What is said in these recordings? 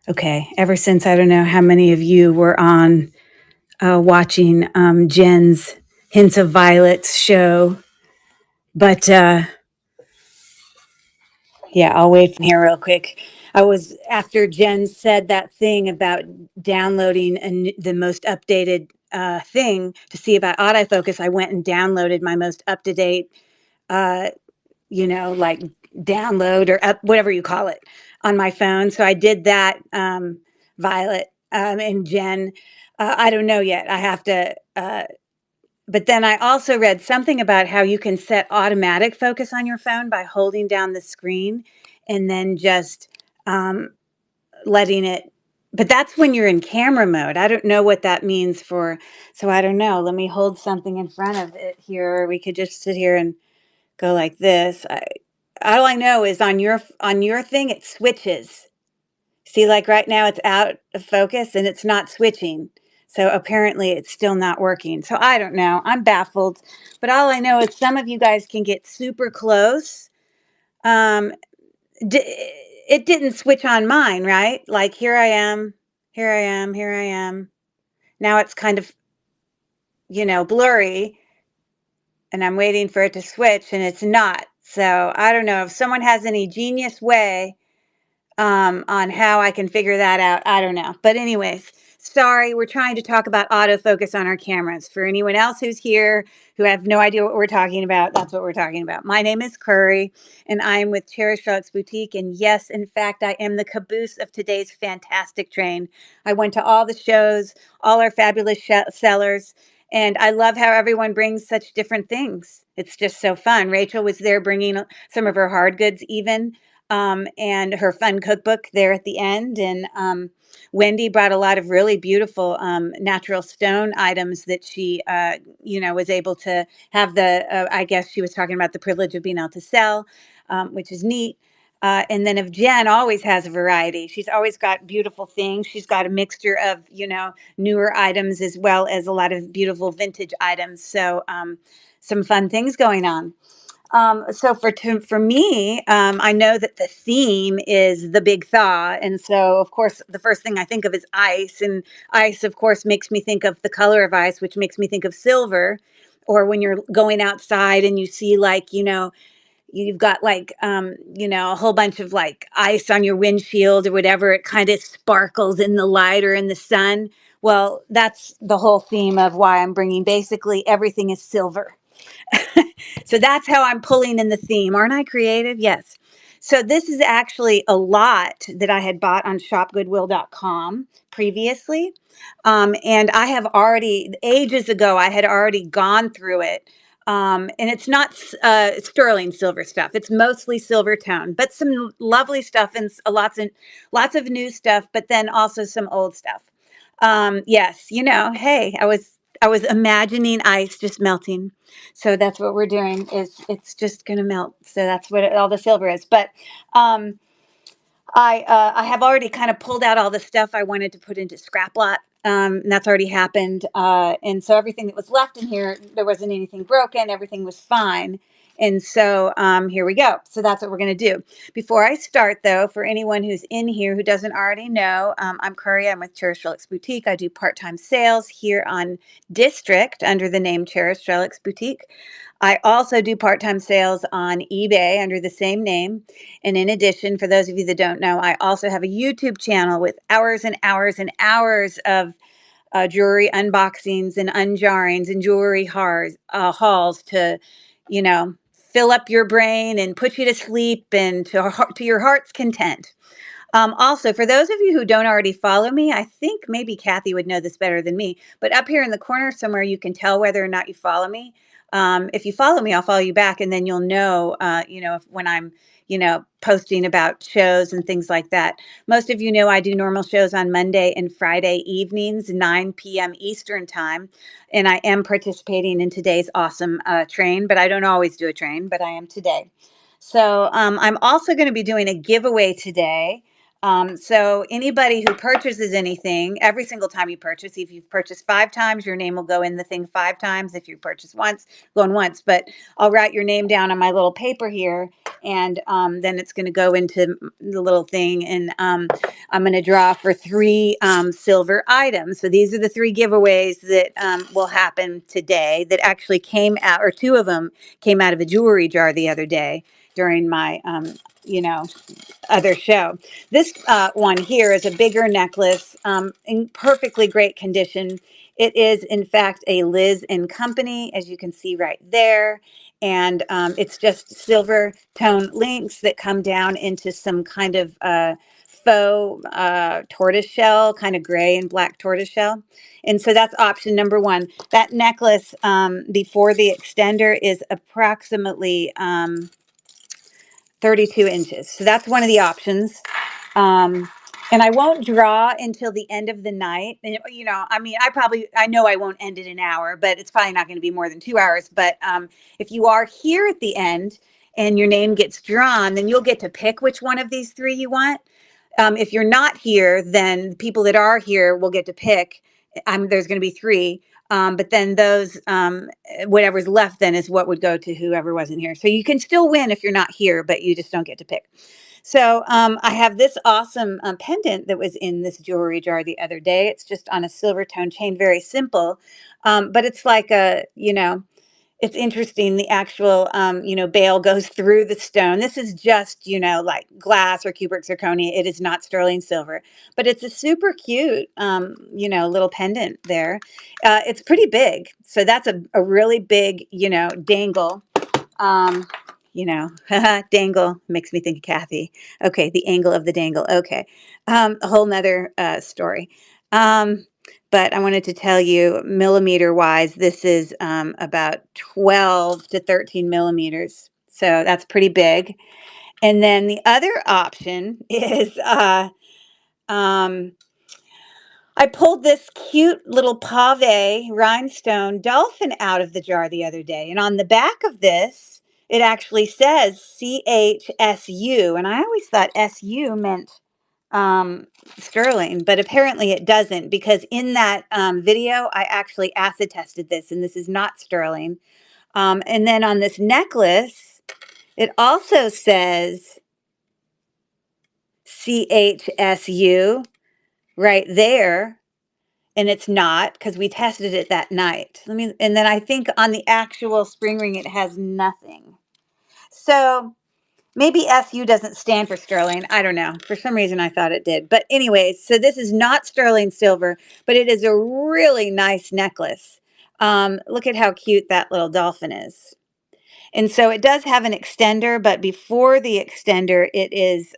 Okay, ever since I don't know how many of you were on watching Jen's Hints of Violet's show, but yeah, I'll wait from here real quick. I was after Jen said that thing about downloading the most updated thing to see about autofocus. I went and downloaded my most up to date, uh, like download or up, whatever you call it, on my phone. So I did that, Violet, and Jen. I don't know yet. I have to. But then I also read something about how you can set automatic focus on your phone by holding down the screen and then just um, letting it. But that's when you're in camera mode. I don't know what that means for. So I don't know. Let me hold something in front of it here. Or we could just sit here and go like this. All I know is on your thing it switches. See, like right now it's out of focus and it's not switching. So apparently it's still not working. So I don't know. I'm baffled. But all I know is some of you guys can get super close. Um, it didn't switch on mine, right? Like here I am, here I am, here I am. Now it's kind of, blurry and I'm waiting for it to switch and it's not. So I don't know if someone has any genius way on how I can figure that out. I don't know. But anyways, sorry, we're trying to talk about autofocus on our cameras. For anyone else who's here who have no idea what we're talking about, that's what we're talking about. My name is Curry, and I am with Cherish Drugs Boutique. And yes, in fact, I am the caboose of today's fantastic train. I went to all the shows, all our fabulous sellers, and I love how everyone brings such different things. It's just so fun. Rachel was there bringing some of her hard goods even, and her fun cookbook there at the end. And Wendy brought a lot of really beautiful natural stone items that she, was able to have I guess she was talking about the privilege of being able to sell, which is neat. And then if Jen always has a variety, she's always got beautiful things. She's got a mixture of, newer items as well as a lot of beautiful vintage items. So some fun things going on. So for me, I know that the theme is the big thaw, and so of course the first thing I think of is ice, and ice, of course, makes me think of the color of ice, which makes me think of silver. Or when you're going outside and you see like you've got like a whole bunch of like ice on your windshield or whatever, it kind of sparkles in the light or in the sun. Well, that's the whole theme of why I'm bringing basically everything is silver. So that's how I'm pulling in the theme. Aren't I creative? Yes. So this is actually a lot that I had bought on shopgoodwill.com previously. And I have already, ages ago, I had already gone through it. And it's not sterling silver stuff. It's mostly silver tone, but some lovely stuff and lots of new stuff, but then also some old stuff. Yes, hey, I was imagining ice just melting. So that's what we're doing is it's just going to melt. So that's what all the silver is. But um, I have already kind of pulled out all the stuff I wanted to put into scrap lot. And that's already happened. And so everything that was left in here, there wasn't anything broken. Everything was fine. And so here we go. So that's what we're going to do. Before I start, though, for anyone who's in here who doesn't already know, I'm Curry. I'm with Cherish Relics Boutique. I do part-time sales here on District under the name Cherish Relics Boutique. I also do part-time sales on eBay under the same name. And in addition, for those of you that don't know, I also have a YouTube channel with hours and hours and hours of jewelry unboxings and unjarrings and jewelry hauls to, fill up your brain and put you to sleep and to your heart's content. Also, for those of you who don't already follow me, I think maybe Kathy would know this better than me, but up here in the corner somewhere, you can tell whether or not you follow me. If you follow me, I'll follow you back, and then you'll know, when I'm, posting about shows and things like that. Most of you know I do normal shows on Monday and Friday evenings, 9 p.m. Eastern time, and I am participating in today's awesome train, but I don't always do a train, but I am today. So I'm also going to be doing a giveaway today. So anybody who purchases anything, every single time you purchase, if you've purchased 5 times, your name will go in the thing 5 times. If you purchase once, go in once. But I'll write your name down on my little paper here, and then it's going to go into the little thing, and I'm going to draw for 3 silver items. So these are the 3 giveaways that will happen today that actually came out, or 2 of them came out of a jewelry jar the other day during my, you know, other show. This one here is a bigger necklace in perfectly great condition. It is, in fact, a Liz and Company, as you can see right there. And it's just silver tone links that come down into some kind of faux tortoise shell, kind of gray and black tortoise shell. And so that's option number 1. That necklace before the extender is approximately 32 inches. So that's one of the options. Um, and I won't draw until the end of the night. And, you know, I mean, I know I won't end in an hour, but it's probably not going to be more than 2 hours. But if you are here at the end and your name gets drawn, then you'll get to pick which one of these 3 you want. If you're not here, then people that are here will get to pick. There's going to be 3. But then those, whatever's left then is what would go to whoever wasn't here. So you can still win if you're not here, but you just don't get to pick. So I have this awesome pendant that was in this jewelry jar the other day. It's just on a silver tone chain, very simple. But it's like a, you know, it's interesting. The actual, you know, bail goes through the stone. This is just, you know, like glass or cupric zirconia. It is not sterling silver, but it's a super cute, you know, little pendant there. It's pretty big. So that's a really big, you know, dangle. Um, you know, dangle makes me think of Kathy. Okay, the angle of the dangle. Okay, a whole nother story. But I wanted to tell you, millimeter wise, this is about 12 to 13 millimeters. So that's pretty big. And then the other option is um, I pulled this cute little pave rhinestone dolphin out of the jar the other day. And on the back of this, it actually says CHSU. And I always thought SU meant sterling, but apparently it doesn't, because in that video, I actually acid tested this, and this is not sterling. And then on this necklace, it also says CHSU right there. And it's not, because we tested it that night. And then I think on the actual spring ring, it has nothing. So maybe SU doesn't stand for sterling. I don't know. For some reason, I thought it did. But anyways, so this is not sterling silver, but it is a really nice necklace. Look at how cute that little dolphin is. And so it does have an extender, but before the extender, it is,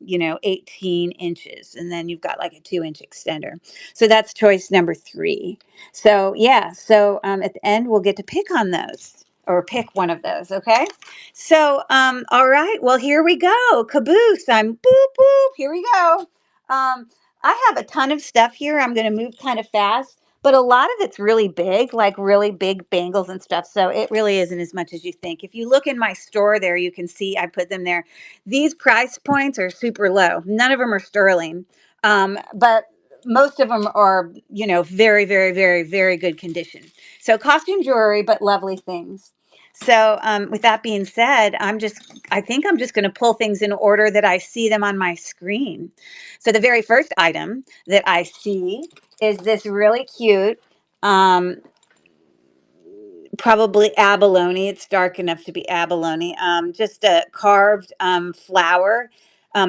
you know, 18 inches. And then you've got like a 2-inch extender. So that's choice number 3. So yeah, so at the end, we'll get to pick on those, or pick one of those. Okay. So, all right, well, here we go. Caboose. I'm boop, boop. Here we go. I have a ton of stuff here. I'm going to move kind of fast. But a lot of it's really big, like really big bangles and stuff. So it really isn't as much as you think. If you look in my store there, you can see I put them there. These price points are super low. None of them are sterling. But most of them are, you know, very, very, very, very good condition. So costume jewelry, but lovely things. So with that being said, I think I'm just going to pull things in order that I see them on my screen. So the very first item that I see is this really cute, um, probably abalone. It's dark enough to be abalone. Just a carved flower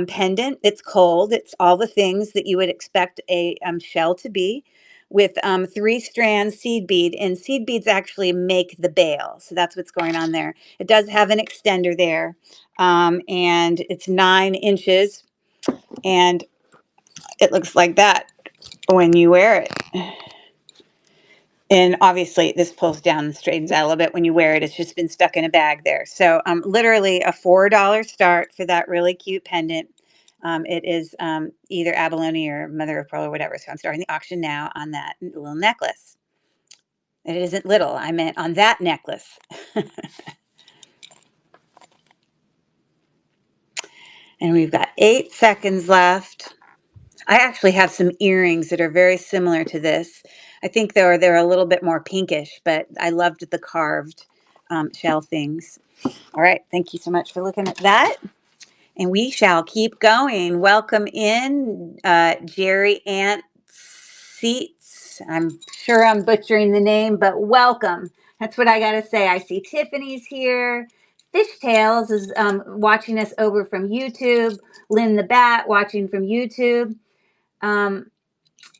pendant. It's cold. It's all the things that you would expect a shell to be, with 3-strand seed bead. And seed beads actually make the bail. So that's what's going on there. It does have an extender there. And it's 9 inches. And it looks like that when you wear it. And obviously this pulls down and straightens out a little bit when you wear it. It's just been stuck in a bag there. So literally a $4 start for that really cute pendant. It is either abalone or mother of pearl or whatever. So I'm starting the auction now on that little necklace. It isn't little. I meant on that necklace. And we've got 8 seconds left. I actually have some earrings that are very similar to this. I think they're a little bit more pinkish, but I loved the carved shell things. All right, thank you so much for looking at that. And we shall keep going. Welcome in, Jerry Ant Seats. I'm sure I'm butchering the name, but welcome. That's what I got to say. I see Tiffany's here. Fishtails is watching us over from YouTube. Lynn the Bat watching from YouTube. Um,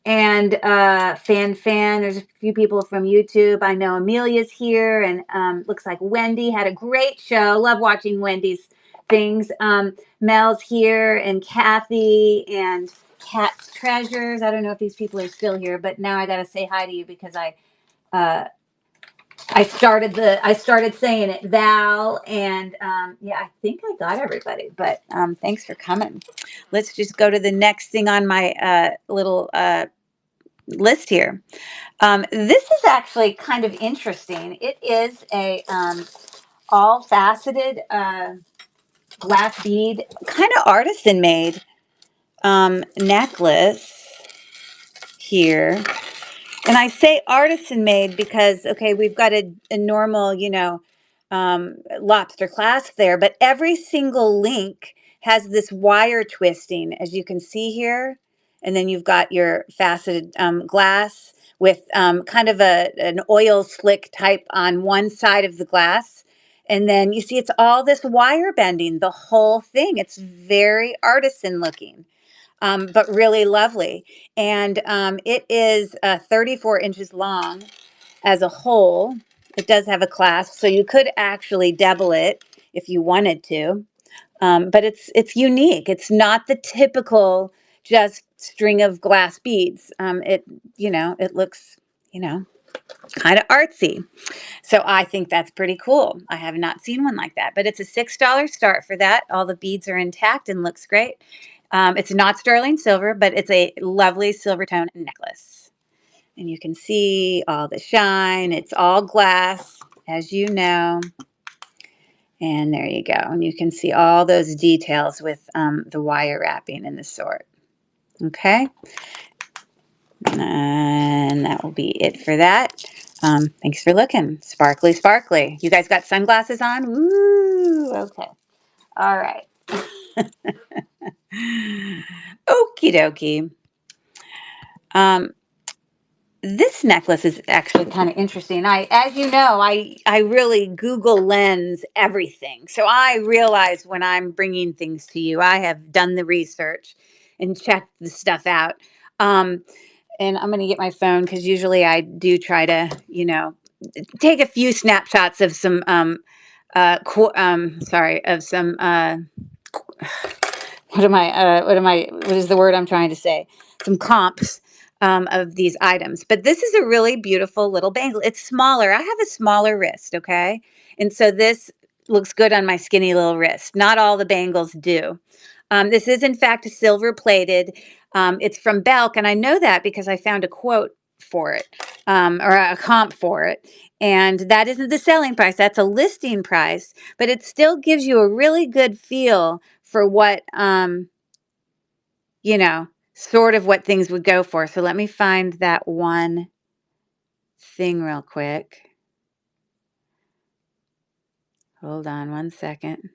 and there's a few people from YouTube. I know Amelia's here, and looks like Wendy had a great show. Love watching Wendy's things. Mel's here, and Kathy, and Cat's Treasures. I don't know if these people are still here, but now I got to say hi to you because uh, I started saying it, Val, and yeah, I think I got everybody. But thanks for coming. Let's just go to the next thing on my little list here. This is actually kind of interesting. It is a all faceted glass bead, kind of artisan made necklace here. And I say artisan made because, okay, we've got a normal, lobster clasp there, but every single link has this wire twisting, as you can see here. And then you've got your faceted glass with kind of an oil slick type on one side of the glass. And then you see it's all this wire bending, the whole thing. It's very artisan looking, but really lovely. And it is 34 inches long as a whole. It does have a clasp, so you could actually double it if you wanted to. But it's unique. It's not the typical just string of glass beads. It looks, kind of artsy. So I think that's pretty cool. I have not seen one like that, but it's a $6 start for that. All the beads are intact and looks great. It's not sterling silver, but it's a lovely silver tone necklace. And you can see all the shine. It's all glass, as you know. And there you go. And you can see all those details with the wire wrapping and the sort. Okay. And that will be it for that. Thanks for looking. Sparkly, sparkly. You guys got sunglasses on? Woo! Okay. All right. Okie dokie. This necklace is actually kind of interesting. As you know, I really Google lens everything. So I realize when I'm bringing things to you, I have done the research and checked the stuff out. And I'm going to get my phone because usually I do try to, take a few snapshots of some, of some, what is the word I'm trying to say? Some comps of these items. But this is a really beautiful little bangle. It's smaller. I have a smaller wrist, okay? And so this looks good on my skinny little wrist. Not all the bangles do. This is, in fact, silver plated. It's from Belk, and I know that because I found a quote for it, or a comp for it. And that isn't the selling price, that's a listing price, but it still gives you a really good feel for what, sort of what things would go for. So let me find that one thing real quick. Hold on one second.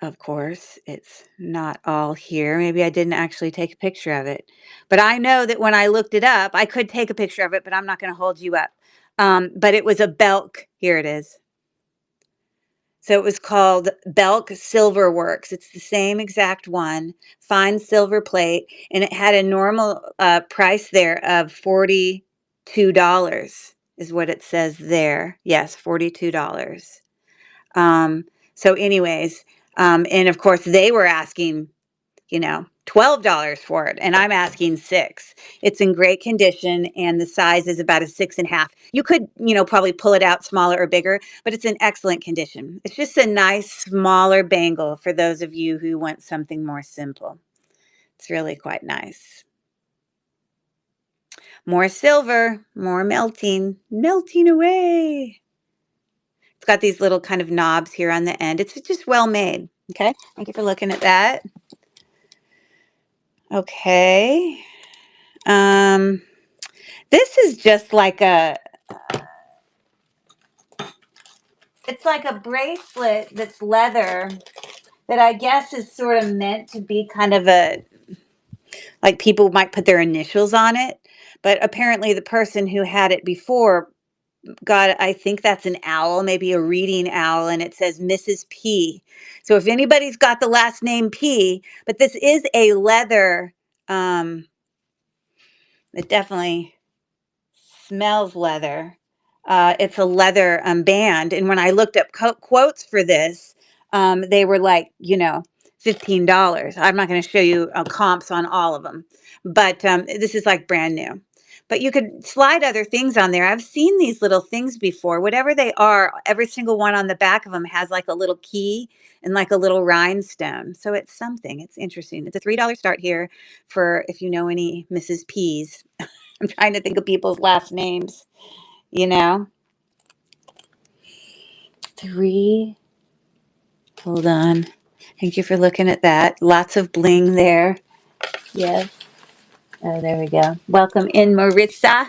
Of course, it's not all here. Maybe I didn't actually take a picture of it. But I know that when I looked it up, I could take a picture of it, but I'm not going to hold you up. But it was a Belk. Here it is. So it was called Belk Silver Works. It's the same exact one, fine silver plate, and it had a normal price there of $42 is what it says there. Yes, $42. So anyways, and of course they were asking, $12 for it, and I'm asking 6. It's in great condition, and the size is about a 6.5. You could, probably pull it out smaller or bigger, but it's in excellent condition. It's just a nice smaller bangle for those of you who want something more simple. It's really quite nice. More silver, more melting away. It's got these little kind of knobs here on the end. It's just well made. Okay, thank you for looking at that. Okay. This is just like it's like a bracelet that's leather that I guess is sort of meant to be kind of like people might put their initials on it. But apparently the person who had it before I think that's an owl, maybe a reading owl, and it says Mrs. P. So if anybody's got the last name P, but this is a leather, it definitely smells leather. It's a leather band. And when I looked up quotes for this, they were like, $15. I'm not going to show you comps on all of them, but this is like brand new. But you could slide other things on there. I've seen these little things before. Whatever they are, every single one on the back of them has like a little key and like a little rhinestone. So it's something. It's interesting. It's a $3 start here for if you know any Mrs. P's. I'm trying to think of people's last names, you know. 3. Hold on. Thank you for looking at that. Lots of bling there. Yes. Oh, there we go. Welcome in, Marissa.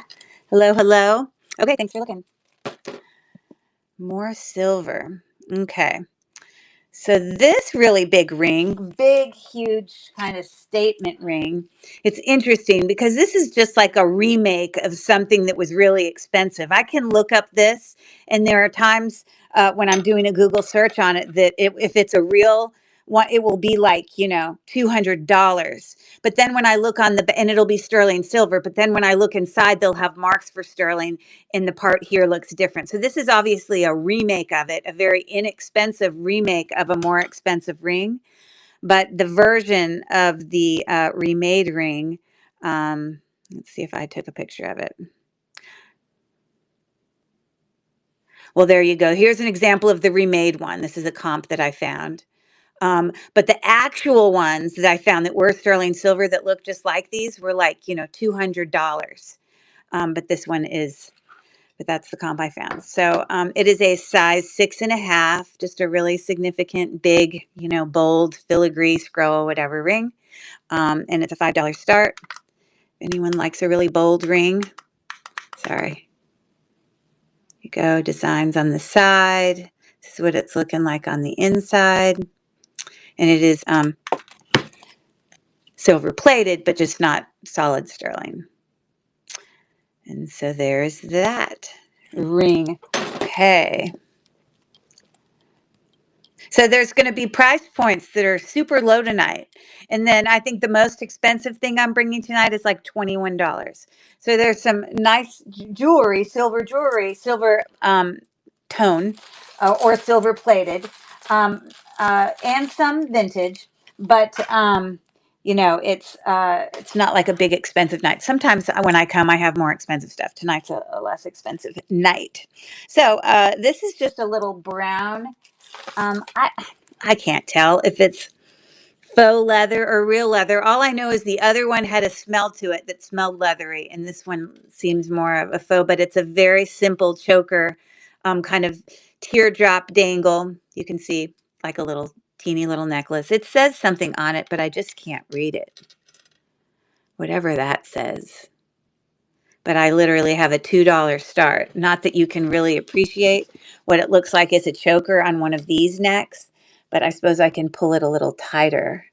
Hello, hello. Okay, thanks for looking. More silver. Okay. So this really big ring, big, huge kind of statement ring. It's interesting because this is just like a remake of something that was really expensive. I can look up this, and there are times when I'm doing a Google search on it that if it's a real one, it will be like, $200. But then when I look on and it'll be sterling silver, but then when I look inside, they'll have marks for sterling, and the part here looks different. So this is obviously a remake of it, a very inexpensive remake of a more expensive ring. But the version of the remade ring, let's see if I took a picture of it. Well, there you go. Here's an example of the remade one. This is a comp that I found. But the actual ones that I found that were sterling silver that looked just like these were like, $200. But this one is, but that's the comp I found. So it is a size 6.5, just a really significant, big, bold, filigree, scroll, whatever ring. And it's a $5 start. If anyone likes a really bold ring, sorry. Here you go, designs on the side. This is what it's looking like on the inside. And it is silver plated, but just not solid sterling. And so there's that ring. Okay. So there's going to be price points that are super low tonight. And then I think the most expensive thing I'm bringing tonight is like $21. So there's some nice jewelry, silver tone or silver plated, and some vintage. But it's not like a big expensive night. Sometimes when I come, I have more expensive stuff. Tonight's a less expensive night. So this is just a little brown. I can't tell if it's faux leather or real leather. All I know is the other one had a smell to it that smelled leathery, and this one seems more of a faux, but it's a very simple choker, kind of teardrop dangle. You can see like a little teeny little necklace. It says something on it, but I just can't read it. Whatever that says. But I literally have a $2 start. Not that you can really appreciate what it looks like as a choker on one of these necks, but I suppose I can pull it a little tighter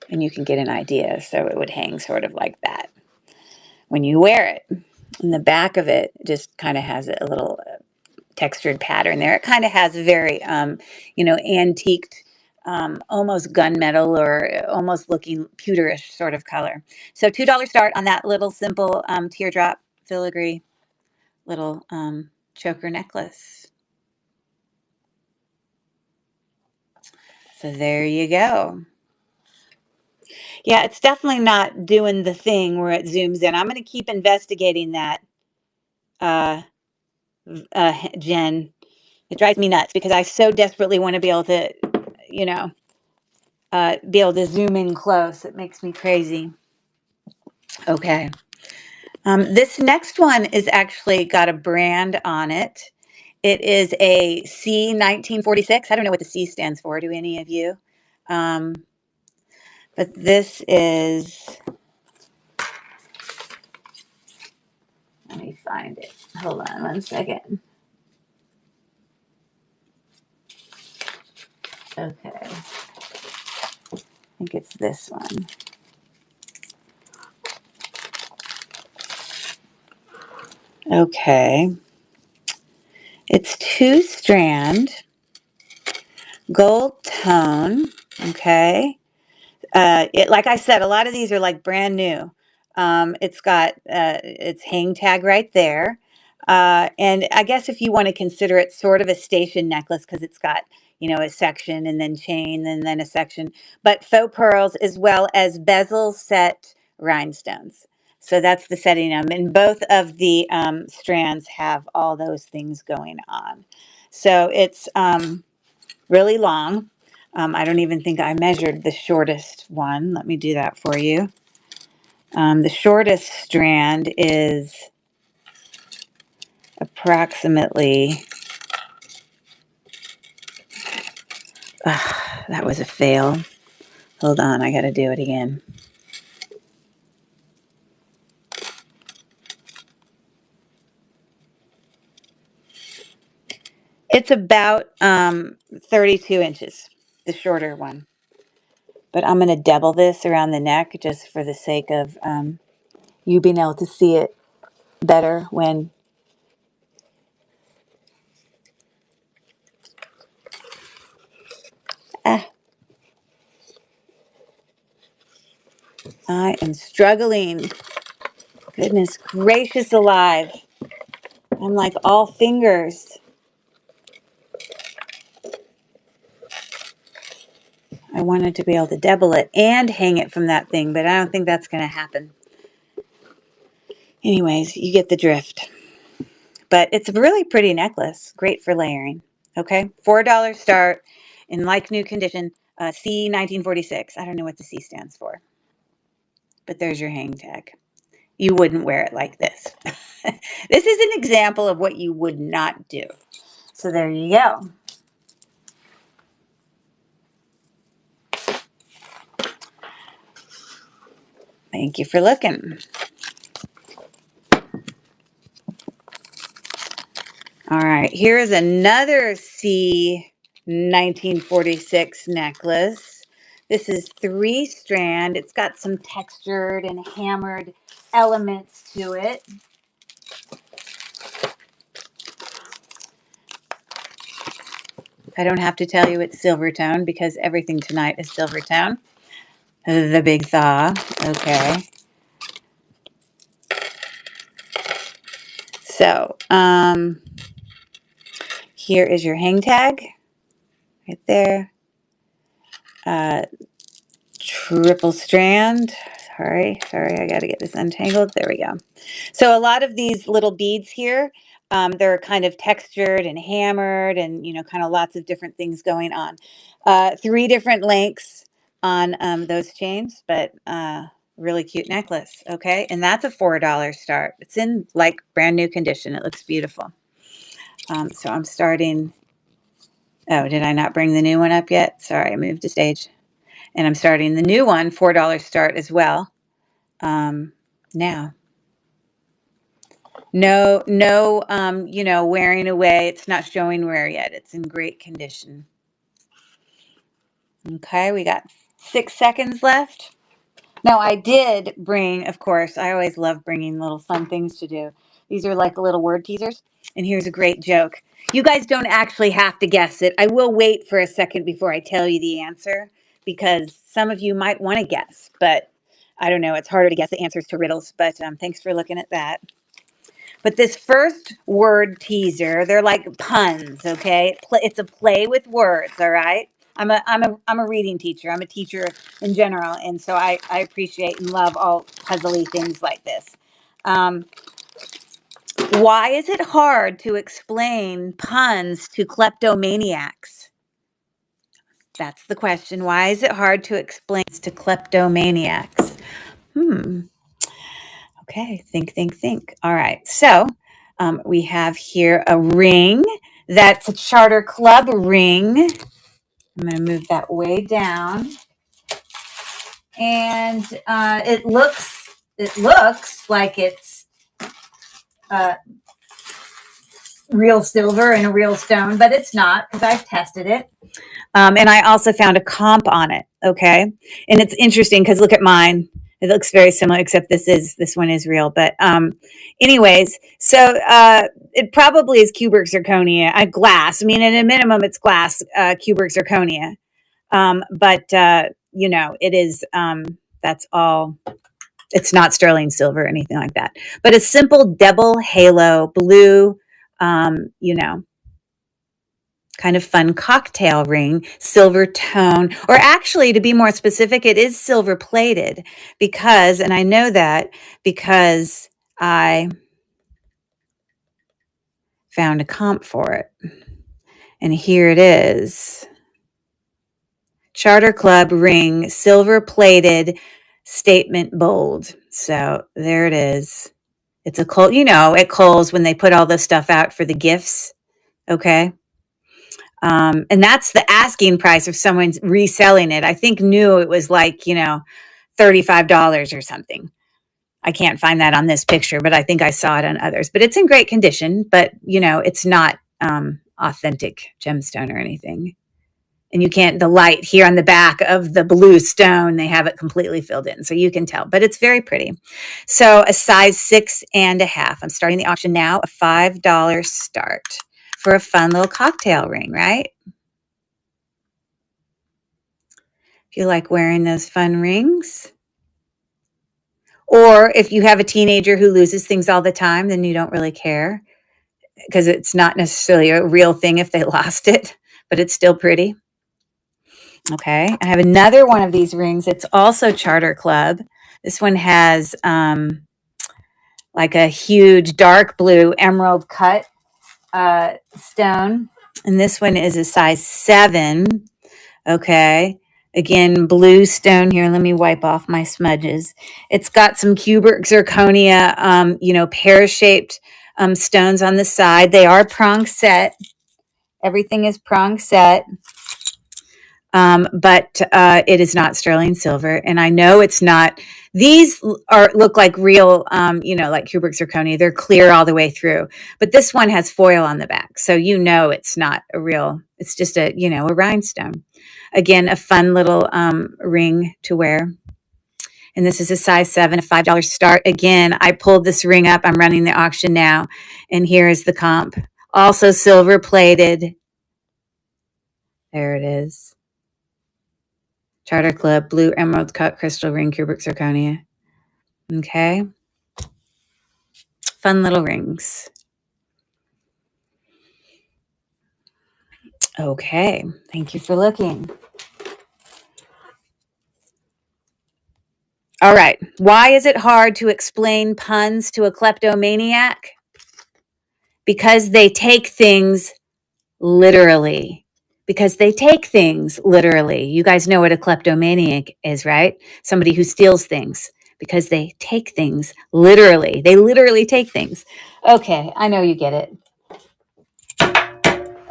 and you can get an idea. So it would hang sort of like that when you wear it. And the back of it just kind of has a little textured pattern there. It kind of has a very, antiqued, almost gunmetal or almost looking pewterish sort of color. So $2 start on that little simple teardrop filigree little choker necklace. So there you go. Yeah, it's definitely not doing the thing where it zooms in. I'm going to keep investigating that, Jen. It drives me nuts because I so desperately want to be able to, be able to zoom in close. It makes me crazy. Okay. This next one is actually got a brand on it, It is a C1946. I don't know what the C stands for. Do any of you? Um, but this is, let me find it. Hold on one second. Okay. I think it's this one. Okay. It's 2-strand, gold tone. Okay. Like I said, a lot of these are like brand new. It's got its hang tag right there. And I guess if you want to consider it sort of a station necklace because it's got, a section and then chain and then a section, but faux pearls as well as bezel set rhinestones. So that's the setting of them. And both of the strands have all those things going on. So it's really long. I don't even think I measured the shortest one. Let me do that for you. The shortest strand is approximately, that was a fail. Hold on, I got to do it again. It's about 32 inches, the shorter one. But I'm going to double this around the neck just for the sake of you being able to see it better when ah, I am struggling. Goodness gracious alive. I'm like all fingers. I wanted to be able to double it and hang it from that thing, but I don't think that's going to happen. Anyways, you get the drift. But it's a really pretty necklace. Great for layering. Okay, $4 start in like new condition. C1946. I don't know what the C stands for, but there's your hang tag. You wouldn't wear it like this. This is an example of what you would not do. So there you go. Thank you for looking. All right, here is another C1946 necklace. This is 3-strand. It's got some textured and hammered elements to it. I don't have to tell you it's silver tone because everything tonight is silver tone. The big thaw. Okay. So, here is your hang tag right there. Triple strand. Sorry, I got to get this untangled. There we go. So a lot of these little beads here, they're kind of textured and hammered and, kind of lots of different things going on. 3 different lengths on those chains, but really cute necklace. Okay. And that's a $4 start. It's in like brand new condition. It looks beautiful. So I'm starting. Oh, did I not bring the new one up yet? Sorry, I moved to stage. And I'm starting the new one, $4 start as well. Now. No, wearing away. It's not showing wear yet. It's in great condition. Okay, we got 6 seconds left. Now, I did bring, of course, I always love bringing little fun things to do. These are like little word teasers. And here's a great joke. You guys don't actually have to guess it. I will wait for a second before I tell you the answer because some of you might want to guess, but I don't know. It's harder to guess the answers to riddles, but thanks for looking at that. But this first word teaser, they're like puns, okay? It's a play with words, all right? I'm a reading teacher. I'm a teacher in general, and so I appreciate and love all puzzly things like this. Why is it hard to explain puns to kleptomaniacs? That's the question. Why is it hard to explain to kleptomaniacs? Okay, think. All right, so we have here a ring That's a Charter Club ring. I'm going to move that way down. And it looks like it's real silver and a real stone, but it's not because I've tested it. And I also found a comp on it. Okay. And it's interesting because look at mine. It looks very similar, except this one is real. But anyways, so it probably is cubic zirconia, glass. I mean, at a minimum, it's glass, cubic zirconia. But it is, that's all. It's not sterling silver or anything like that. But a simple double halo blue, kind of fun cocktail ring, silver tone, or actually, to be more specific, it is silver plated because, and I know that because I found a comp for it. And here it is. Charter Club ring, silver plated, statement bold. So there it is. It's a Kohl, at Kohl's when they put all this stuff out for the gifts. Okay. And that's the asking price if someone's reselling it. I think new it was like, $35 or something. I can't find that on this picture, but I think I saw it on others. But it's in great condition, but, it's not authentic gemstone or anything. And you can't, the light here on the back of the blue stone, they have it completely filled in. So you can tell, but it's very pretty. So a size 6.5. I'm starting the auction now, a $5 start for a fun little cocktail ring, right? If you like wearing those fun rings. Or if you have a teenager who loses things all the time, then you don't really care because it's not necessarily a real thing if they lost it, but it's still pretty. Okay, I have another one of these rings. It's also Charter Club. This one has like a huge dark blue emerald cut stone. And this one is a size 7. Okay. Again, blue stone here. Let me wipe off my smudges. It's got some cubic zirconia, pear-shaped stones on the side. They are prong set. Everything is prong set. But it is not sterling silver. And I know it's not. These look like real, like cubic zirconia. They're clear all the way through. But this one has foil on the back. So it's not a real, it's just a rhinestone. Again, a fun little ring to wear. And this is a size 7, a $5 start. Again, I pulled this ring up. I'm running the auction now. And here is the comp. Also silver plated. There it is. Charter Club, blue emerald cut crystal ring, cubic zirconia. Okay. Fun little rings. Okay. Thank you for looking. All right. Why is it hard to explain puns to a kleptomaniac? Because they take things literally. Because they take things literally. You guys know what a kleptomaniac is, right? Somebody who steals things. Because they take things literally. They literally take things. Okay, I know you get it.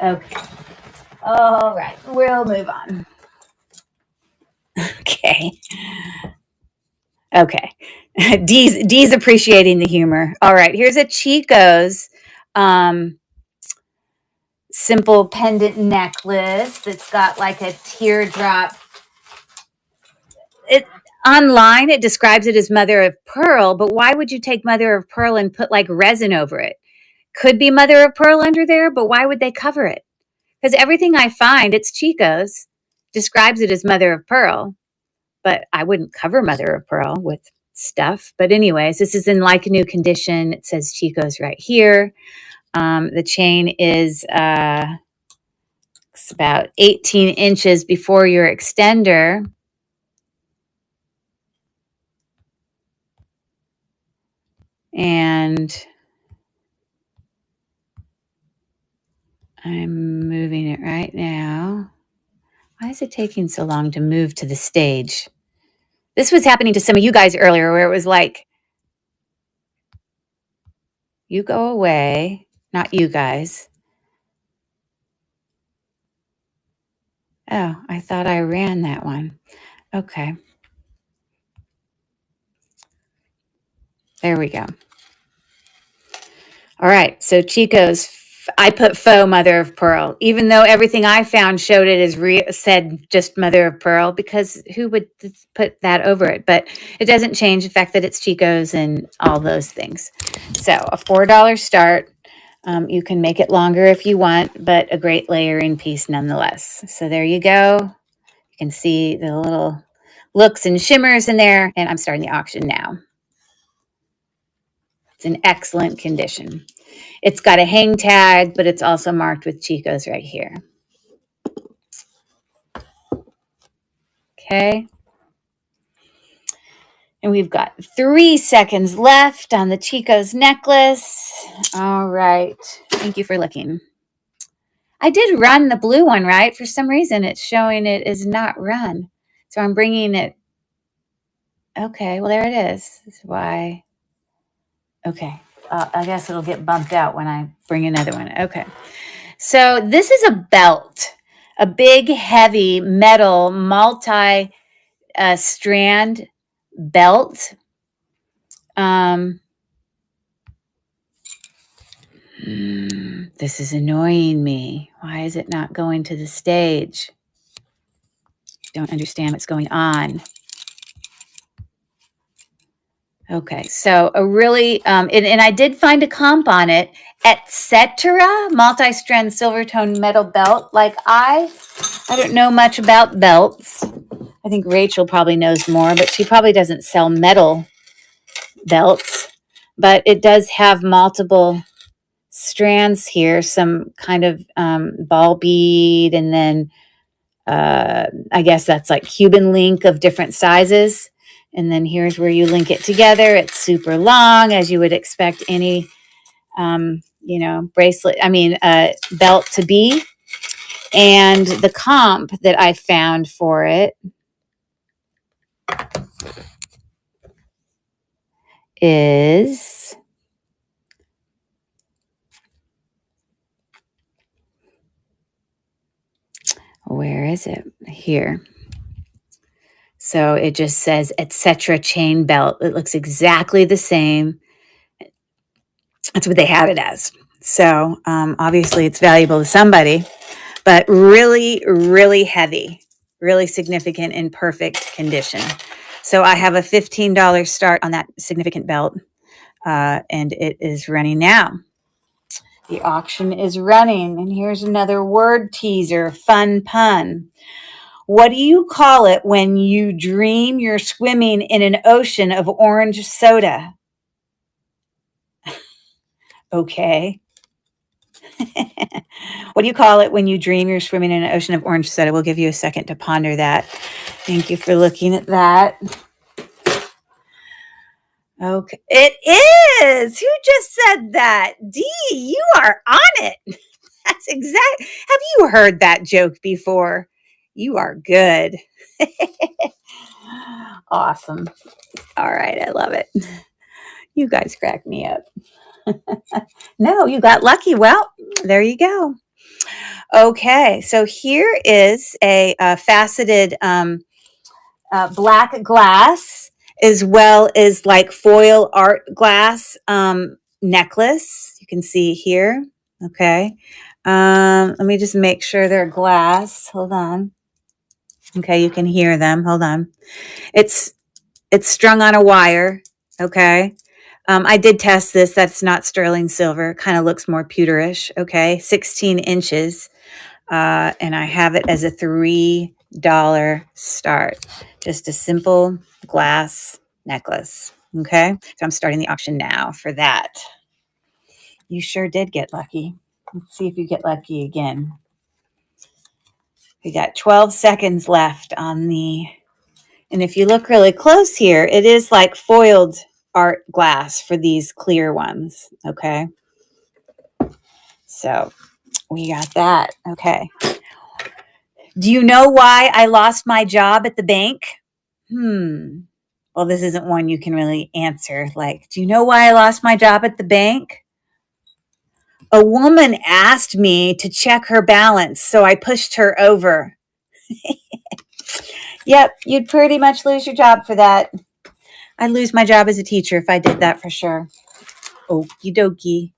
Okay. All right, we'll move on. Okay. Okay. Dee's appreciating the humor. All right, here's a Chico's simple pendant necklace that's got like a teardrop. Online, it describes it as mother of pearl, but why would you take mother of pearl and put like resin over it? Could be mother of pearl under there, but why would they cover it? Because everything I find, it's Chico's, describes it as mother of pearl, but I wouldn't cover mother of pearl with stuff. But anyways, this is in like new condition. It says Chico's right here. The chain is it's about 18 inches before your extender. And I'm moving it right now. Why is it taking so long to move to the stage? This was happening to some of you guys earlier where it was like, you go away, not you guys. Oh, I thought I ran that one. Okay. There we go. All right. So Chico's, I put faux mother of pearl, even though everything I found showed it as said just mother of pearl, because who would put that over it? But it doesn't change the fact that it's Chico's and all those things. So a $4 start. You can make it longer if you want, but a great layering piece nonetheless. So there you go. You can see the little looks and shimmers in there, and I'm starting the auction now. It's in excellent condition. It's got a hang tag, but it's also marked with Chico's right here. Okay. And we've got 3 seconds left on the Chico's necklace. All right. Thank you for looking. I did run the blue one, right? For some reason, it's showing it is not run. So I'm bringing it. Okay. Well, there it is. That's why. Okay. I guess it'll get bumped out when I bring another one. Okay. So this is a belt, a big, heavy metal multi-strand belt. This is annoying me. Why is it not going to the stage? Don't understand what's going on. Okay, so a really, and I did find a comp on it, etc. Multi-strand silver tone metal belt. Like I don't know much about belts. I think Rachel probably knows more, but she probably doesn't sell metal belts. But it does have multiple strands here, some kind of ball bead, and then I guess that's like Cuban link of different sizes. And then here's where you link it together. It's super long, as you would expect any, bracelet, belt to be. And the comp that I found for it is, where is it? Here. So it just says etc. chain belt. It looks exactly the same. That's what they had it as. So obviously it's valuable to somebody, but really, really heavy, really significant in perfect condition. So I have a $15 start on that significant belt, and it is running now. The auction is running, and here's another word teaser, fun pun. What do you call it when you dream you're swimming in an ocean of orange soda? Okay. What do you call it when you dream you're swimming in an ocean of orange soda? We'll give you a second to ponder that. Thank you for looking at that. Okay. It is. Who just said that? Dee, you are on it. That's exact. Have you heard that joke before? You are good. Awesome. All right. I love it. You guys crack me up. No, you got lucky. Well, there you go. Okay. So here is a faceted black glass, as well as like foil art glass necklace. You can see here. Okay. Let me just make sure they're glass. Hold on. Okay, you can hear them. Hold on. It's strung on a wire. Okay. I did test this. That's not sterling silver. Kind of looks more pewterish. Okay. 16 inches. And I have it as a $3 start. Just a simple glass necklace. Okay. So I'm starting the auction now for that. You sure did get lucky. Let's see if you get lucky again. We got 12 seconds left on the, and if you look really close here, it is like foiled art glass for these clear ones. Okay. So we got that. Okay. Do you know why I lost my job at the bank? Well, this isn't one you can really answer. Like, do you know why I lost my job at the bank? A woman asked me to check her balance, so I pushed her over. Yep, you'd pretty much lose your job for that. I'd lose my job as a teacher if I did that for sure. Okie dokie.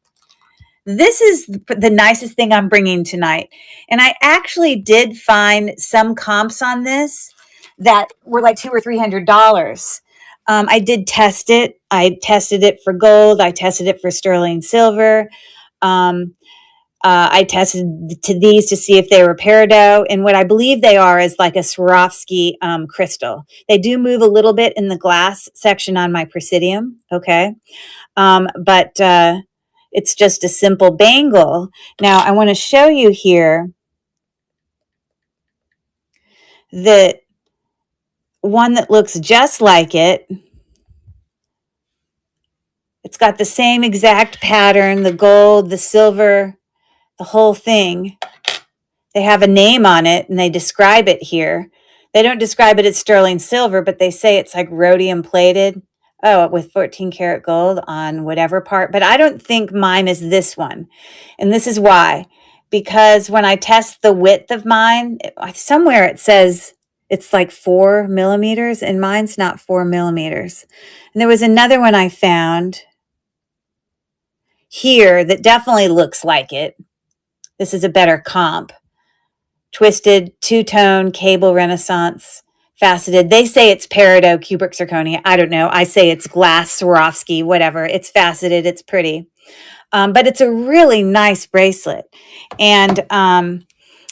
This is the nicest thing I'm bringing tonight. And I actually did find some comps on this that were like $200 or $300. I did test it. I tested it for gold. I tested it for sterling silver. I tested to these to see if they were peridot, and what I believe they are is like a Swarovski crystal. They do move a little bit in the glass section on my Presidium, okay? But it's just a simple bangle. Now, I want to show you here that one that looks just like it. It's got the same exact pattern, the gold, the silver, the whole thing. They have a name on it and they describe it here. They don't describe it as sterling silver, but they say it's like rhodium plated. Oh, with 14 karat gold on whatever part. But I don't think mine is this one. And this is why. Because when I test the width of mine, somewhere it says it's like 4 millimeters, and mine's not 4 millimeters. And there was another one I found here that definitely looks like it. This is a better comp. Twisted, two-tone, cable renaissance, faceted. They say it's peridot, cubic zirconia. I don't know. I say it's glass, Swarovski, whatever. It's faceted. It's pretty. But it's a really nice bracelet. And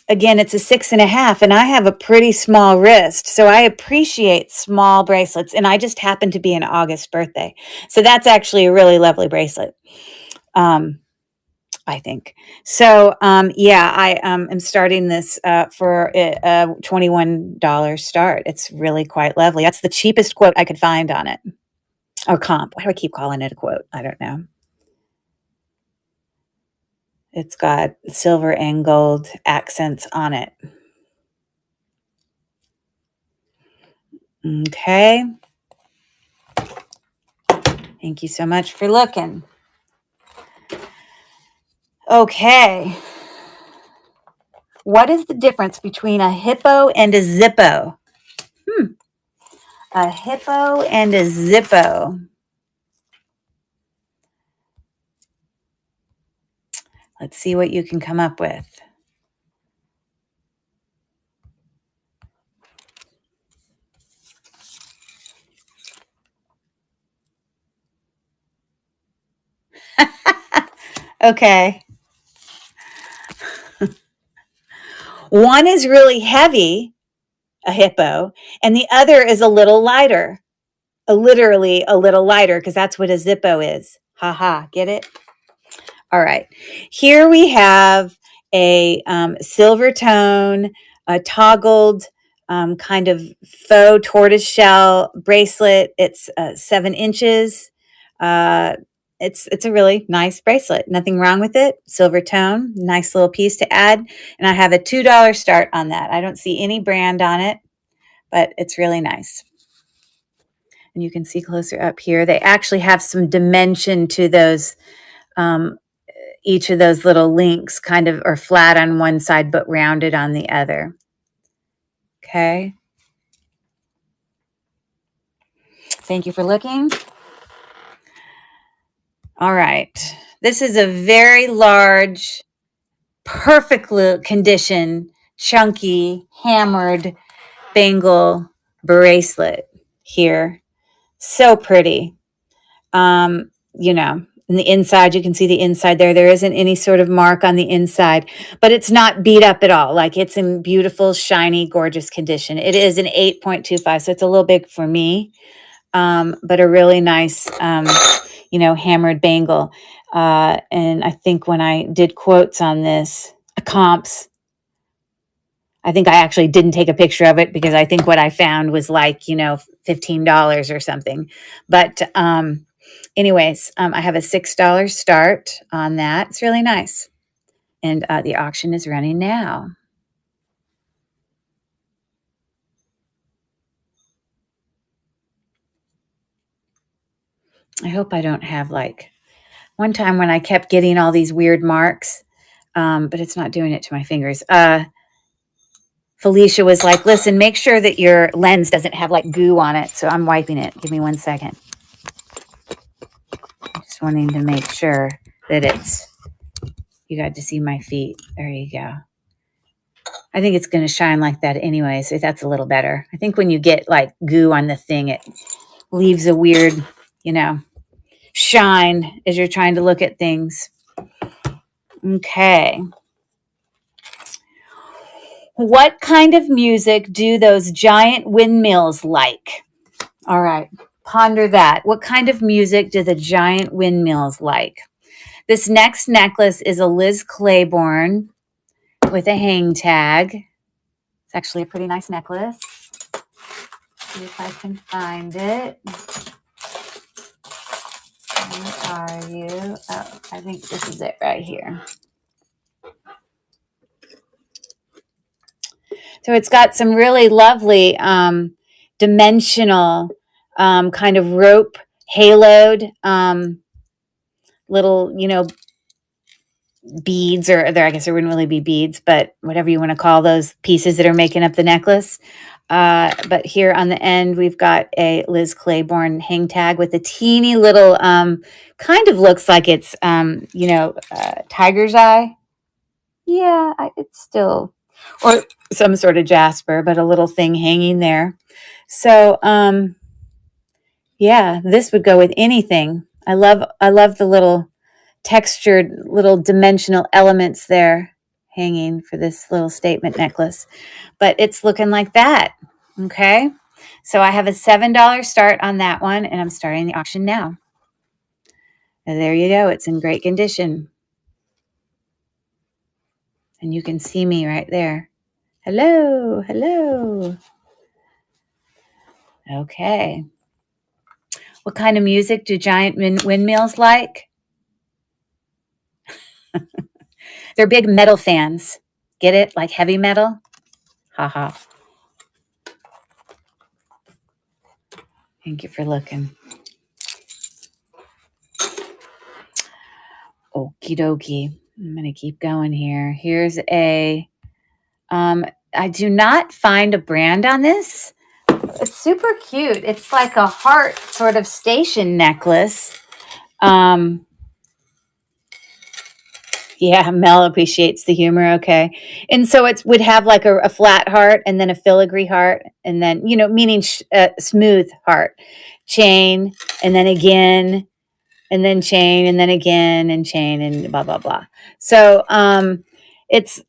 again, it's a 6.5, and I have a pretty small wrist. So I appreciate small bracelets. And I just happen to be an August birthday. So that's actually a really lovely bracelet. I think. So, yeah, I am starting this for a $21 start. It's really quite lovely. That's the cheapest quote I could find on it. Or comp. Why do I keep calling it a quote? I don't know. It's got silver and gold accents on it. Okay. Thank you so much for looking. Okay. What is the difference between a hippo and a zippo? A hippo and a zippo. Let's see what you can come up with. Okay. One is really heavy, a hippo, and the other is a little lighter. Literally a little lighter, because that's what a zippo is. Ha ha, get it? All right. Here we have a silver tone, a toggled kind of faux tortoiseshell bracelet. It's 7 inches. It's a really nice bracelet. Nothing wrong with it. Silver tone, nice little piece to add. And I have a $2 start on that. I don't see any brand on it, but it's really nice. And you can see closer up here, they actually have some dimension to those. Each of those little links kind of are flat on one side, but rounded on the other. Okay. Thank you for looking. All right. This is a very large, perfect condition, chunky, hammered bangle bracelet here. So pretty. You know, in the inside, you can see the inside there. There isn't any sort of mark on the inside, but it's not beat up at all. Like, it's in beautiful, shiny, gorgeous condition. It is an 8.25, so it's a little big for me, but a really nice, you know, hammered bangle. And I think when I did quotes on this, comps, I think I actually didn't take a picture of it because I think what I found was like, you know, $15 or something. But anyways, I have a $6 start on that. It's really nice. And the auction is running now. I hope I don't have like one time when I kept getting all these weird marks, but it's not doing it to my fingers. Felicia was like, listen, make sure that your lens doesn't have like goo on it. So I'm wiping it. Give me 1 second. Just wanting to make sure that you got to see my feet. There you go. I think it's going to shine like that anyway, so that's a little better. I think when you get like goo on the thing, it leaves a weird, shine as you're trying to look at things. Okay. What kind of music do those giant windmills like? All right, ponder that. What kind of music do the giant windmills like? This next necklace is a Liz Claiborne with a hang tag. It's actually a pretty nice necklace. See if I can find it. Where are you? Oh, I think this is it right here. So it's got some really lovely dimensional kind of rope haloed little, beads, or there, I guess there wouldn't really be beads, but whatever you want to call those pieces that are making up the necklace. But here on the end, we've got a Liz Claiborne hang tag with a teeny little, kind of looks like it's, tiger's eye. Yeah, it's still, or some sort of jasper, but a little thing hanging there. So, yeah, this would go with anything. I love the little textured little dimensional elements there hanging for this little statement necklace, but it's looking like that. Okay. So I have a $7 start on that one, and I'm starting the auction now. And there you go. It's in great condition. And you can see me right there. Hello. Hello. Okay. What kind of music do giant windmills like? They're big metal fans. Get it? Like heavy metal? Haha. Thank you for looking. Okie dokie. I'm going to keep going here. Here's I do not find a brand on this. It's super cute. It's like a heart sort of station necklace. Yeah, Mel appreciates the humor. Okay. And so it would have like a flat heart and then a filigree heart and then, meaning smooth heart, chain, and then again, and then chain, and then again, and chain, and blah, blah, blah. So it's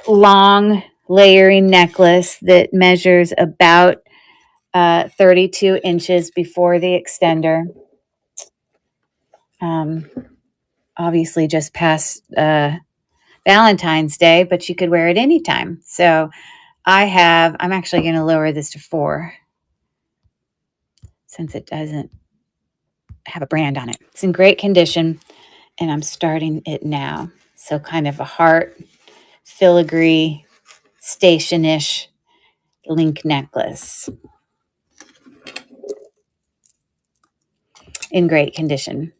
long layering necklace that measures about 32 inches before the extender. Obviously just past Valentine's Day, but you could wear it anytime. So I'm actually going to lower this to 4 since it doesn't have a brand on it. It's in great condition, and I'm starting it now. So kind of a heart, filigree, station-ish link necklace. In great condition.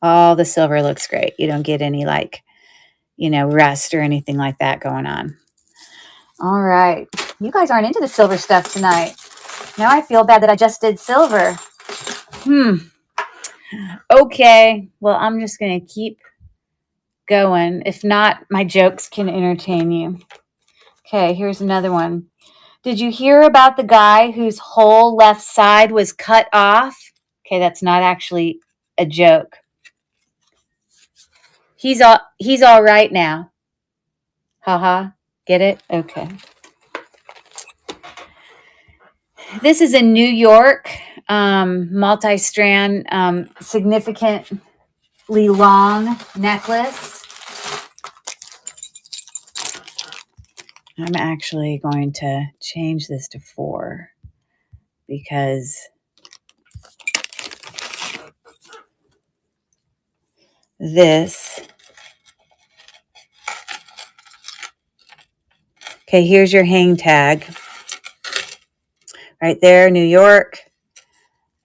All the silver looks great. You don't get any rust or anything like that going on. All right. You guys aren't into the silver stuff tonight. Now I feel bad that I just did silver. Okay. Well, I'm just going to keep going. If not, my jokes can entertain you. Okay, here's another one. Did you hear about the guy whose whole left side was cut off? Okay, that's not actually a joke. He's all right now. Haha. Get it? Okay. This is a New York multi-strand, significantly long necklace. I'm actually going to change this to 4 because this. Okay, here's your hang tag. Right there, New York.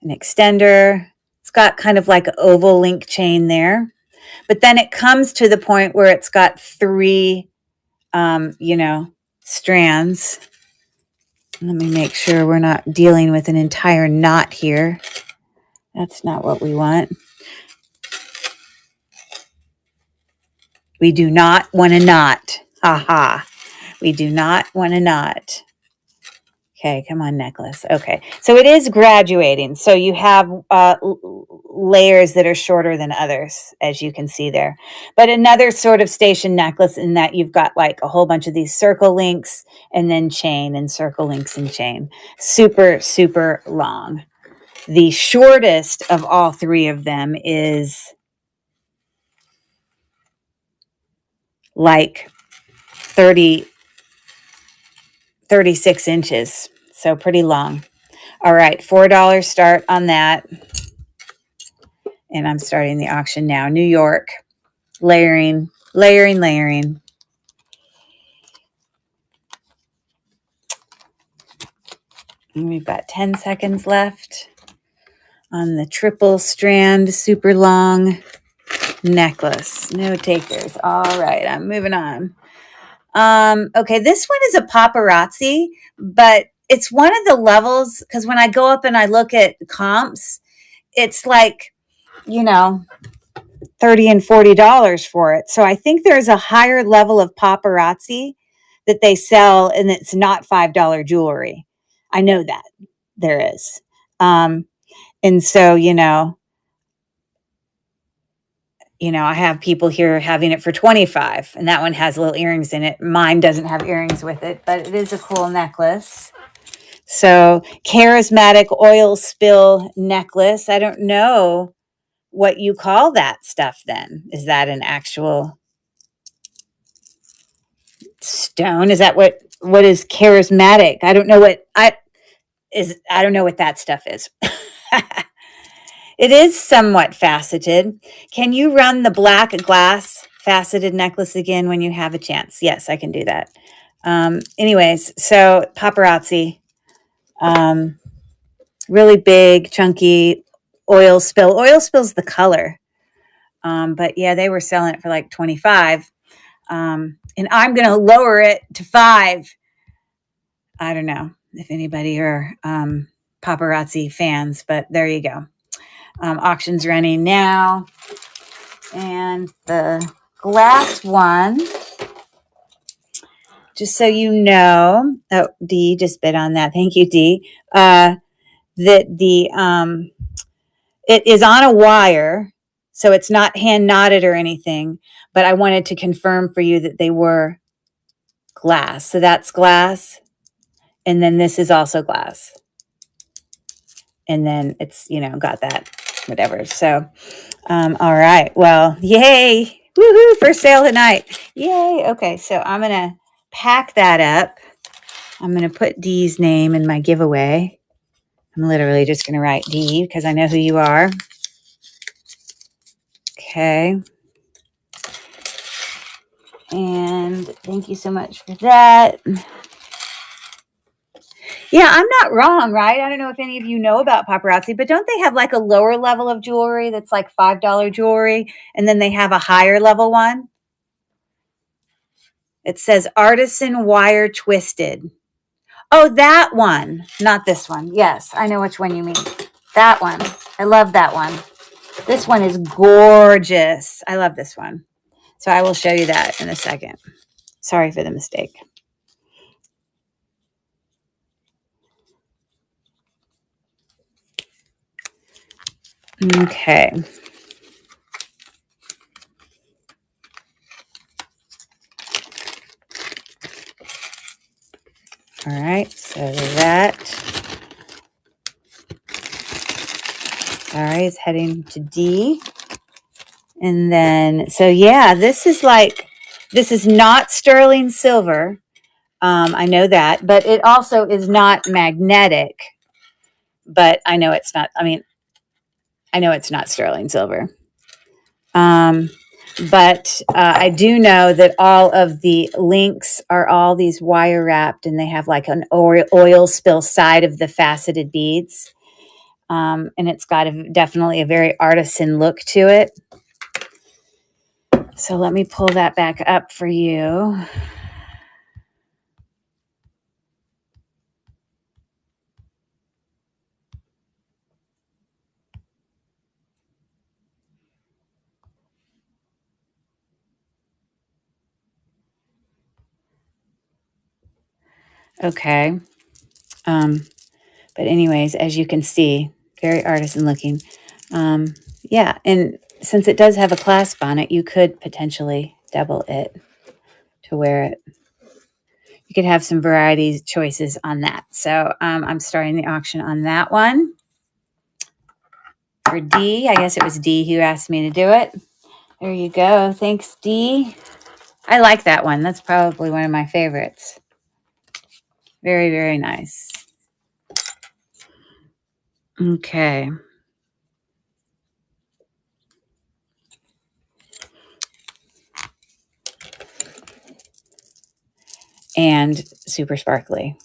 An extender. It's got kind of like an oval link chain there. But then it comes to the point where it's got 3, strands. Let me make sure we're not dealing with an entire knot here. That's not what we want. We do not want a knot. Ha. We do not want a knot. Okay, come on, necklace. Okay, so it is graduating. So you have layers that are shorter than others, as you can see there. But another sort of station necklace in that you've got like a whole bunch of these circle links and then chain and circle links and chain. Super, super long. The shortest of all three of them is like 36 inches. So pretty long. All right, $4 start on that. And I'm starting the auction now. New York, layering. And we've got 10 seconds left on the triple strand, super long necklace. No takers. All right, I'm moving on. Okay, this one is a paparazzi, but it's one of the levels, because when I go up and I look at comps, it's like, $30 and $40 for it. So I think there's a higher level of paparazzi that they sell, and it's not $5 jewelry. I know that there is. And so, I have people here having it for 25, and that one has little earrings in it. Mine doesn't have earrings with it, but it is a cool necklace. So, charismatic oil spill necklace. I don't know what you call that stuff then. Is that an actual stone? Is that what is charismatic? I don't know what that stuff is. It is somewhat faceted. Can you run the black glass faceted necklace again when you have a chance? Yes, I can do that. Anyways, so paparazzi, really big, chunky oil spill. Oil spill's the color. But yeah, they were selling it for like 25. And I'm going to lower it to 5. I don't know if anybody are paparazzi fans, but there you go. Auction's running now. And the glass one, just so you know, oh, Dee just bid on that. Thank you, Dee. That it is on a wire, so it's not hand knotted or anything, but I wanted to confirm for you that they were glass. So that's glass. And then this is also glass. And then it's, got that, whatever. So, all right. Well, yay. Woohoo. First sale tonight. Yay. Okay. So I'm going to pack that up. I'm going to put Dee's name in my giveaway. I'm literally just going to write Dee because I know who you are. Okay. And thank you so much for that. Yeah, I'm not wrong, right? I don't know if any of you know about paparazzi, but don't they have like a lower level of jewelry that's like $5 jewelry, and then they have a higher level one? It says artisan wire twisted. Oh, that one, not this one. Yes, I know which one you mean. That one. I love that one. This one is gorgeous. I love this one. So I will show you that in a second. Sorry for the mistake. Okay. All right, so that. All right, it's heading to D. And then, so yeah, this is not sterling silver. I know that, but it also is not magnetic. But I know it's not, I know it's not sterling silver. But I do know that all of the links are all these wire wrapped, and they have like an oil spill side of the faceted beads. And it's got definitely a very artisan look to it. So let me pull that back up for you. Okay. But anyways, as you can see, very artisan looking. Yeah, and since it does have a clasp on it, you could potentially double it to wear it. You could have some variety choices on that. So I'm starting the auction on that one. For D, I guess it was D who asked me to do it. There you go. Thanks, D. I like that one. That's probably one of my favorites. Very, very nice. Okay. And super sparkly.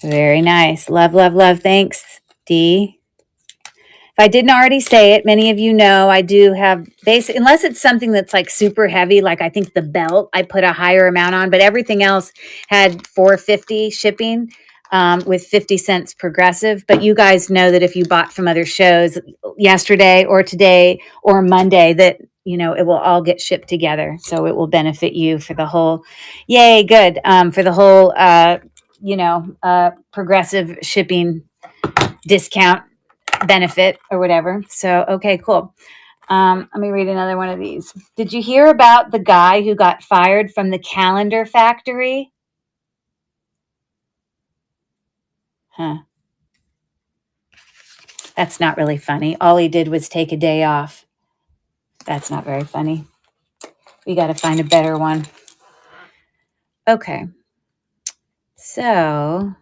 Very nice. Love, love, love. Thanks, D. If I didn't already say it, many of you know I do have basic, unless it's something that's like super heavy, like I think the belt, I put a higher amount on, but everything else had $4.50 shipping with 50 cents progressive. But you guys know that if you bought from other shows yesterday or today or Monday, that it will all get shipped together. So it will benefit you for the whole, yay, good, for the whole, progressive shipping discount benefit or whatever. So, okay, cool. Let me read another one of these. Did you hear about the guy who got fired from the calendar factory? Huh. That's not really funny. All he did was take a day off. That's not very funny. We got to find a better one. Okay. So,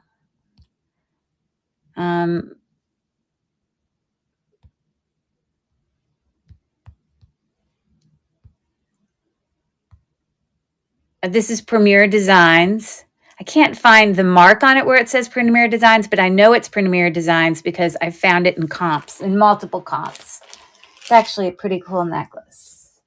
this is Premier Designs. I can't find the mark on it where it says Premier Designs, but I know it's Premier Designs because I found it in comps, in multiple comps. It's actually a pretty cool necklace.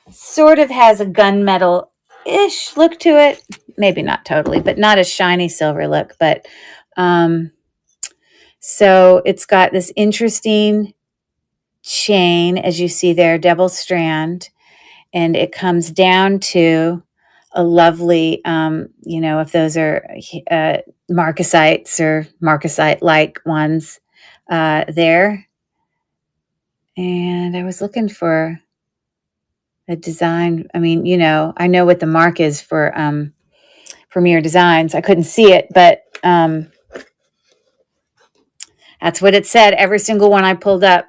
Sort of has a gunmetal-ish look to it. Maybe not totally, but not a shiny silver look. But so it's got this interesting chain, as you see there, double strand. And it comes down to a lovely, if those are marcasites or marcasite-like ones there. And I was looking for a design. I mean, I know what the mark is for Premier Designs. I couldn't see it, but that's what it said. Every single one I pulled up.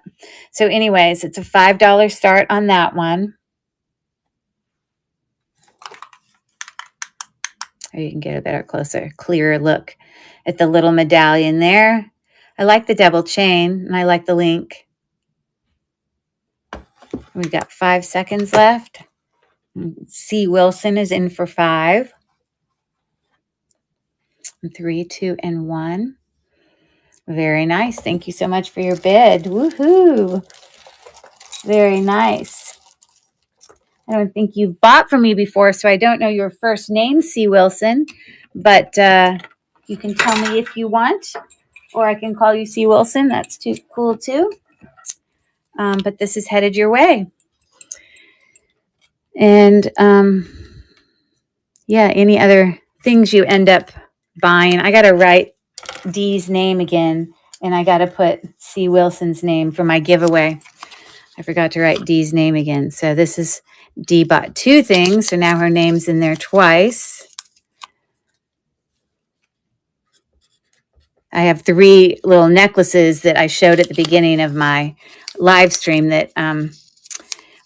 So anyways, it's a $5 start on that one. Or you can get a better, closer, clearer look at the little medallion there. I like the double chain, and I like the link. We've got 5 seconds left. C. Wilson is in for 5. 3, 2, and 1. Very nice. Thank you so much for your bid. Woohoo! Very nice. I don't think you've bought from me before, so I don't know your first name, C. Wilson, but you can tell me if you want, or I can call you C. Wilson. That's too cool too. But this is headed your way. And yeah, any other things you end up buying. I got to write Dee's name again, and I got to put C. Wilson's name for my giveaway. I forgot to write Dee's name again. So this is Dee bought 2 things, so now her name's in there twice. I have 3 little necklaces that I showed at the beginning of my live stream that I'm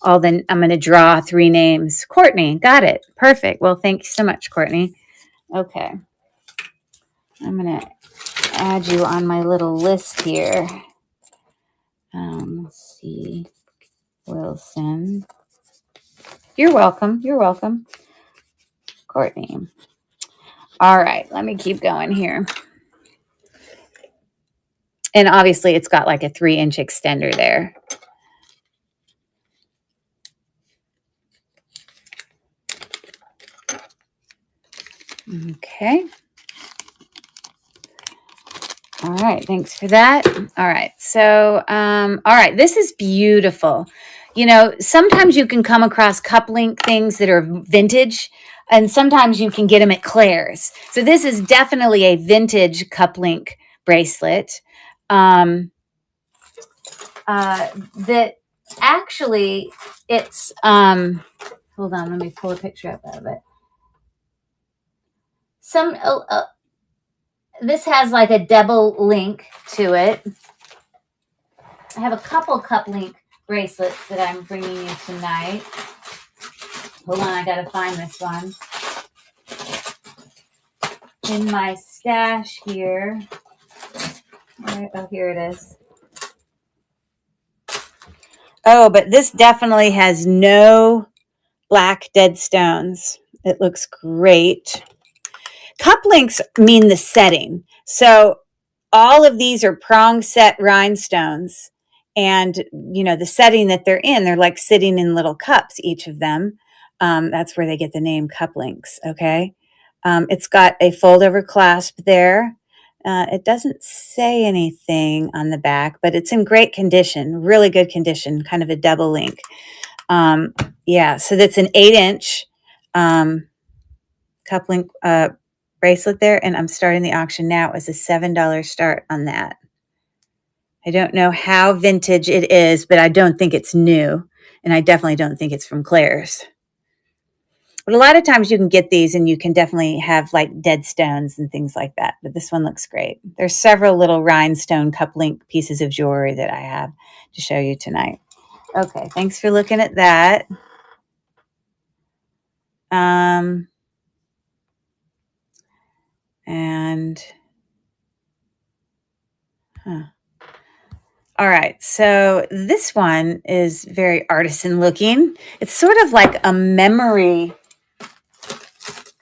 going to draw 3 names. Courtney, got it. Perfect. Well, thank you so much, Courtney. Okay. I'm going to add you on my little list here. Let's see. Wilson. You're welcome. You're welcome. Courtney. All right. Let me keep going here. And obviously it's got like a 3-inch extender there. Okay. All right. Thanks for that. All right. So, all right. This is beautiful. Sometimes you can come across cup link things that are vintage. And sometimes you can get them at Claire's. So this is definitely a vintage cup link bracelet. That actually it's hold on, let me pull a picture up of it. This has like a double link to it. I have a couple cup link bracelets that I'm bringing you tonight. Hold on, I gotta find this one in my stash here. Oh, here it is. Oh, but this definitely has no black dead stones. It looks great. Cup links mean the setting. So all of these are prong set rhinestones. And, you know, the setting that they're in, they're like sitting in little cups, each of them. That's where they get the name cup links, okay? It's got a fold-over clasp there. It doesn't say anything on the back, but it's in great condition, really good condition, kind of a double link. Yeah, so that's an 8-inch cup link bracelet there, and I'm starting the auction now. It was a $7 start on that. I don't know how vintage it is, but I don't think it's new, and I definitely don't think it's from Claire's. But a lot of times you can get these and you can definitely have like dead stones and things like that. But this one looks great. There's several little rhinestone cup link pieces of jewelry that I have to show you tonight. Okay, thanks for looking at that. All right, so this one is very artisan looking. It's sort of like a memory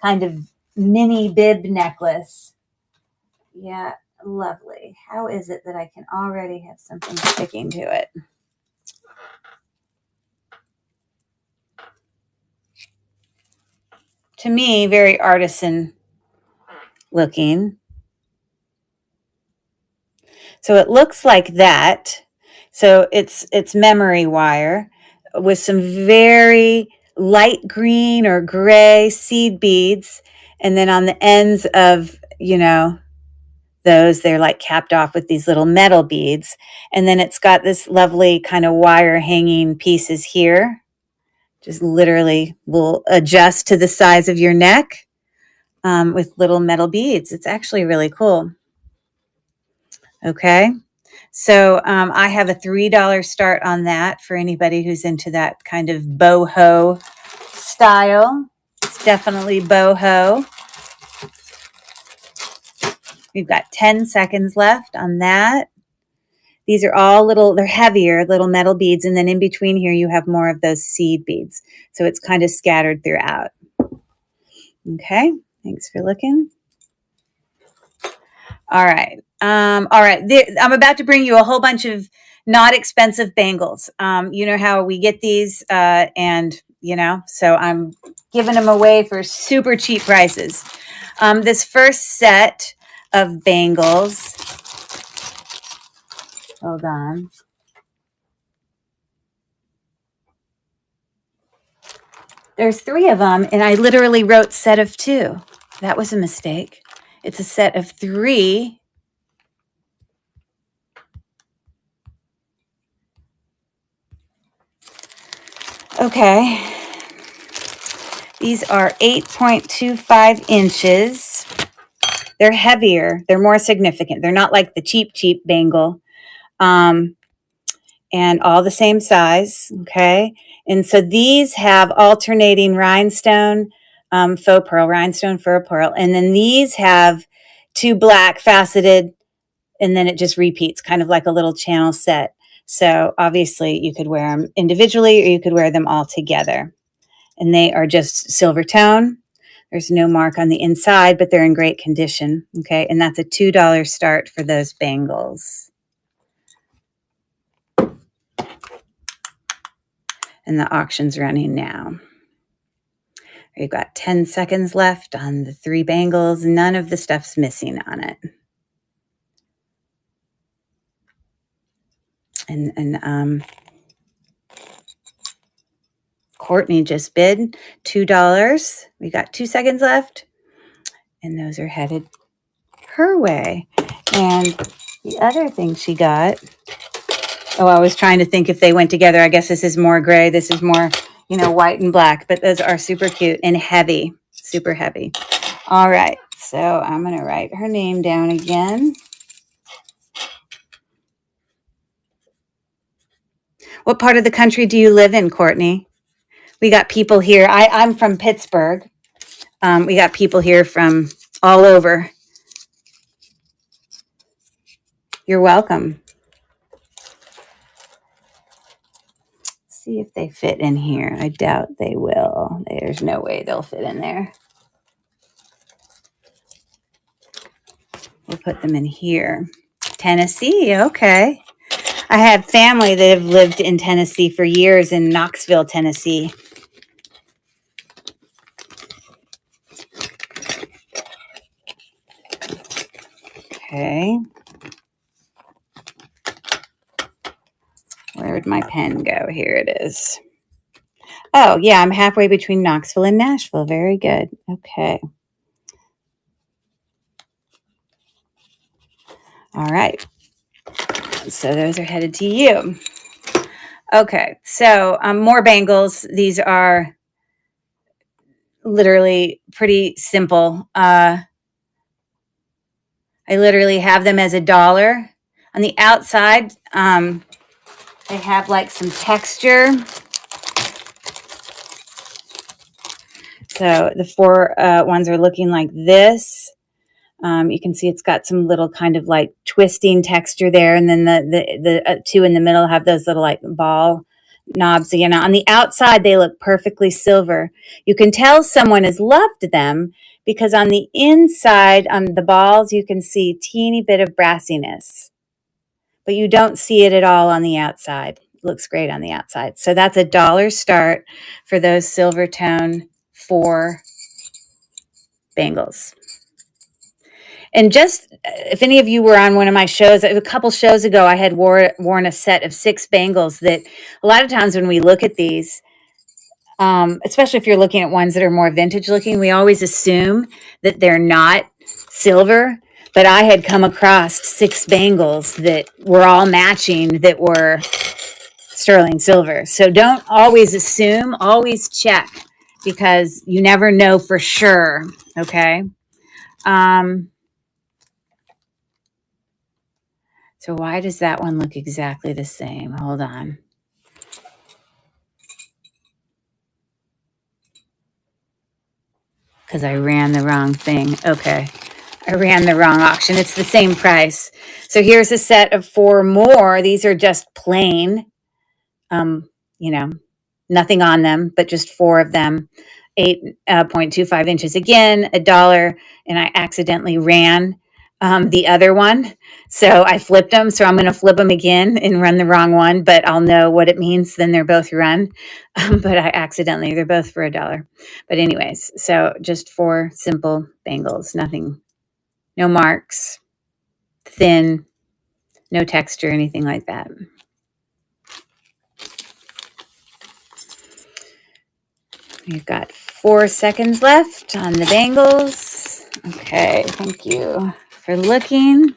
kind of mini bib necklace. Yeah, lovely. How is it that I can already have something sticking to it? To me, very artisan looking. So it looks like that. So it's memory wire with some very light green or gray seed beads. And then on the ends of, you know, those, they're like capped off with these little metal beads. And then it's got this lovely kind of wire hanging pieces here. Just literally will adjust to the size of your neck with little metal beads. It's actually really cool. Okay. So I have a $3 start on that for anybody who's into that kind of boho style. It's definitely boho. We've got 10 seconds left on that. These are all little, they're heavier, little metal beads. And then in between here, you have more of those seed beads. So it's kind of scattered throughout. Okay. Thanks for looking. All right. All right. I'm about to bring you a whole bunch of not expensive bangles. You know how we get these and, you know, so I'm giving them away for super cheap prices. This first set of bangles, hold on. There's 3 of them, and I literally wrote set of 2. That was a mistake. It's a set of 3. Okay. These are 8.25 inches. They're heavier. They're more significant. They're not like the cheap bangle. And all the same size. Okay. And so these have alternating rhinestone, faux pearl, rhinestone, faux pearl. And then these have 2 black faceted, and then it just repeats, kind of like a little channel set. So obviously you could wear them individually or you could wear them all together. And they are just silver tone. There's no mark on the inside, but they're in great condition. Okay. And that's a $2 start for those bangles. And the auction's running now. We've got 10 seconds left on the 3 bangles. None of the stuff's missing on it. And Courtney just bid $2. We got 2 seconds left, and those are headed her way. And the other thing she got, oh, I was trying to think if they went together. I guess this is more gray. This is more, white and black, but those are super cute and heavy, super heavy. All right, so I'm going to write her name down again. What part of the country do you live in, Courtney? We got people here. I'm from Pittsburgh. We got people here from all over. You're welcome. See if they fit in here. I doubt they will. There's no way they'll fit in there. We'll put them in here. Tennessee, okay. I have family that have lived in Tennessee for years, in Knoxville, Tennessee. Okay. Where'd my pen go? Here it is. Oh, yeah, I'm halfway between Knoxville and Nashville. Very good. Okay. All right. So those are headed to you. Okay, so more bangles. These are literally pretty simple. I literally have them as $1. On the outside, they have like some texture. So the 4 ones are looking like this. You can see it's got some little kind of like twisting texture there. And then the 2 in the middle have those little like ball knobs again. On the outside, they look perfectly silver. You can tell someone has loved them because on the inside, on the balls, you can see a teeny bit of brassiness. But you don't see it at all on the outside. It looks great on the outside. So that's $1 start for those silver tone 4 bangles. And just, if any of you were on one of my shows, a couple shows ago, I had worn a set of 6 bangles that a lot of times when we look at these, especially if you're looking at ones that are more vintage looking, we always assume that they're not silver. But I had come across 6 bangles that were all matching that were sterling silver. So don't always assume, always check, because you never know for sure, okay? So why does that one look exactly the same? Hold on. Because I ran the wrong thing. Okay. I ran the wrong auction. It's the same price. So here's a set of 4 more. These are just plain, nothing on them, but just 4 of them. 8.25 inches again, $1. And I accidentally ran the other one. So I flipped them. So I'm going to flip them again and run the wrong one, but I'll know what it means. Then they're both run. But I accidentally, they're both for $1. But anyways, so just 4 simple bangles, nothing, no marks, thin, no texture, anything like that. We've got 4 seconds left on the bangles. Okay, thank you for looking.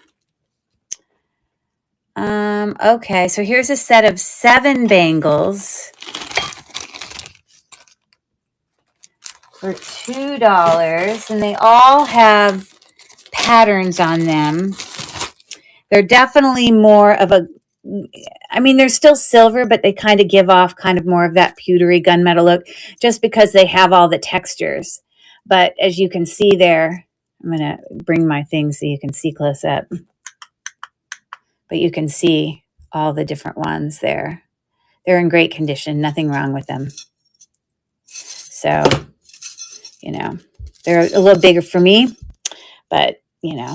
Okay, so here's a set of 7 bangles for $2, and they all have patterns on them. They're definitely more of a, they're still silver, but they kind of give off kind of more of that pewtery gunmetal look just because they have all the textures. But as you can see there, I'm going to bring my thing so you can see close up. But you can see all the different ones there. They're in great condition, nothing wrong with them. So, they're a little bigger for me, but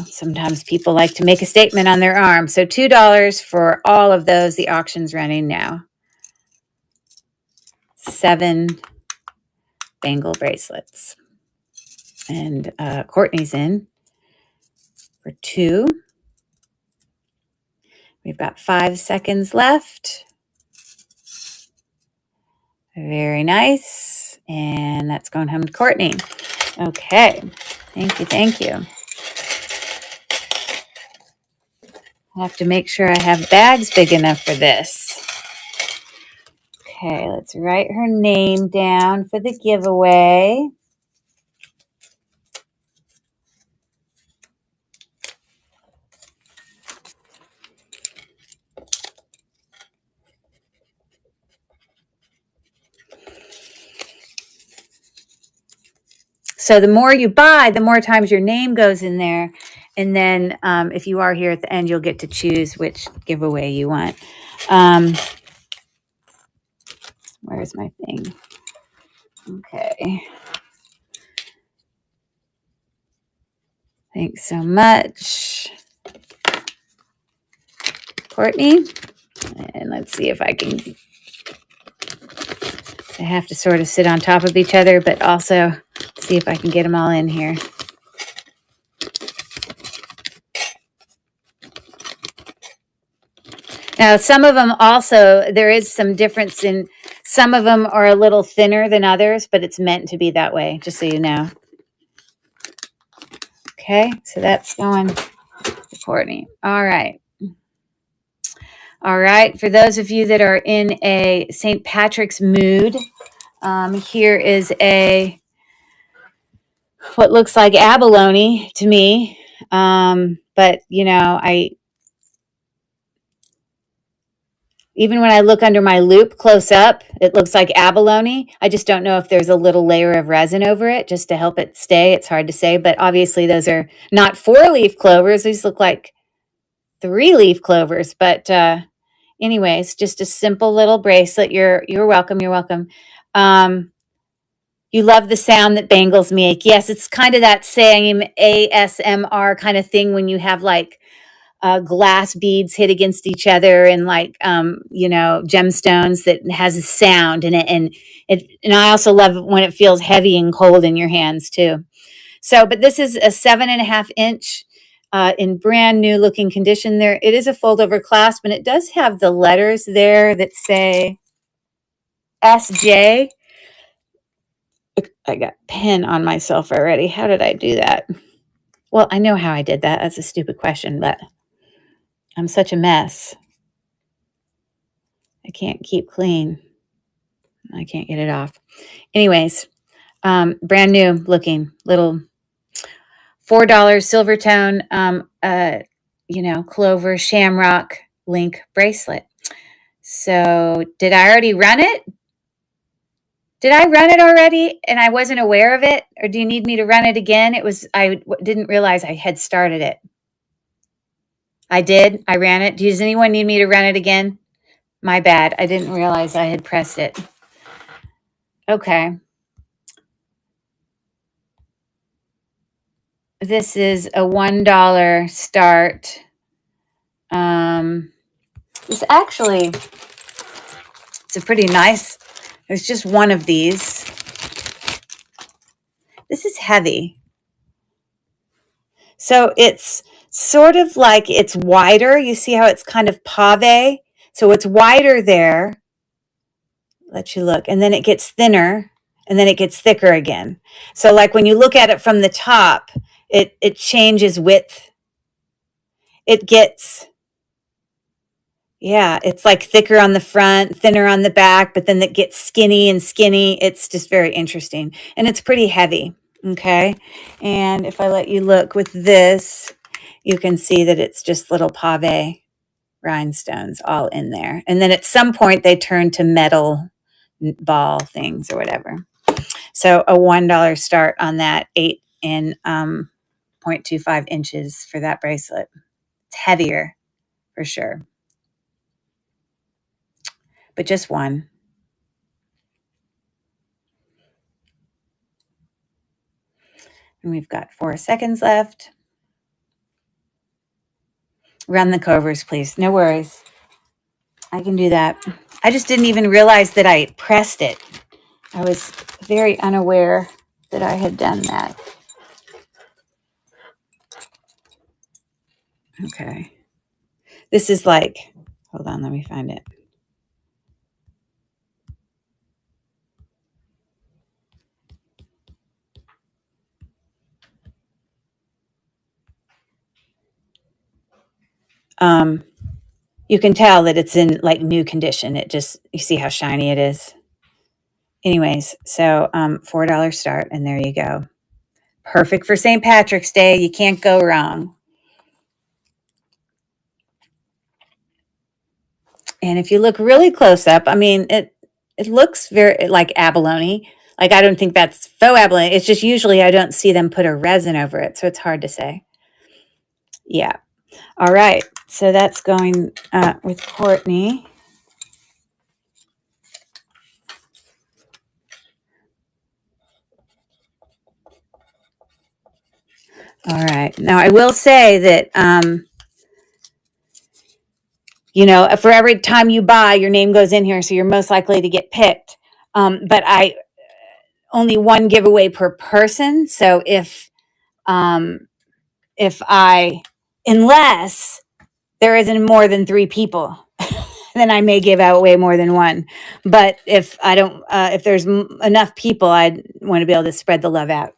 sometimes people like to make a statement on their arm. So $2 for all of those. The auction's running now. 7 bangle bracelets. And Courtney's in for 2. We've got 5 seconds left. Very nice. And that's going home to Courtney. Okay. Thank you. Thank you. I have to make sure I have bags big enough for this. Okay, let's write her name down for the giveaway. So the more you buy, the more times your name goes in there. And then if you are here at the end, you'll get to choose which giveaway you want. Where's my thing? Okay. Thanks so much, Courtney. And let's see if I can. I have to sort of sit on top of each other, but also see if I can get them all in here. Now, some of them also, there is some difference in, some of them are a little thinner than others, but it's meant to be that way, just so you know. Okay, so that's going to Courtney. All right. All right, for those of you that are in a St. Patrick's mood, here is what looks like abalone to me. But, you know, even when I look under my loop close up, it looks like abalone. I just don't know if there's a little layer of resin over it just to help it stay. It's hard to say, but obviously those are not 4-leaf clovers. These look like 3-leaf clovers. But anyways, just a simple little bracelet. You're welcome. You're welcome. You love the sound that bangles make. Yes, it's kind of that same ASMR kind of thing when you have like glass beads hit against each other and like you know, gemstones that has a sound in it, and I also love when it feels heavy and cold in your hands too. So, but this is a 7.5 inch in brand new looking condition. There, it is a fold over clasp, and it does have the letters there that say SJ. I got pen on myself already. How did I do that? Well, I know how I did that. That's a stupid question, but I'm such a mess. I can't keep clean. I can't get it off. Anyways, brand new looking little $4 silver tone, you know, clover shamrock link bracelet. So did I already run it? Did I run it already and I wasn't aware of it? Or do you need me to run it again? I didn't realize I had started it. I did. I ran it. Does anyone need me to run it again? My bad. I didn't realize I had pressed it. Okay. This is a $1 start. It's actually, it's a pretty nice, there's just one of these. This is heavy. So it's sort of like it's wider. You see how it's kind of pave? So it's wider there. Let you look. And then it gets thinner and then it gets thicker again. So like when you look at it from the top, it changes width. It gets, yeah, it's like thicker on the front, thinner on the back, but then it gets skinny and skinny. It's just very interesting. And it's pretty heavy. Okay. And if I let you look with this, you can see that it's just little pave rhinestones all in there. And then at some point they turn to metal ball things or whatever. So a $1 start on that, 8 and 0.25 inches for that bracelet. It's heavier for sure, but just one. And we've got 4 seconds left. Run the covers, please. No worries. I can do that. I just didn't even realize that I pressed it. I was very unaware that I had done that. Okay. This is like, hold on, let me find it. you can tell that it's in like new condition. It just, you see how shiny it is. Anyways, so $4 start, and there you go. Perfect for St. Patrick's Day. You can't go wrong. And if you look really close up, I mean, it looks very like abalone. Like, I don't think that's faux abalone. It's just usually I don't see them put a resin over it, so it's hard to say. Yeah. All right. So that's going with Courtney. All right. Now, I will say that, you know, for every time you buy, your name goes in here, so you're most likely to get picked. But I only one giveaway per person. So unless there isn't more than 3 people, then I may give out way more than one. But if I don't, if there's enough people, I want to be able to spread the love out.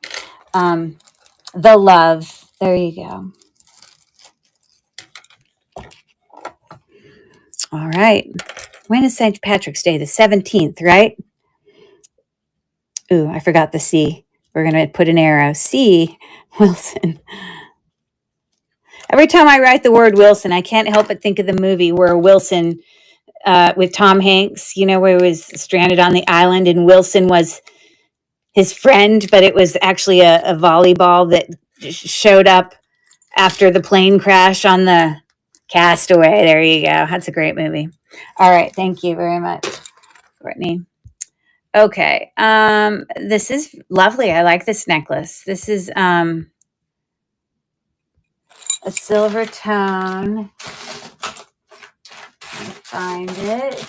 The love. There you go. All right. When is St. Patrick's Day? The 17th, right? Ooh, I forgot the C. We're going to put an arrow. C, Wilson. Every time I write the word Wilson, I can't help but think of the movie where Wilson, with Tom Hanks, you know, where he was stranded on the island and Wilson was his friend, but it was actually a volleyball that showed up after the plane crash on the Castaway. There you go. That's a great movie. All right. Thank you very much, Courtney. Okay. This is lovely. I like this necklace. This is a silver tone. Find it.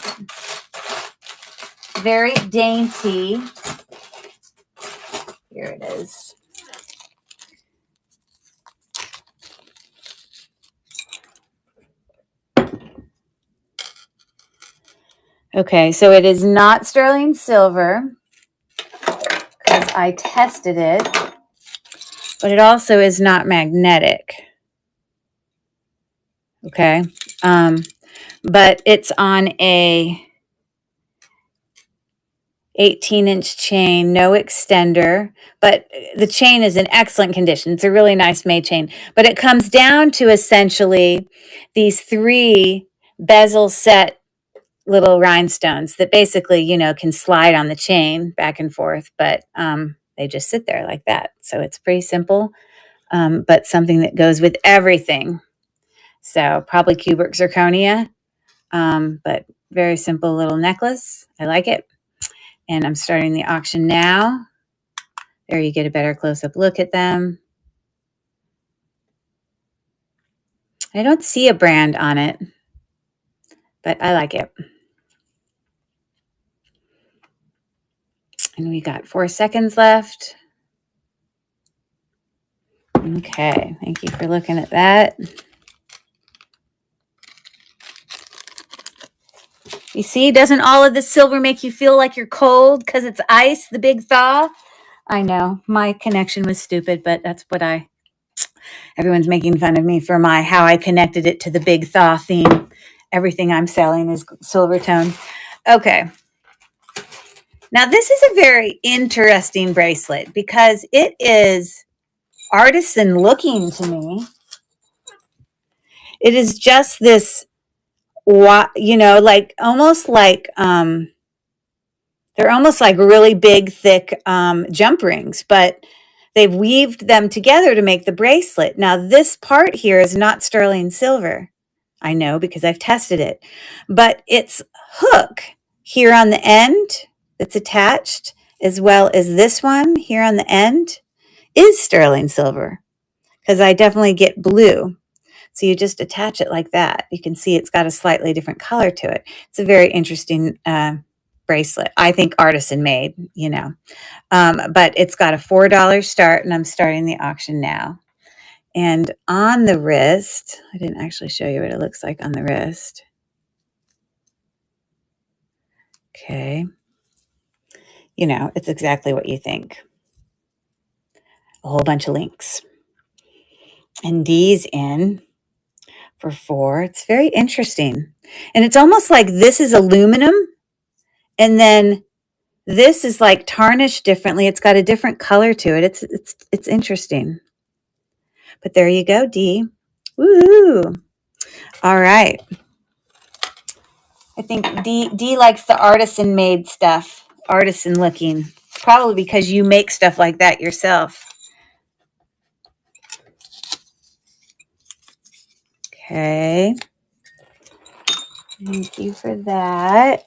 Very dainty. Here it is. Okay, so it is not sterling silver because I tested it, but it also is not magnetic. Okay, but it's on a 18-inch chain, no extender, but the chain is in excellent condition. It's a really nice made chain, but it comes down to essentially these 3 bezel set little rhinestones that basically, you know, can slide on the chain back and forth, but they just sit there like that. So it's pretty simple, but something that goes with everything. So probably cubic zirconia, but very simple little necklace. I like it. And I'm starting the auction now. There you get a better close-up look at them. I don't see a brand on it, but I like it. And we got 4 seconds left. Okay, thank you for looking at that. You see, doesn't all of this silver make you feel like you're cold because it's ice, the big thaw? I know, my connection was stupid, but that's what everyone's making fun of me for how I connected it to the big thaw theme. Everything I'm selling is silver tone. Okay. Now, this is a very interesting bracelet because it is artisan looking to me. It is just this, you know, like almost like, they're almost like really big, thick jump rings, but they've weaved them together to make the bracelet. Now, this part here is not sterling silver. I know because I've tested it, but its hook here on the end that's attached, as well as this one here on the end, is sterling silver because I definitely get blue. So you just attach it like that. You can see it's got a slightly different color to it. It's a very interesting bracelet. I think artisan made, you know, but it's got a $4 start, and I'm starting the auction now. And on the wrist, I didn't actually show you what it looks like on the wrist. Okay. You know, it's exactly what you think. A whole bunch of links. And D's in before. It's very interesting. And it's almost like this is aluminum, and then this is like tarnished differently. It's got a different color to it. It's interesting. But there you go, Dee. Woo! All right. I think Dee likes the artisan made stuff, artisan looking. Probably because you make stuff like that yourself. Okay. Thank you for that.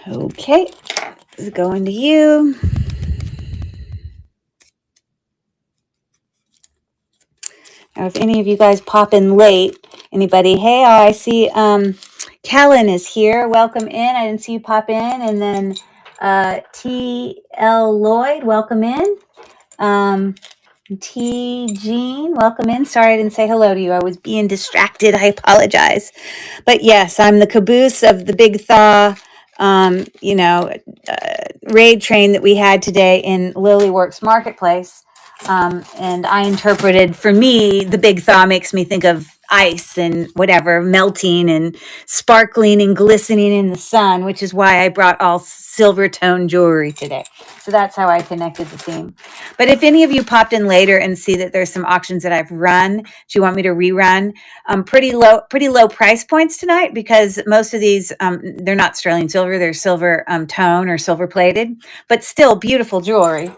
Okay. This is going to you. Now, if any of you guys pop in late, anybody, hey, I see Callan is here. Welcome in. I didn't see you pop in. And then T.L. Lloyd, welcome in. T. Jean, welcome in. Sorry I didn't say hello to you. I was being distracted. I apologize. But yes, I'm the caboose of the big thaw, raid train that we had today in Lilyworks Marketplace. And I interpreted, for me, the big thaw makes me think of ice and whatever, melting and sparkling and glistening in the sun, which is why I brought all silver tone jewelry today. So that's how I connected the theme. But if any of you popped in later and see that there's some auctions that I've run, do you want me to rerun? Pretty low price points tonight, because most of these, they're not sterling silver, they're silver tone or silver plated, but still beautiful jewelry.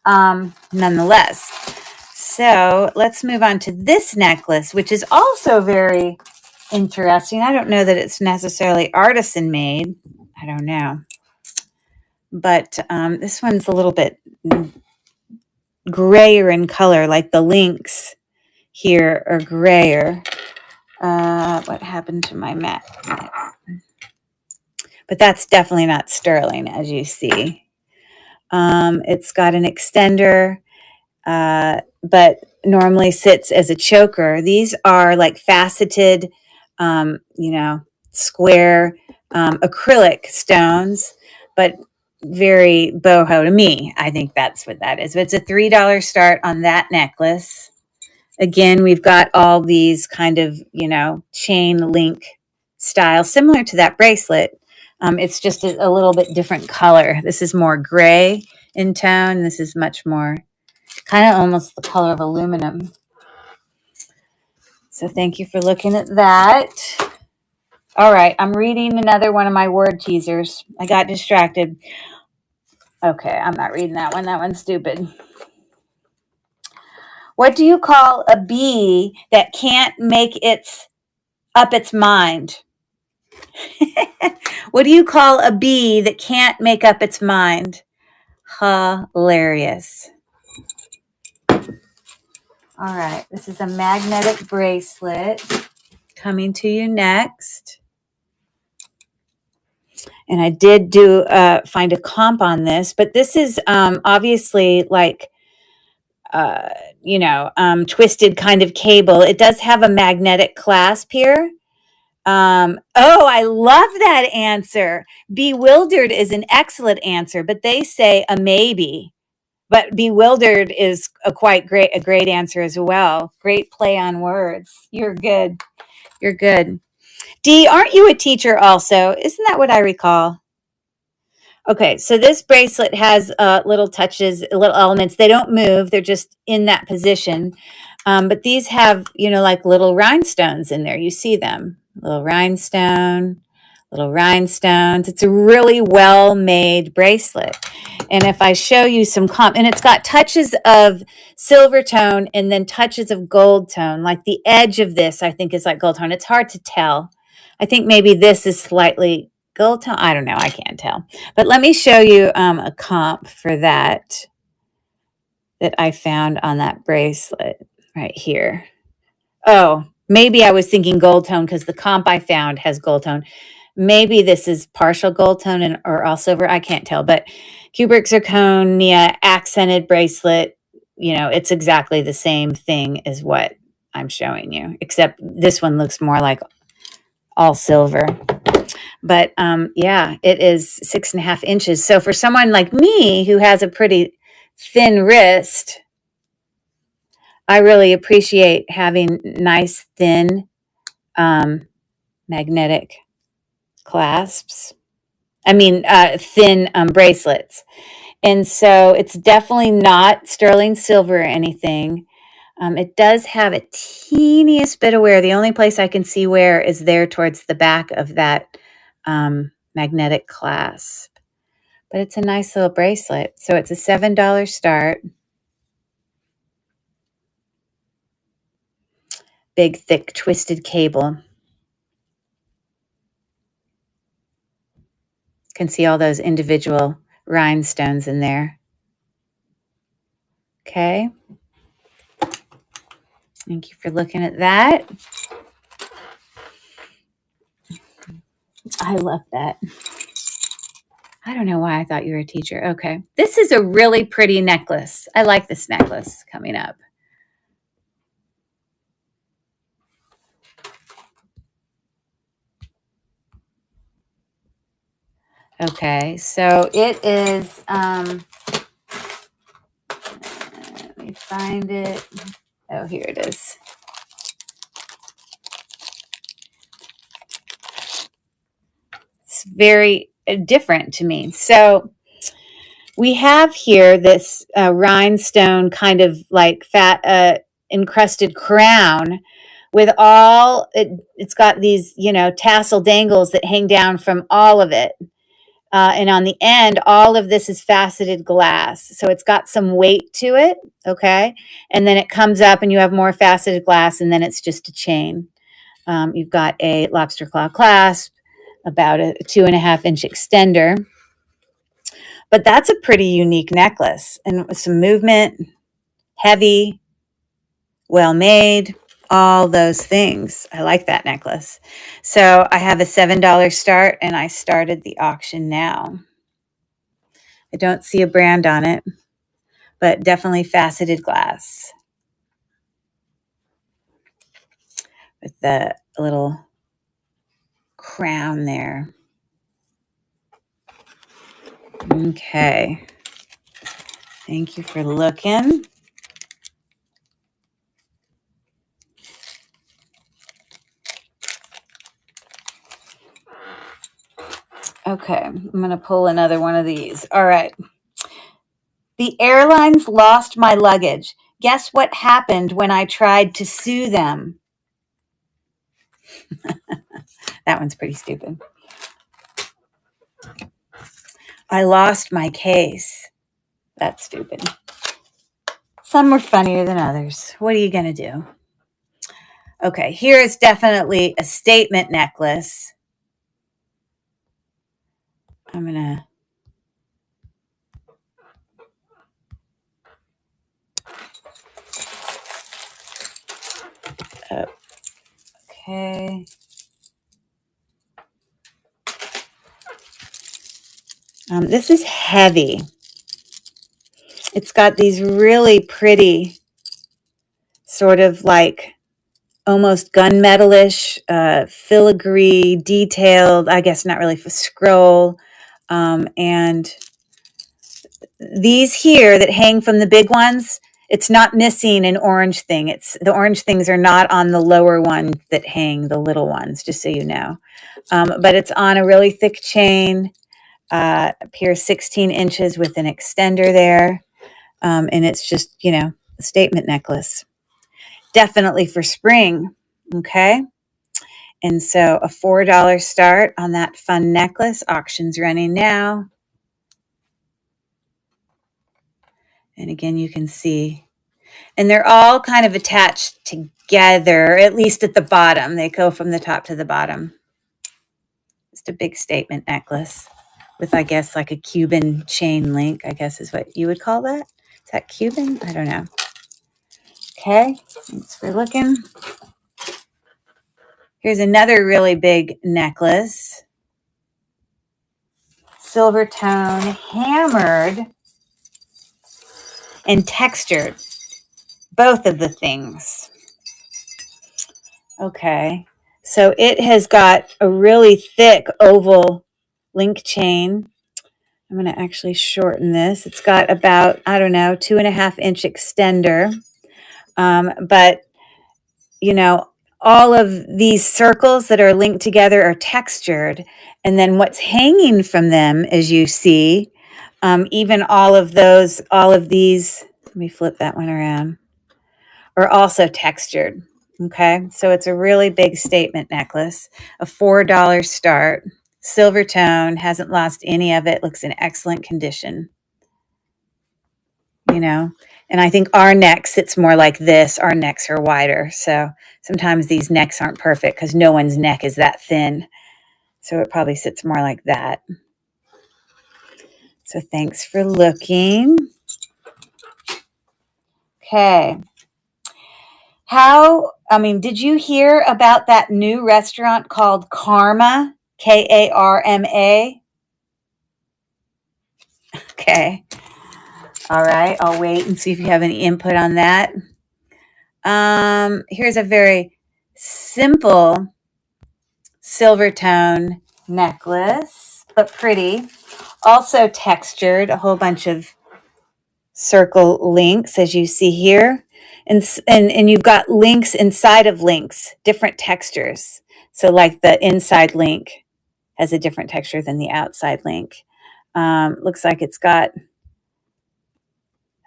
Nonetheless. So let's move on to this necklace, which is also very interesting. I don't know that it's necessarily artisan made. I don't know. But this one's a little bit grayer in color, like the links here are grayer. What happened to my mat? But that's definitely not sterling, as you see. It's got an extender, but normally sits as a choker. These are like faceted, square acrylic stones, but very boho to me. I think that's what that is. But it's a $3 start on that necklace. Again, we've got all these kind of, chain link style, similar to that bracelet. It's just a little bit different color. This is more gray in tone. This is much more kind of almost the color of aluminum. So thank you for looking at that. All right, I'm reading another one of my word teasers. I got distracted. Okay, I'm not reading that one. That one's stupid. What do you call a bee that can't make up its mind? What do you call a bee that can't make up its mind? Hilarious. All right, this is a magnetic bracelet coming to you next. And I did find a comp on this, but this is obviously like, twisted kind of cable. It does have a magnetic clasp here. I love that answer. Bewildered is an excellent answer, but they say a maybe. But bewildered is a great answer as well. Great play on words. You're good. You're good. Dee, aren't you a teacher also? Isn't that what I recall? Okay, so this bracelet has little touches, little elements. They don't move. They're just in that position. But these have, like little rhinestones in there. You see them. Little rhinestones. It's a really well-made bracelet. And if I show you some and it's got touches of silver tone and then touches of gold tone. Like the edge of this, I think, is like gold tone. It's hard to tell. I think maybe this is slightly gold tone. I don't know. I can't tell. But let me show you a comp for that I found on that bracelet right here. Oh, maybe I was thinking gold tone because the comp I found has gold tone. Maybe this is partial gold tone or all silver. I can't tell. But cubic zirconia accented bracelet, it's exactly the same thing as what I'm showing you, except this one looks more like all silver. But yeah, it is 6.5 inches. So for someone like me who has a pretty thin wrist, I really appreciate having nice, thin, magnetic clasps. I mean, thin bracelets. And so it's definitely not sterling silver or anything. It does have a teeniest bit of wear. The only place I can see wear is there towards the back of that magnetic clasp. But it's a nice little bracelet. So it's a $7 start. Big, thick, twisted cable. You can see all those individual rhinestones in there. Okay. Thank you for looking at that. I love that. I don't know why I thought you were a teacher. Okay. This is a really pretty necklace. I like this necklace coming up. Okay. So it is, let me find it. Oh, here it is. It's very different to me. So we have here this rhinestone kind of like fat encrusted crown with all, it's got these, tassel dangles that hang down from all of it. And on the end, all of this is faceted glass. So it's got some weight to it. Okay. And then it comes up and you have more faceted glass, and then it's just a chain. You've got a lobster claw clasp, about a 2.5-inch extender. But that's a pretty unique necklace, and with some movement, heavy, well made, all those things. I like that necklace. So I have a $7 start, and I started the auction now. I don't see a brand on it, but definitely faceted glass with the little crown there. Okay. Thank you for looking. Okay, I'm going to pull another one of these. All right. The airlines lost my luggage. Guess what happened when I tried to sue them? That one's pretty stupid. I lost my case. That's stupid. Some were funnier than others. What are you going to do? Okay, here is definitely a statement necklace. I'm going to... Okay. This is heavy. It's got these really pretty, sort of like almost gunmetalish, filigree, detailed, I guess not really for scroll. And these here that hang from the big ones, it's not missing an orange thing. It's the orange things are not on the lower one that hang, the little ones, just so you know. But it's on a really thick chain, appears 16 inches with an extender there. And it's just, a statement necklace. Definitely for spring. Okay. And so a $4 start on that fun necklace. Auction's running now. And again, you can see, and they're all kind of attached together, at least at the bottom. They go from the top to the bottom. Just a big statement necklace with, I guess, like a Cuban chain link, I guess is what you would call that. Is that Cuban? I don't know. Okay, thanks for looking. Here's another really big necklace. Silver tone, hammered and textured. Both of the things. Okay. So it has got a really thick oval link chain. I'm going to actually shorten this. It's got about, I don't know, 2.5-inch extender. But, you know, all of these circles that are linked together are textured. And then what's hanging from them, as you see, even all of these, let me flip that one around, are also textured. Okay, so it's a really big statement necklace, a $4 start, silver tone, hasn't lost any of it, looks in excellent condition, you know. And I think our neck sits more like this. Our necks are wider, so sometimes these necks aren't perfect because no one's neck is that thin. So it probably sits more like that. So thanks for looking. Okay. Did you hear about that new restaurant called Karma? Karma? Okay. All right. I'll wait and see if you have any input on that. Here's a very simple silver tone necklace, but pretty. Also textured, a whole bunch of circle links, as you see here. And you've got links inside of links, different textures. So like the inside link has a different texture than the outside link. Looks like it's got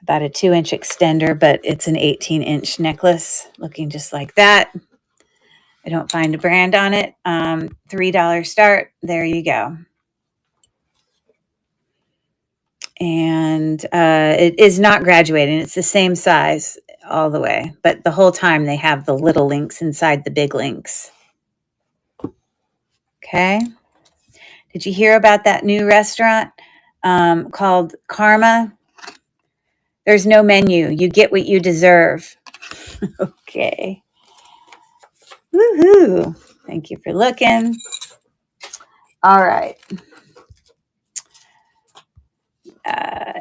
about a 2-inch extender, but it's an 18-inch necklace looking just like that. I don't find a brand on it. $3 start. There you go. And it is not graduating. It's the same size all the way, but the whole time they have the little links inside the big links. Okay. Did you hear about that new restaurant called Karma? There's no menu. You get what you deserve. Okay. Woohoo. Thank you for looking. All right.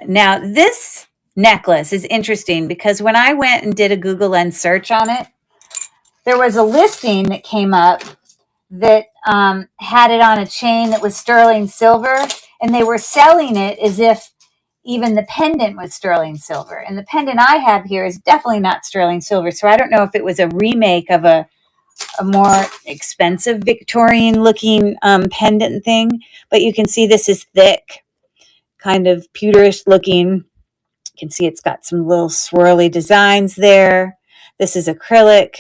Now, this necklace is interesting because when I went and did a Google Lens search on it, there was a listing that came up that had it on a chain that was sterling silver, and they were selling it as if even the pendant was sterling silver. And the pendant I have here is definitely not sterling silver, so I don't know if it was a remake of a more expensive Victorian looking pendant thing, but you can see this is thick, kind of pewterish looking. You can see it's got some little swirly designs there. This is acrylic.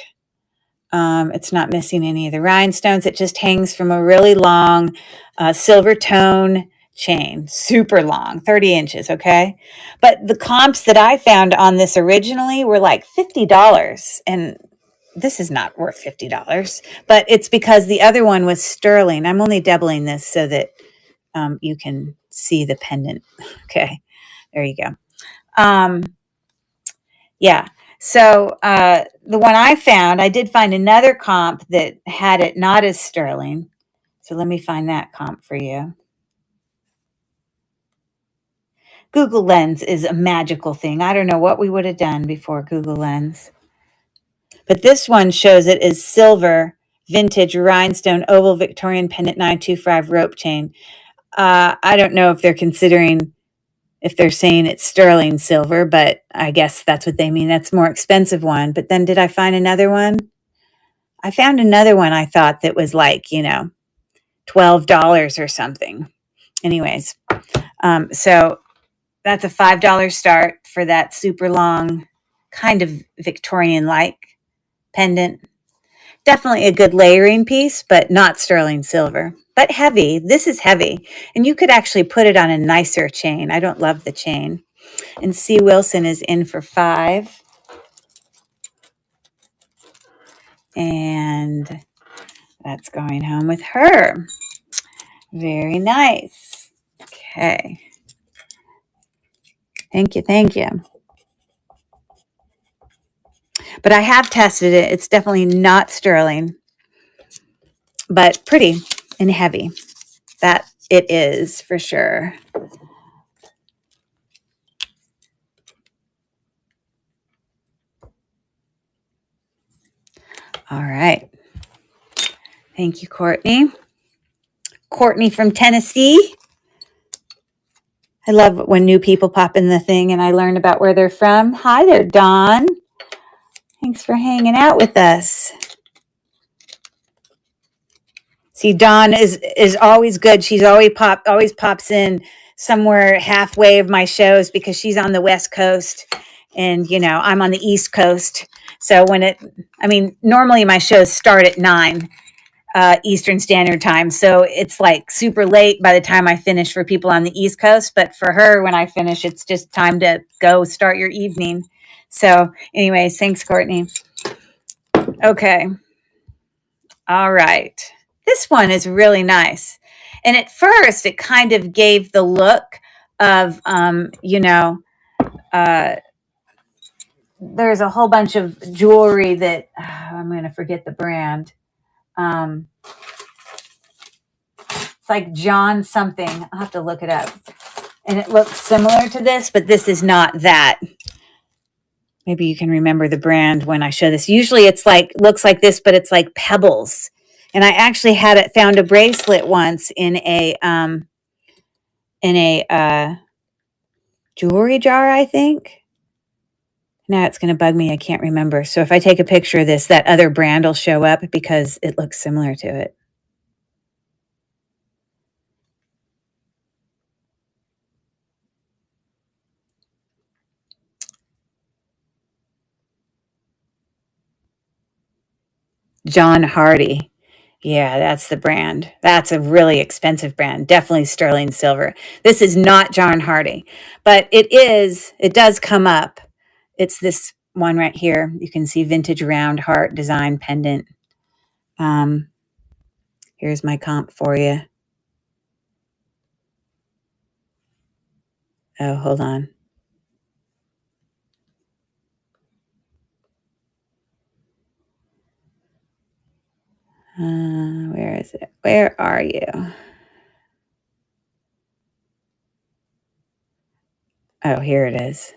It's not missing any of the rhinestones. It just hangs from a really long silver tone chain, super long, 30 inches, okay? But the comps that I found on this originally were like $50, and this is not worth $50, but it's because the other one was sterling. I'm only doubling this so that you can see the pendant. Okay, there you go. Yeah. So the one I found, I did find another comp that had it not as sterling. So let me find that comp for you. Google Lens is a magical thing. I don't know what we would have done before Google Lens. But this one shows it as silver, vintage rhinestone oval Victorian pendant 925 rope chain. I don't know if they're saying it's sterling silver, but I guess that's what they mean. That's a more expensive one. But then did I find another one? I found another one I thought that was like, $12 or something. Anyways, so that's a $5 start for that super long, kind of Victorian-like pendant. Definitely a good layering piece, but not sterling silver. But heavy. This is heavy. And you could actually put it on a nicer chain. I don't love the chain. And C. Wilson is in for $5. And that's going home with her. Very nice. Okay. Thank you. Thank you. But I have tested it. It's definitely not sterling, but pretty and heavy. That it is for sure. All right. Thank you, Courtney. Courtney from Tennessee. I love when new people pop in the thing and I learn about where they're from. Hi there, Dawn. Thanks for hanging out with us. See, Dawn is always good. She's always pops in somewhere halfway of my shows because she's on the West Coast and, you know, I'm on the East Coast. So normally my shows start at 9 Eastern Standard Time. So it's like super late by the time I finish for people on the East Coast. But for her, when I finish, it's just time to go start your evening. So anyways, thanks, Courtney. Okay. All right. This one is really nice. And at first, it kind of gave the look of, there's a whole bunch of jewelry that I'm going to forget the brand. It's like John something. I'll have to look it up. And it looks similar to this, but this is not that. Maybe you can remember the brand when I show this. Usually it's like, looks like this, but it's like pebbles. And I actually found a bracelet once in a jewelry jar, I think. Now it's going to bug me. I can't remember. So if I take a picture of this, that other brand will show up because it looks similar to it. John Hardy. Yeah, that's the brand. That's a really expensive brand. Definitely sterling silver. This is not John Hardy, but it does come up. It's this one right here. You can see vintage round heart design pendant. Here's my comp for you. Oh, hold on. Where is it? Where are you? Oh, here it is.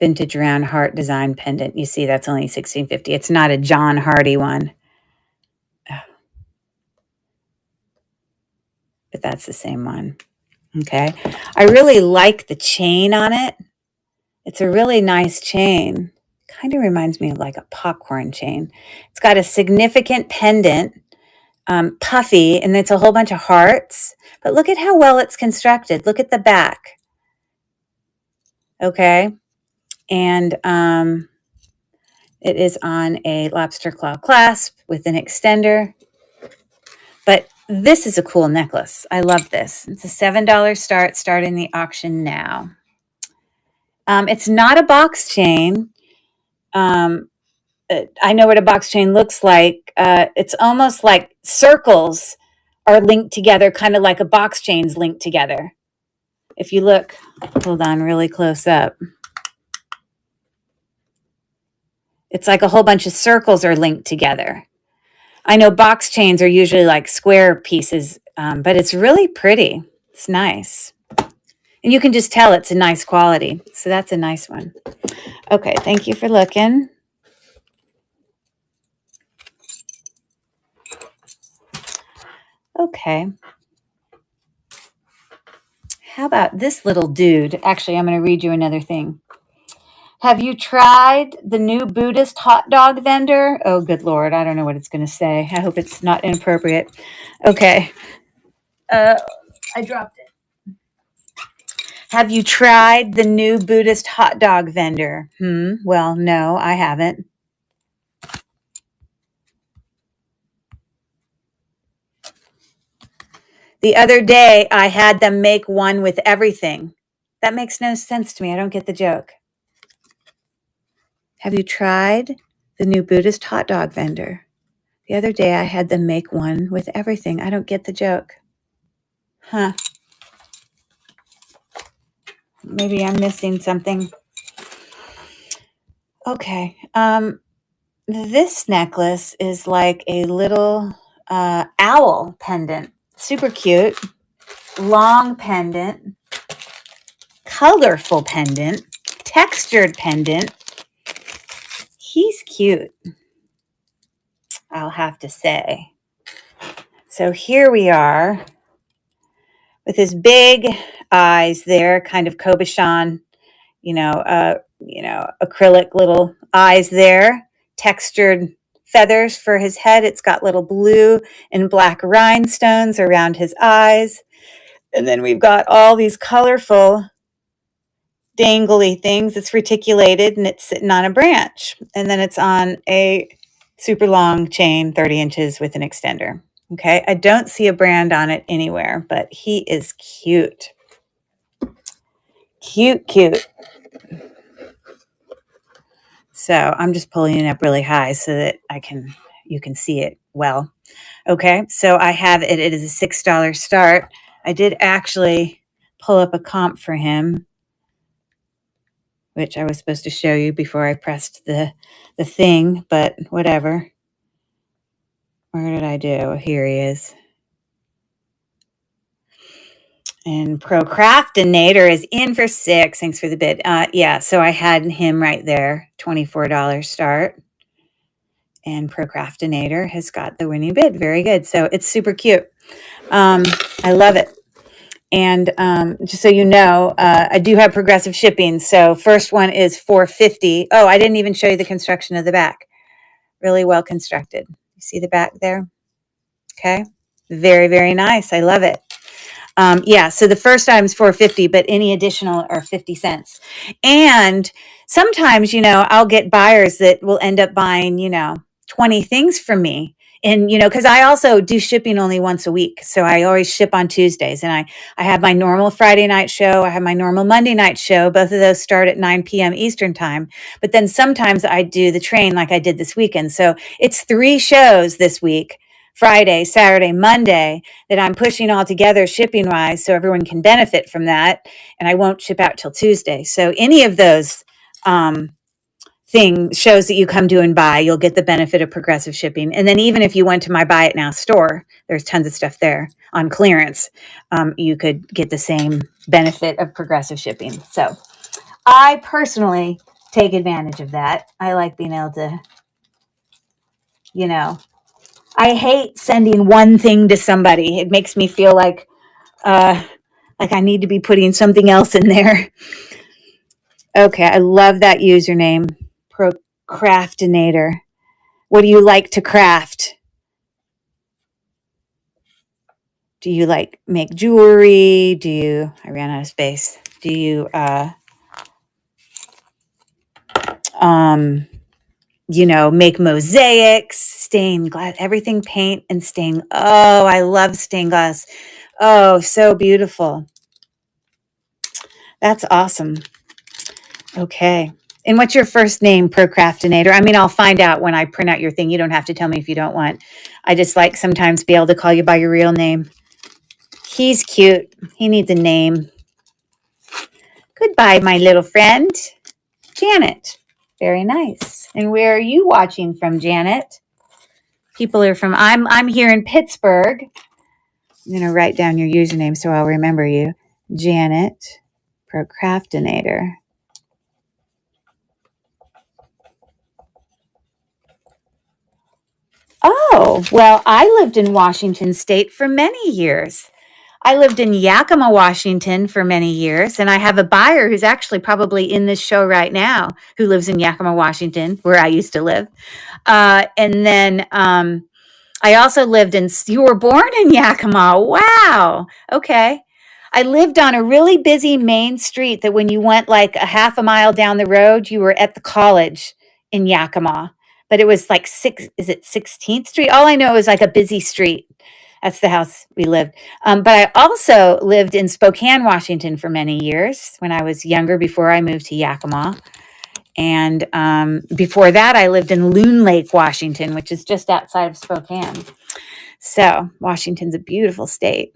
Vintage round heart design pendant. You see, that's only $16.50. It's not a John Hardy one. Oh. But that's the same one. Okay. I really like the chain on it. It's a really nice chain. Kind of reminds me of like a popcorn chain. It's got a significant pendant, puffy, and it's a whole bunch of hearts. But look at how well it's constructed. Look at the back. Okay. And it is on a lobster claw clasp with an extender. But this is a cool necklace. I love this. It's a $7 start. Start in the auction now. It's not a box chain. I know what a box chain looks like. It's almost like circles are linked together, kind of like a box chain's linked together. If you look, hold on, really close up. It's like a whole bunch of circles are linked together. I know box chains are usually like square pieces, but it's really pretty. It's nice. And you can just tell it's a nice quality. So that's a nice one. Okay, thank you for looking. Okay. How about this little dude? Actually, I'm going to read you another thing. Have you tried the new Buddhist hot dog vendor? Oh, good Lord. I don't know what it's going to say. I hope it's not inappropriate. Okay. I dropped it. Have you tried the new Buddhist hot dog vendor? Well, no, I haven't. The other day, I had them make one with everything. That makes no sense to me. I don't get the joke. Have you tried the new Buddhist hot dog vendor? The other day, I had them make one with everything. I don't get the joke. Huh. Maybe I'm missing something. Okay. This necklace is like a little owl pendant. Super cute. Long pendant. Colorful pendant. Textured pendant. He's cute, I'll have to say. So here we are with his big eyes there, kind of Kobuchon, acrylic little eyes there, textured feathers for his head. It's got little blue and black rhinestones around his eyes. And then we've got all these colorful dangly things. It's reticulated and it's sitting on a branch. And then it's on a super long chain, 30 inches with an extender. Okay. I don't see a brand on it anywhere, but he is cute. Cute, cute. So I'm just pulling it up really high so that you can see it well. Okay. So I have it. It is a $6 start. I did actually pull up a comp for him, which I was supposed to show you before I pressed the thing, but whatever. Where did I do? Here he is. And Procrastinator is in for 6. Thanks for the bid. Yeah, so I had him right there, $24 start. And Procrastinator has got the winning bid. Very good. So it's super cute. I love it. And just so you know, I do have progressive shipping. So first one is $4.50. Oh, I didn't even show you the construction of the back. Really well constructed. You see the back there? Okay. Very, very nice. I love it. Yeah, so the first time is $4.50, but any additional are 50 cents. And sometimes, I'll get buyers that will end up buying, 20 things from me. And, because I also do shipping only once a week. So I always ship on Tuesdays. And I have my normal Friday night show. I have my normal Monday night show. Both of those start at 9 p.m. Eastern time. But then sometimes I do the train like I did this weekend. So it's 3 shows this week. Friday, Saturday, Monday, that I'm pushing all together shipping wise so everyone can benefit from that. And I won't ship out till Tuesday. So any of those shows that you come to and buy, you'll get the benefit of progressive shipping. And then even if you went to my Buy It Now store, there's tons of stuff there on clearance. You could get the same benefit of progressive shipping. So I personally take advantage of that. I like being able to, I hate sending one thing to somebody. It makes me feel like I need to be putting something else in there. Okay, I love that username, Procrastinator. What do you like to craft? Do you make jewelry? I ran out of space. Do you make mosaics, stained glass, everything paint and stain. Oh, I love stained glass. Oh, so beautiful. That's awesome. Okay. And what's your first name, Procrastinator? I mean, I'll find out when I print out your thing. You don't have to tell me if you don't want. I just like sometimes be able to call you by your real name. He's cute. He needs a name. Goodbye, my little friend. Janet. Very nice. And where are you watching from, Janet? People are from, I'm here in Pittsburgh. I'm going to write down your username so I'll remember you. Janet Procrastinator. Oh, well, I lived in Washington State for many years. I lived in Yakima, Washington for many years, and I have a buyer who's actually probably in this show right now who lives in Yakima, Washington, where I used to live. And then I also lived you were born in Yakima. Wow. Okay. I lived on a really busy main street that when you went like a half a mile down the road, you were at the college in Yakima. But it was like 16th Street? All I know is like a busy street. That's the house we lived. But I also lived in Spokane, Washington for many years when I was younger, before I moved to Yakima. And before that, I lived in Loon Lake, Washington, which is just outside of Spokane. So Washington's a beautiful state.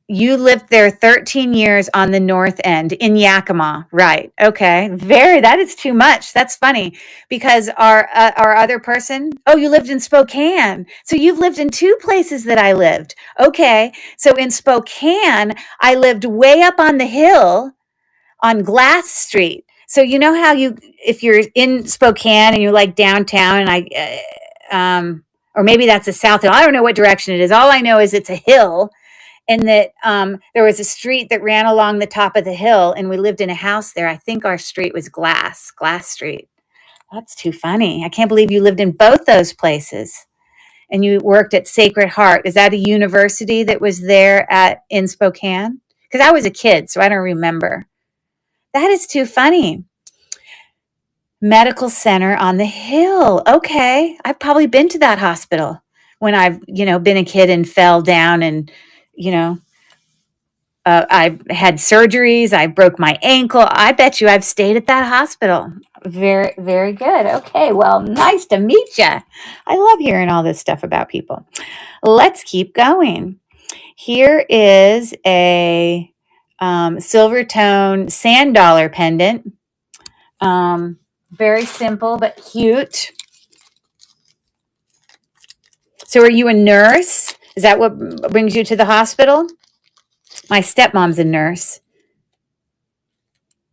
You lived there 13 years on the north end in Yakima. Right. Okay. That is too much. That's funny because our other person, oh, you lived in Spokane. So you've lived in 2 places that I lived. Okay. So in Spokane, I lived way up on the hill on Glass Street. So you know how if you're in Spokane and you're like downtown and or maybe that's a south hill. I don't know what direction it is. All I know is it's a hill, and that there was a street that ran along the top of the hill, and we lived in a house there. I think our street was Glass Street. That's too funny. I can't believe you lived in both those places. And you worked at Sacred Heart. Is that a university that was there in Spokane? Because I was a kid, so I don't remember. That is too funny. Medical Center on the Hill. Okay. I've probably been to that hospital when I've, been a kid and fell down and, you know, I've had surgeries. I broke my ankle. I bet you I've stayed at that hospital. Very, very good. Okay. Well, nice to meet you. I love hearing all this stuff about people. Let's keep going. Here is a silver tone sand dollar pendant. Very simple but cute. So are you a nurse? Is that what brings you to the hospital? My stepmom's a nurse.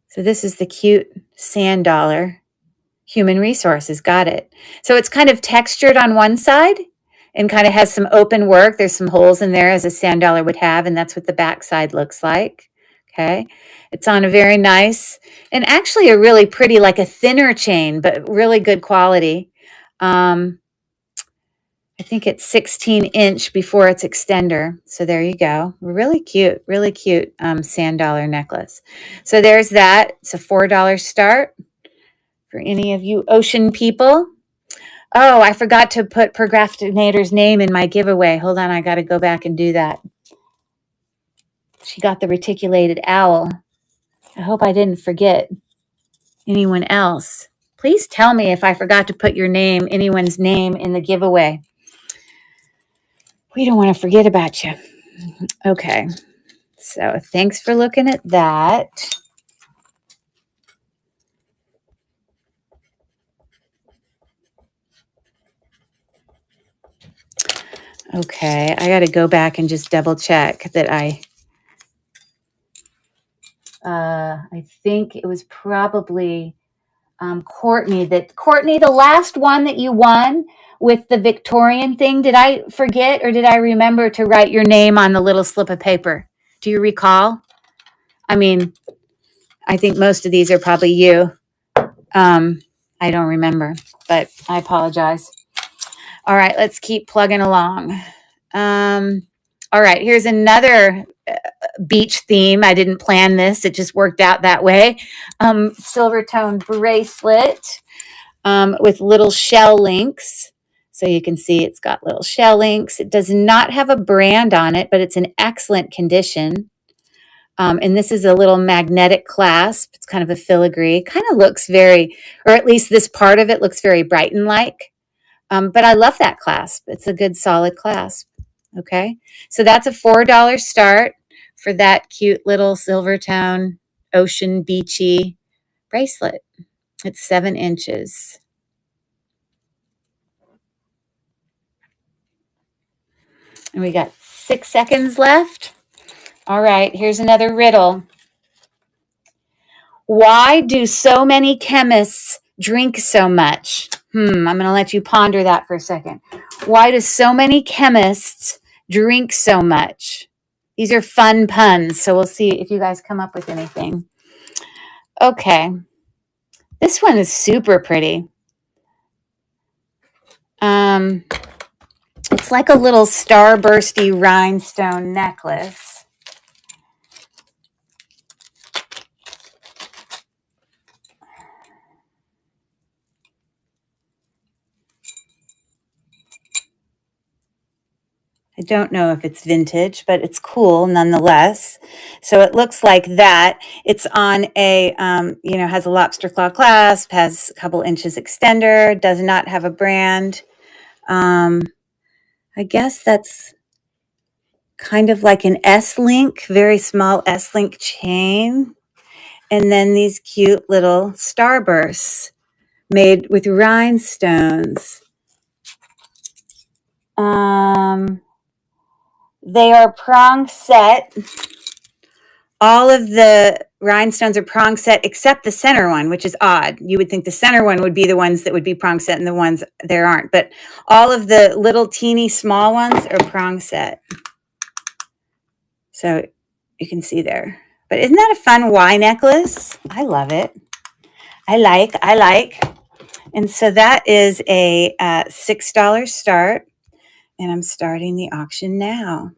So this is the cute sand dollar. Human resources, got it. So it's kind of textured on one side and kind of has some open work. There's some holes in there as a sand dollar would have, and that's what the back side looks like. Okay. It's on a very nice and actually a really pretty, like a thinner chain, but really good quality. I think it's 16-inch before its extender. So there you go. Really cute sand dollar necklace. So there's that. It's a $4 start for any of you ocean people. Oh, I forgot to put Procrastinator's name in my giveaway. Hold on, I got to go back and do that. She got the reticulated owl. I hope I didn't forget anyone else. Please tell me if I forgot to put anyone's name in the giveaway. We don't want to forget about you. Okay, so thanks for looking at that. Okay, I got to go back and just double check that I think it was probably Courtney, the last one that you won with the Victorian thing. Did I forget or did I remember to write your name on the little slip of paper? Do you recall? I mean, I think most of these are probably you. I don't remember, but I apologize. All right, let's keep plugging along. All right, here's another beach theme. I didn't plan this. It just worked out that way. Silver tone bracelet with little shell links. So you can see it's got little shell links. It does not have a brand on it, but it's in excellent condition. And this is a little magnetic clasp. It's kind of a filigree. Kind of looks very, or at least this part of it looks very Brighton-like. But I love that clasp. It's a good solid clasp. Okay. So that's a $4 start for that cute little silver tone ocean beachy bracelet. It's 7 inches. And we got 6 seconds left. All right, here's another riddle. Why do so many chemists drink so much? I'm going to let you ponder that for a second. Why do so many chemists drink so much? These are fun puns, so we'll see if you guys come up with anything. Okay. This one is super pretty. It's like a little starbursty rhinestone necklace. I don't know if it's vintage, but it's cool nonetheless. So it looks like that. It's on a, has a lobster claw clasp, has a couple inches extender, does not have a brand. I guess that's kind of like an S-link, very small S-link chain. And then these cute little starbursts made with rhinestones. They are prong set all of the rhinestones are prong set except the center one, which is odd. You would think the center one would be the ones that would be prong set and the ones there aren't. But all of the little teeny small ones are prong set. So you can see there. But isn't that a fun Y necklace? I love it. I like. And so that is a $6 start. And I'm starting the auction now.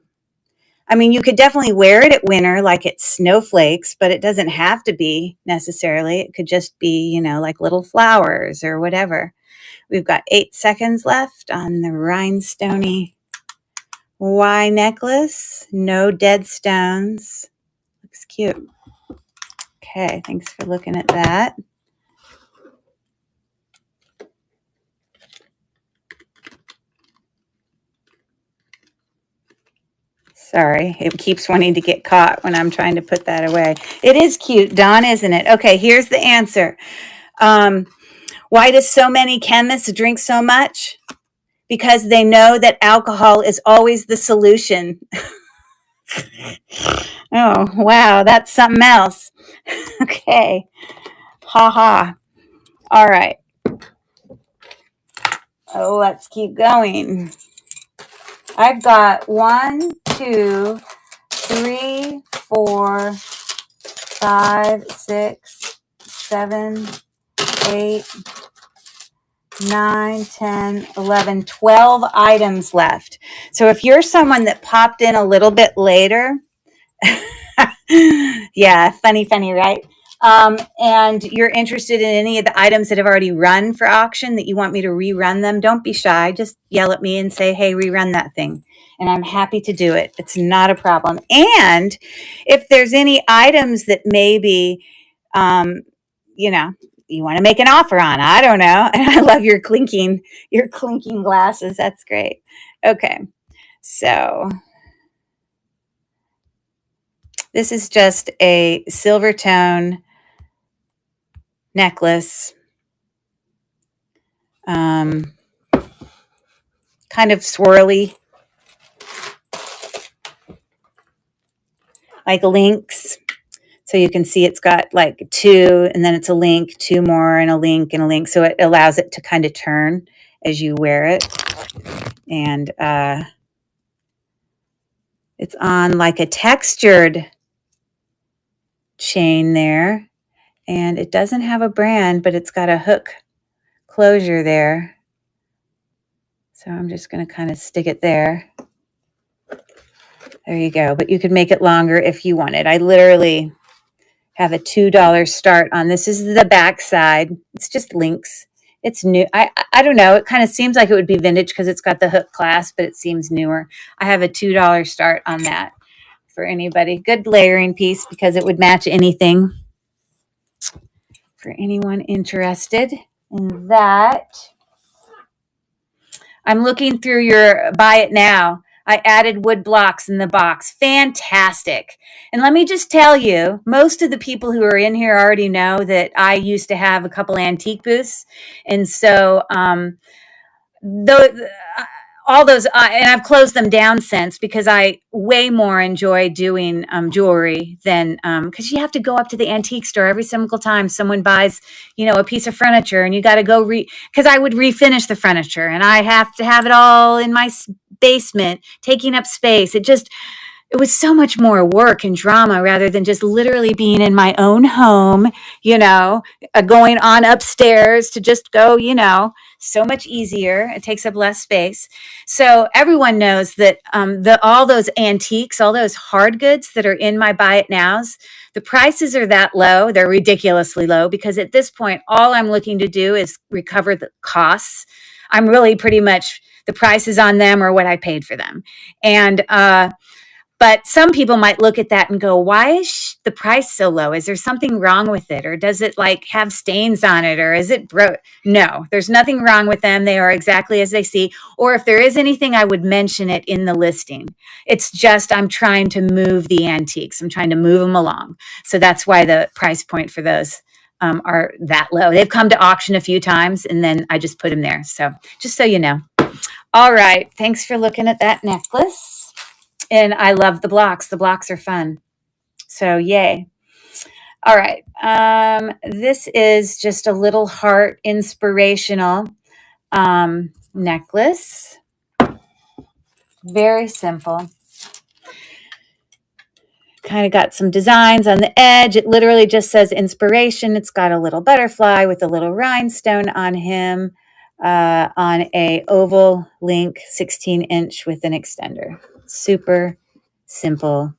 I mean, you could definitely wear it at winter like it's snowflakes, but it doesn't have to be necessarily. It could just be, you know, like little flowers or whatever. We've got 8 seconds left on the rhinestoney Y necklace. No dead stones. Looks cute. Okay, thanks for looking at that. Sorry, it keeps wanting to get caught when I'm trying to put that away. It is cute, Dawn, isn't it? Okay, here's the answer. Why do so many chemists drink so much? Because they know that alcohol is always the solution. Oh, wow, that's something else. Okay. Ha ha. All right. Oh, let's keep going. I've got 1, 2, 3, 4, 5, 6, 7, 8, 9, 10, 11, 12 items left. So if you're someone that popped in a little bit later, yeah, funny, right? And you're interested in any of the items that have already run for auction that you want me to rerun them, don't be shy. Just yell at me and say, hey, rerun that thing. And I'm happy to do it. It's not a problem. And if there's any items that maybe, you know, you want to make an offer on, I don't know. And I love your clinking glasses. That's great. Okay. So this is just a silver tone necklace, kind of swirly, like links. So you can see it's got like 2, and then it's a link, 2 more, and a link, and a link. So it allows it to kind of turn as you wear it. And it's on like a textured chain there. And it doesn't have a brand, but it's got a hook closure there. So I'm just going to kind of stick it there. There you go. But you could make it longer if you wanted. I literally have a $2 start on this. This is the back side. It's just links. It's new. I don't know. It kind of seems like it would be vintage because it's got the hook clasp, but it seems newer. I have a $2 start on that for anybody. Good layering piece because it would match anything. For anyone interested in that. I'm looking through your buy it now. I added wood blocks in the box. Fantastic. And let me just tell you, most of the people who are in here already know that I used to have a couple antique booths. And so all those, and I've closed them down since because I way more enjoy doing jewelry than, because you have to go up to the antique store every single time someone buys, you know, a piece of furniture, and you got to go because I would refinish the furniture, and I have to have it all in my basement, taking up space. It was so much more work and drama rather than just literally being in my own home, you know, going on upstairs to just go, you know, so much easier. It takes up less space. So everyone knows that all those antiques, all those hard goods that are in my buy it nows, the prices are that low. They're ridiculously low because at this point, all I'm looking to do is recover the costs. I'm really pretty much, the prices on them are what I paid for them. And, but some people might look at that and go, why is the price so low? Is there something wrong with it? Or does it like have stains on it? Or is it broke? No, there's nothing wrong with them. They are exactly as they see. Or if there is anything, I would mention it in the listing. It's just, I'm trying to move the antiques. I'm trying to move them along. So that's why the price point for those are that low. They've come to auction a few times and then I just put them there. So just so you know. All right. Thanks for looking at that necklace. And I love the blocks. The blocks are fun. So yay. All right. This is just a little heart inspirational necklace. Very simple. Kind of got some designs on the edge. It literally just says inspiration. It's got a little butterfly with a little rhinestone on him on a oval link 16-inch with an extender. Super simple.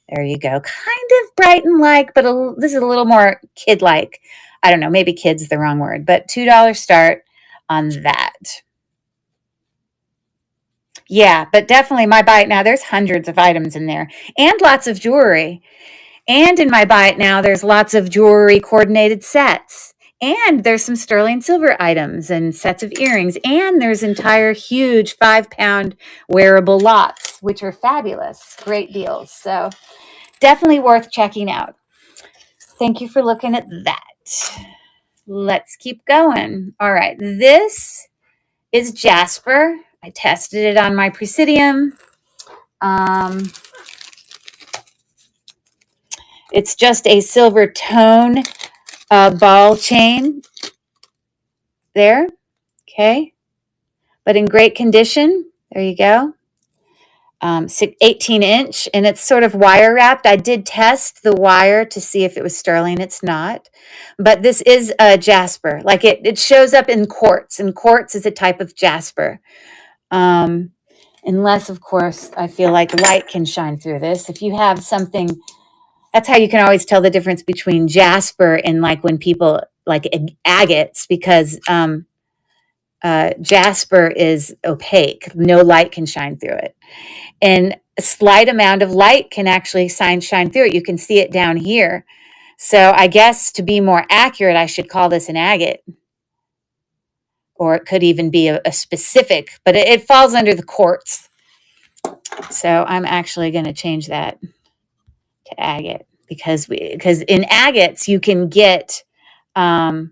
There you go. Kind of Brighton-like, but this is a little more kid-like. I don't know, maybe kid's the wrong word, but $2 start on that. Yeah, but definitely my buy it now, there's hundreds of items in there and lots of jewelry. And in my buy it now, there's lots of jewelry coordinated sets. And there's some sterling silver items and sets of earrings. And there's entire huge 5-pound wearable lots, which are fabulous. Great deals. So definitely worth checking out. Thank you for looking at that. Let's keep going. All right. This is jasper. I tested it on my Presidium. It's just a silver tone ball chain there. Okay. But in great condition. There you go. 18-inch, and it's sort of wire wrapped. I did test the wire to see if it was sterling. It's not. But this is a jasper. Like it shows up in quartz, and quartz is a type of jasper. Unless, of course, I feel like light can shine through this. If you have something, that's how you can always tell the difference between jasper and like when people like agates, because jasper is opaque. No light can shine through it. And a slight amount of light can actually shine through it. You can see it down here. So I guess to be more accurate, I should call this an agate. Or it could even be a specific, but it falls under the quartz. So I'm actually going to change that to agate because in agates you can get, did I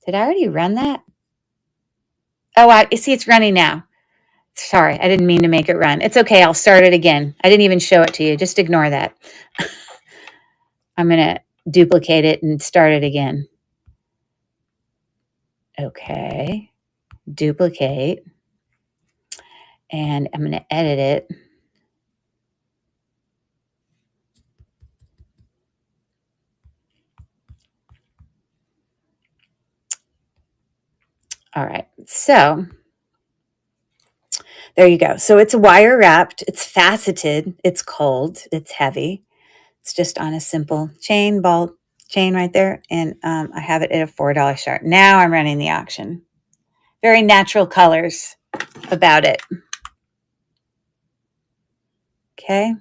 already run that? Oh, I see it's running now. Sorry, I didn't mean to make it run. It's okay. I'll start it again. I didn't even show it to you. Just ignore that. I'm going to duplicate it and start it again. Okay. Duplicate. And I'm going to edit it. All right. So there you go. So it's wire wrapped. It's faceted. It's cold. It's heavy. It's just on a simple chain, ball chain right there. And I have it at a $4 start. Now I'm running the auction. Very natural colors about it. Okay.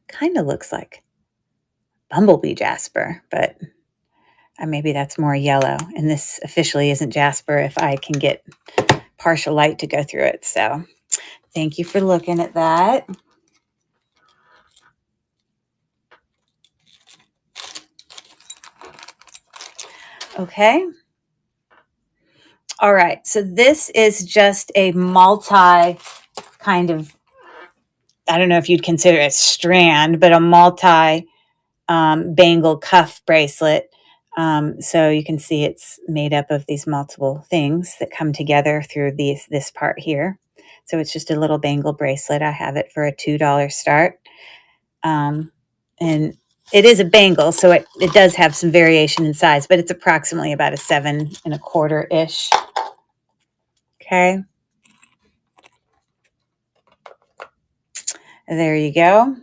Kind of looks like bumblebee jasper, but maybe that's more yellow. And this officially isn't jasper if I can get partial light to go through it. So thank you for looking at that. Okay. All right. So this is just a multi kind of, I don't know if you'd consider it a strand, but a multi bangle cuff bracelet. So you can see it's made up of these multiple things that come together through this part here. So it's just a little bangle bracelet. I have it for a $2 start. And it is a bangle, so it does have some variation in size, but it's approximately about a 7 1/4-ish. Okay. There you go.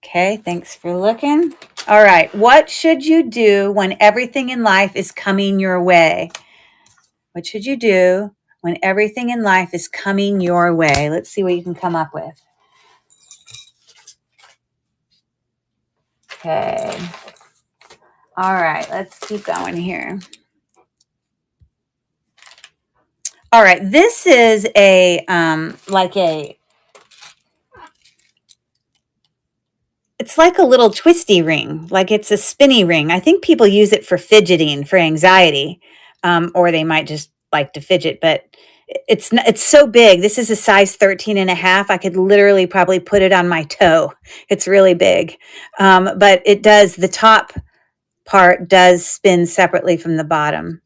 Okay, thanks for looking. All right, what should you do when everything in life is coming your way? What should you do when everything in life is coming your way? Let's see what you can come up with. Okay. All right, let's keep going here. All right, this is a it's like a little twisty ring, like it's a spinny ring. I think people use it for fidgeting, for anxiety, or they might just like to fidget, but It's so big. This is a size 13 and a half. I could literally probably put it on my toe. It's really big. But it does, the top part does spin separately from the bottom.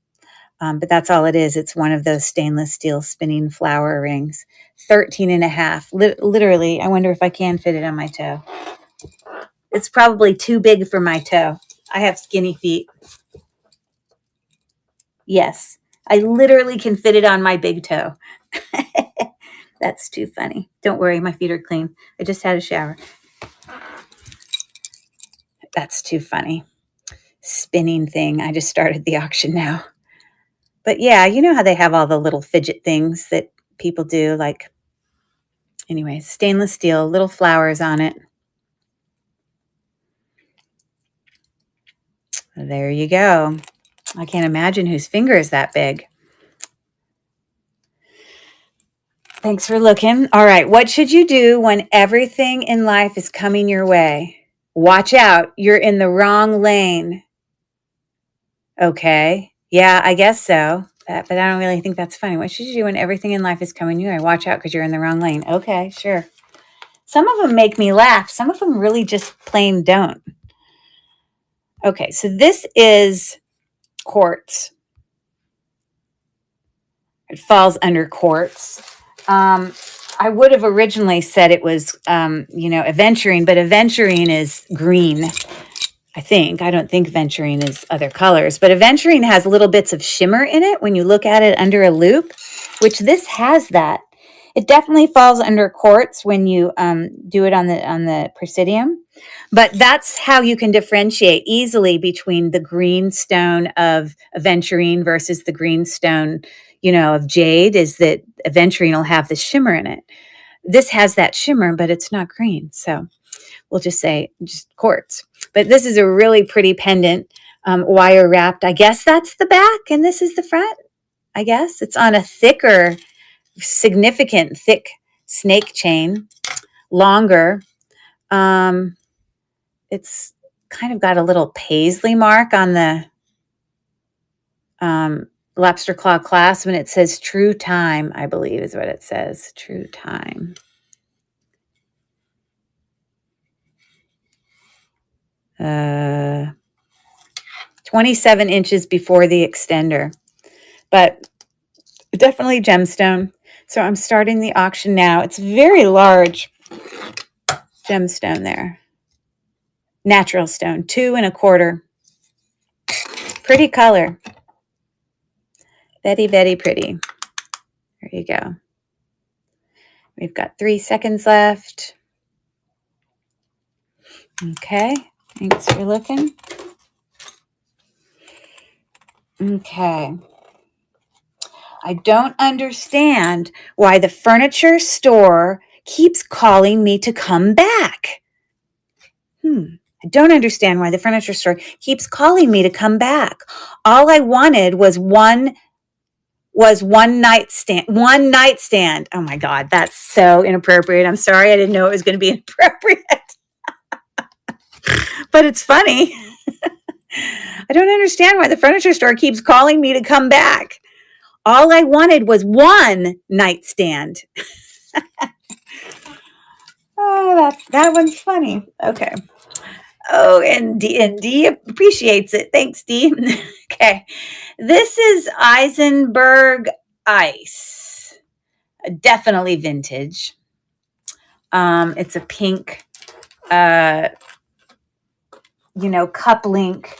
But that's all it is. It's one of those stainless steel spinning flower rings. 13 and a half. Literally, I wonder if I can fit it on my toe. It's probably too big for my toe. I have skinny feet. Yes, I literally can fit it on my big toe. That's too funny. Don't worry, my feet are clean. I just had a shower. That's too funny. Spinning thing. I just started the auction now. But yeah, you know how they have all the little fidget things that people do, like, anyway, stainless steel, little flowers on it. There you go. I can't imagine whose finger is that big. Thanks for looking. All right. What should you do when everything in life is coming your way? Watch out. You're in the wrong lane. Okay. Yeah, I guess so. But I don't really think that's funny. What should you do when everything in life is coming your way? Watch out because you're in the wrong lane. Okay, sure. Some of them make me laugh. Some of them really just plain don't. Okay, so this is quartz. It falls under quartz. I would have originally said it was, aventurine, but aventurine is green, I think. I don't think aventurine is other colors, but aventurine has little bits of shimmer in it when you look at it under a loupe, which this has that. It definitely falls under quartz when you do it on the Presidium, but that's how you can differentiate easily between the green stone of aventurine versus the green stone, of jade, is that aventurine will have the shimmer in it. This has that shimmer, but it's not green. So we'll just say just quartz. But this is a really pretty pendant, wire wrapped. I guess that's the back and this is the front. I guess it's on a thicker, significant thick snake chain, longer. It's kind of got a little paisley mark on the lobster claw clasp, and it says true time, I believe is what it says. True time. Uh, 27 inches before the extender, but definitely gemstone. So I'm starting the auction now. It's very large gemstone there. Natural stone, 2 1/4. Pretty color. Very, very pretty. There you go. We've got 3 seconds left. Okay, thanks for looking. Okay. I don't understand why the furniture store keeps calling me to come back. I don't understand why the furniture store keeps calling me to come back. All I wanted was one nightstand. One nightstand. Oh my God, that's so inappropriate. I'm sorry. I didn't know it was going to be inappropriate. But it's funny. I don't understand why the furniture store keeps calling me to come back. All I wanted was one nightstand. Oh, that one's funny. Okay. Oh, and D appreciates it. Thanks, D. Okay. This is Eisenberg Ice. Definitely vintage. It's a pink, cup link.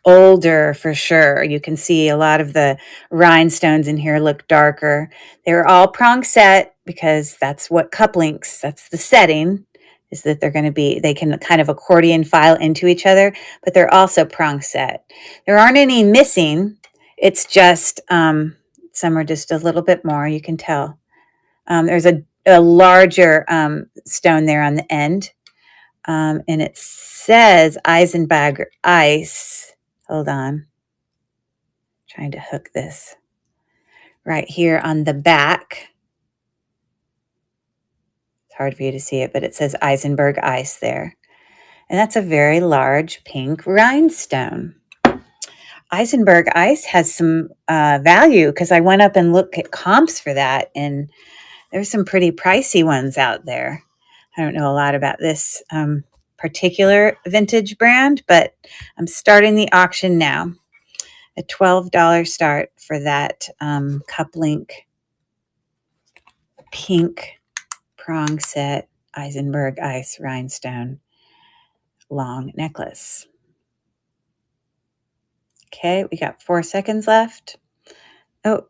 Older for sure. You can see a lot of the rhinestones in here look darker. They're all prong set because that's what cup links, that's the setting, is that they can kind of accordion file into each other, but they're also prong set. There aren't any missing. It's just, some are just a little bit more, you can tell. There's a larger stone there on the end. And it says Eisenberg Ice. Hold on. Trying to hook this right here on the back. It's hard for you to see it, but it says Eisenberg Ice there. And that's a very large pink rhinestone. Eisenberg ice has some value because I went up and looked at comps for that, and there's some pretty pricey ones out there. I don't know a lot about this particular vintage brand, but I'm starting the auction now. A $12 start for that cup link pink prong set Eisenberg ice rhinestone long necklace. Okay, we got 4 seconds left. Oh,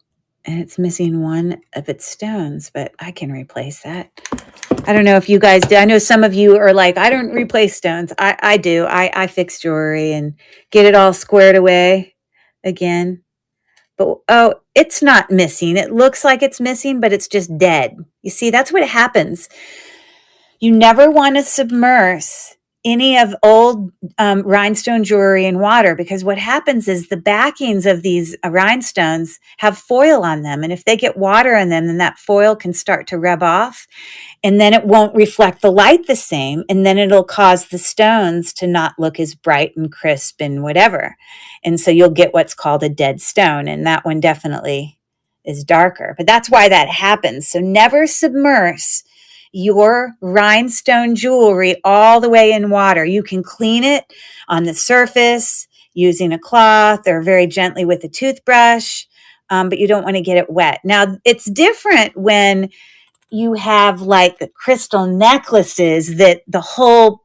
and it's missing one of its stones, but I can replace that. I don't know if you guys do. I know some of you are like, I don't replace stones. I do. I fix jewelry and get it all squared away again. But oh, it's not missing. It looks like it's missing, but it's just dead. You see, that's what happens. You never want to submerge any of old rhinestone jewelry in water, because what happens is the backings of these rhinestones have foil on them. And if they get water on them, then that foil can start to rub off, and then it won't reflect the light the same. And then it'll cause the stones to not look as bright and crisp and whatever. And so you'll get what's called a dead stone. And that one definitely is darker. But that's why that happens. So never submerge your rhinestone jewelry all the way in water. You can clean it on the surface using a cloth or very gently with a toothbrush, but you don't want to get it wet. Now, it's different when you have like the crystal necklaces that the whole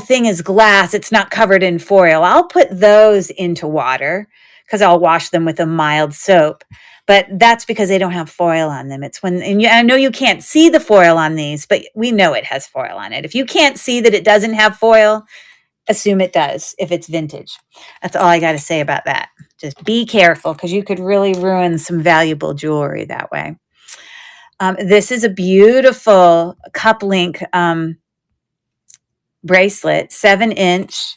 thing is glass. It's not covered in foil. I'll put those into water because I'll wash them with a mild soap. But that's because they don't have foil on them. It's when, and I know you can't see the foil on these, but we know it has foil on it. If you can't see that it doesn't have foil, assume it does if it's vintage. That's all I got to say about that. Just be careful because you could really ruin some valuable jewelry that way. This is a beautiful cup link bracelet, 7-inch.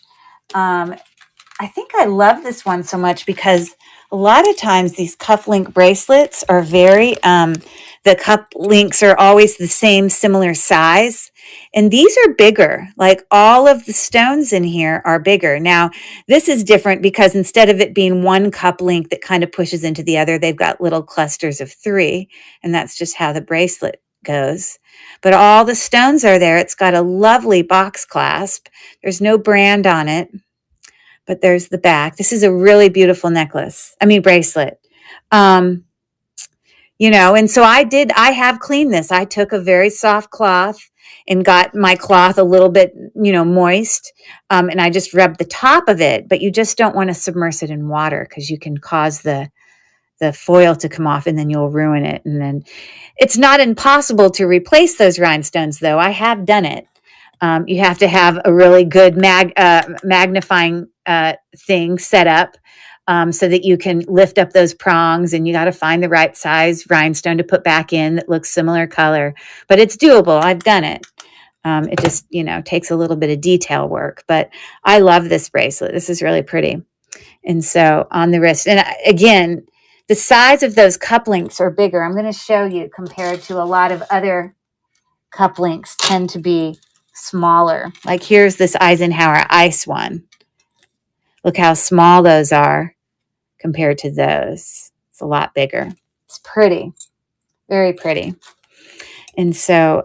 I think I love this one so much because a lot of times these cuff link bracelets are very, the cuff links are always the same, similar size. And these are bigger. Like all of the stones in here are bigger. Now, this is different because instead of it being one cup link that kind of pushes into the other, they've got little clusters of 3. And that's just how the bracelet goes. But all the stones are there. It's got a lovely box clasp. There's no brand on it, but there's the back. This is a really beautiful bracelet. And so I have cleaned this. I took a very soft cloth and got my cloth a little bit, moist. And I just rubbed the top of it, but you just don't want to submerge it in water because you can cause the foil to come off and then you'll ruin it. And then it's not impossible to replace those rhinestones though. I have done it. You have to have a really good magnifying thing set up so that you can lift up those prongs, and you got to find the right size rhinestone to put back in that looks similar color. But it's doable. I've done it. It just, takes a little bit of detail work. But I love this bracelet. This is really pretty. And so on the wrist. And again, the size of those cup links are bigger. I'm going to show you compared to a lot of other cup links tend to be smaller. Like here's this Eisenhower ice one. Look how small those are compared to those. It's a lot bigger. It's pretty, very pretty. And so,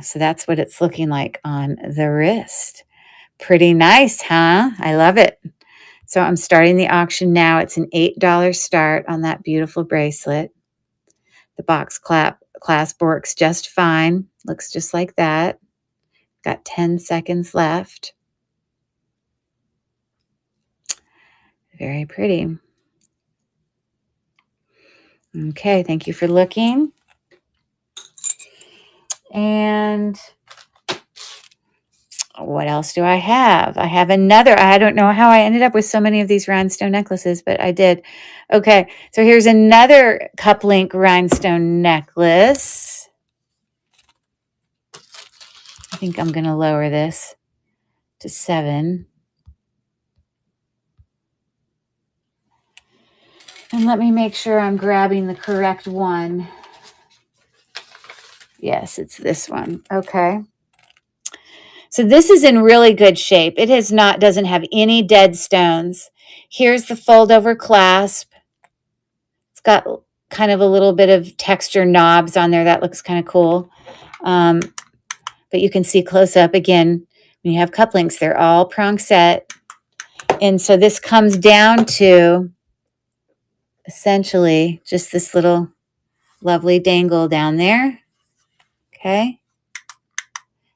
so that's what it's looking like on the wrist. Pretty nice, huh? I love it. So I'm starting the auction now. It's an $8 start on that beautiful bracelet. The box clasp works just fine. Looks just like that. Got 10 seconds left. Very pretty. Okay, thank you for looking. And what else do I have? I have another. I don't know how I ended up with so many of these rhinestone necklaces, but I did. Okay, so here's another cup link rhinestone necklace. I think I'm going to lower this to 7. And let me make sure I'm grabbing the correct one. Yes, it's this one. Okay. So this is in really good shape. It doesn't have any dead stones. Here's the fold over clasp. It's got kind of a little bit of texture knobs on there. That looks kind of cool. But you can see close up again, when you have cup links, they're all prong set. And so this comes down to essentially just this little lovely dangle down there. Okay.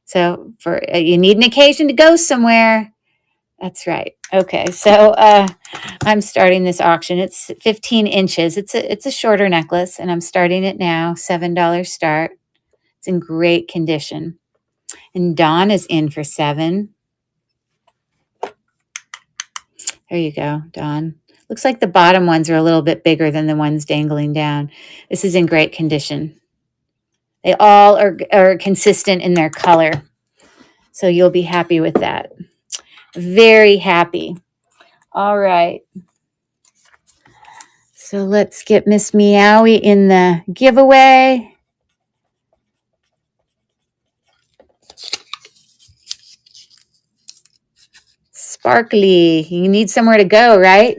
So for you need an occasion to go somewhere. That's right. Okay. So I'm starting this auction. It's 15 inches. It's a shorter necklace, and I'm starting it now. $7 start. It's in great condition. And Dawn is in for $7. There you go, Dawn. Looks like the bottom ones are a little bit bigger than the ones dangling down. This is in great condition. They all are consistent in their color. So you'll be happy with that. Very happy. All right. So let's get Miss Meowie in the giveaway. Sparkly. You need somewhere to go, right?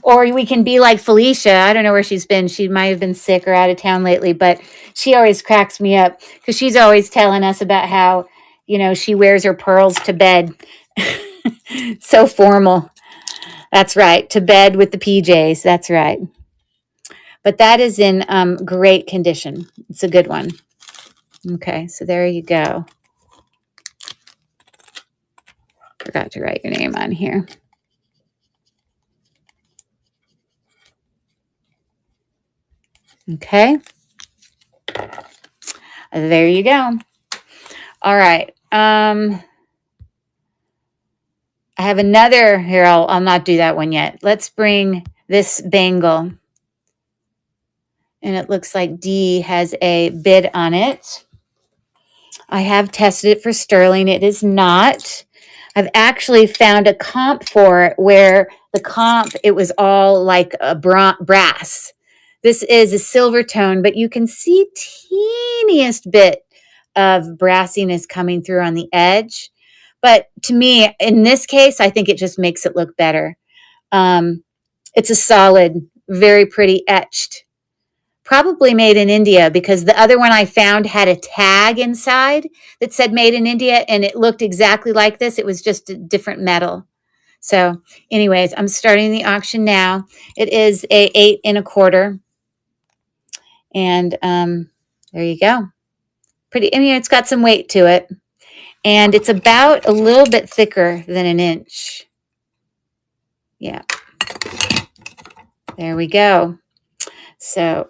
Or we can be like Felicia. I don't know where she's been. She might have been sick or out of town lately, but she always cracks me up because she's always telling us about how, she wears her pearls to bed. So formal. That's right. To bed with the PJs. That's right. But that is in great condition. It's a good one. Okay, so there you go. Forgot to write your name on here. Okay. There you go. All right. I have another here. I'll not do that one yet. Let's bring this bangle. And it looks like Dee has a bid on it. I have tested it for sterling. It is not. I've actually found a comp for it where the comp, it was all like a brass. This is a silver tone, but you can see teeniest bit of brassiness coming through on the edge. But to me, in this case, I think it just makes it look better. It's a solid, very pretty etched. Probably made in India because the other one I found had a tag inside that said made in India, and it looked exactly like this. It was just a different metal. So anyways, I'm starting the auction now. It is a 8 1/4. And there you go. Pretty, it's got some weight to it. And it's about a little bit thicker than an inch. Yeah. There we go. So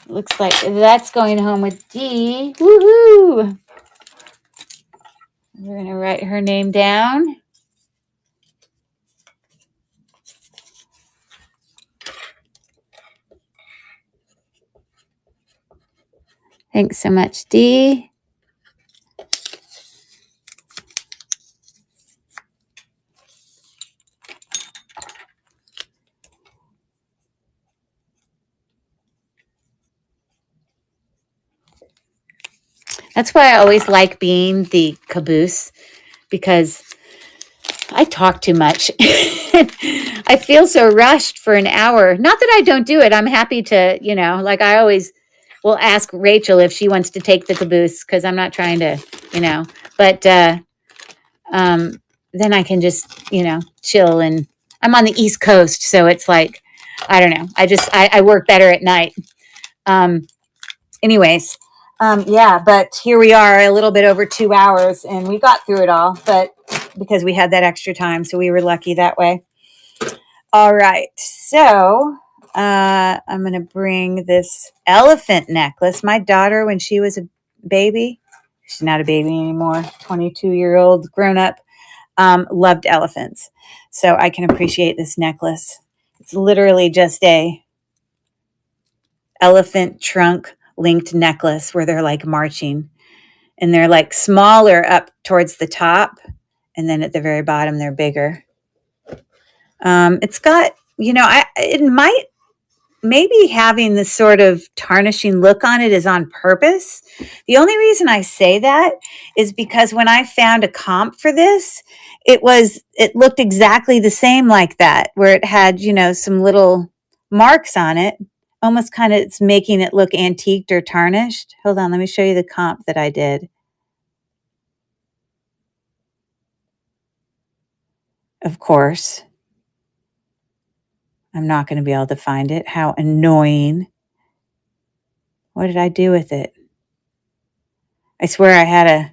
looks like that's going home with Dee. Woohoo! We're going to write her name down. Thanks so much, Dee. That's why I always like being the caboose, because I talk too much. I feel so rushed for an hour. Not that I don't do it. I'm happy to, like I always will ask Rachel if she wants to take the caboose because I'm not trying to, but then I can just, chill. And I'm on the East Coast, so it's like, I don't know. I work better at night. Anyways. Yeah, but here we are a little bit over 2 hours and we got through it all, but because we had that extra time, so we were lucky that way. All right, so I'm going to bring this elephant necklace. My daughter, when she was a baby, she's not a baby anymore, 22-year-old grown up, loved elephants. So I can appreciate this necklace. It's literally just a elephant trunk linked necklace where they're like marching, and they're like smaller up towards the top, and then at the very bottom they're bigger. It's got, it might maybe having this sort of tarnishing look on it is on purpose. The only reason I say that is because when I found a comp for this, it looked exactly the same like that, where it had, some little marks on it, almost kind of it's making it look antiqued or tarnished. Hold on, let me show you the comp that I did. Of course, I'm not going to be able to find it. How annoying. What did I do with it? I swear I had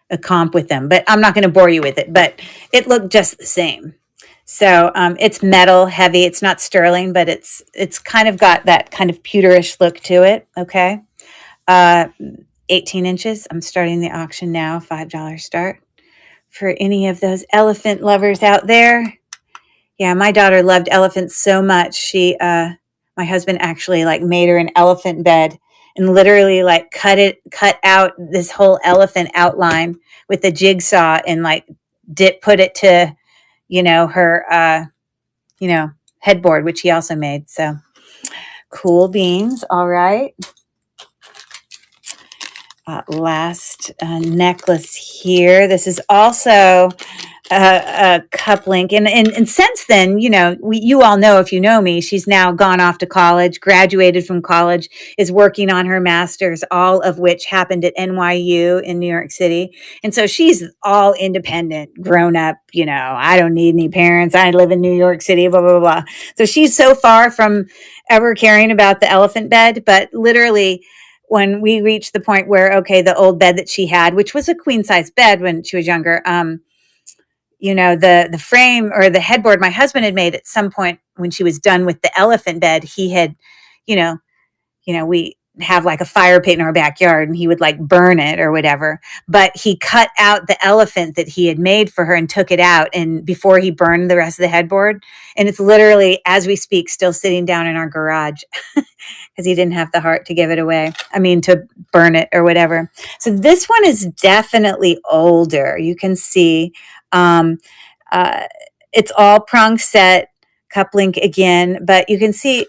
a comp with them, but I'm not going to bore you with it, but it looked just the same. So it's metal, heavy. It's not sterling, but it's kind of got that kind of pewterish look to it. Okay. 18 inches. I'm starting the auction now, $5 start. For any of those elephant lovers out there. Yeah, my daughter loved elephants so much. My husband actually like made her an elephant bed and literally like cut out this whole elephant outline with a jigsaw and like put it to, her, headboard, which he also made. So cool beans. All right. Last necklace here. This is also a cup link. And since then, you all know, if you know me, she's now gone off to college, graduated from college, is working on her master's, all of which happened at NYU in New York City. And so she's all independent, grown up, I don't need any parents. I live in New York City, blah, blah, blah. So she's so far from ever caring about the elephant bed, but literally when we reached the point where, okay, the old bed that she had, which was a queen size bed when she was younger, the frame or the headboard my husband had made at some point when she was done with the elephant bed, he had, we have like a fire pit in our backyard and he would like burn it or whatever. But he cut out the elephant that he had made for her and took it out and before he burned the rest of the headboard. And it's literally, as we speak, still sitting down in our garage because he didn't have the heart to give it away. I mean, to burn it or whatever. So this one is definitely older. You can see it's all prong set, cup link again, but you can see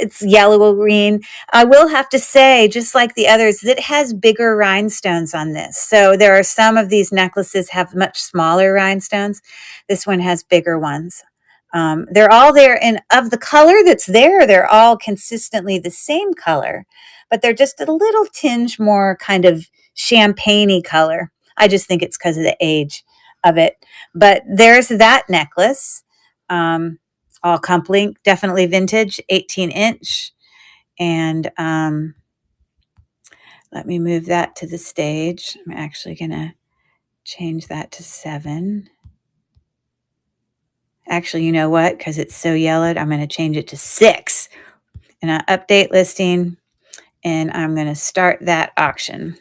it's yellow green. I will have to say, just like the others, it has bigger rhinestones on this. So there are some of these necklaces have much smaller rhinestones. This one has bigger ones. They're all there, and of the color that's there, they're all consistently the same color, but they're just a little tinge more kind of champagne-y color. I just think it's because of the age of it. But there's that necklace. All cup link, definitely vintage, 18 inch. And let me move that to the stage. I'm actually going to change that to 7. Actually, you know what? Because it's so yellowed, I'm going to change it to 6. And I update listing, and I'm going to start that auction.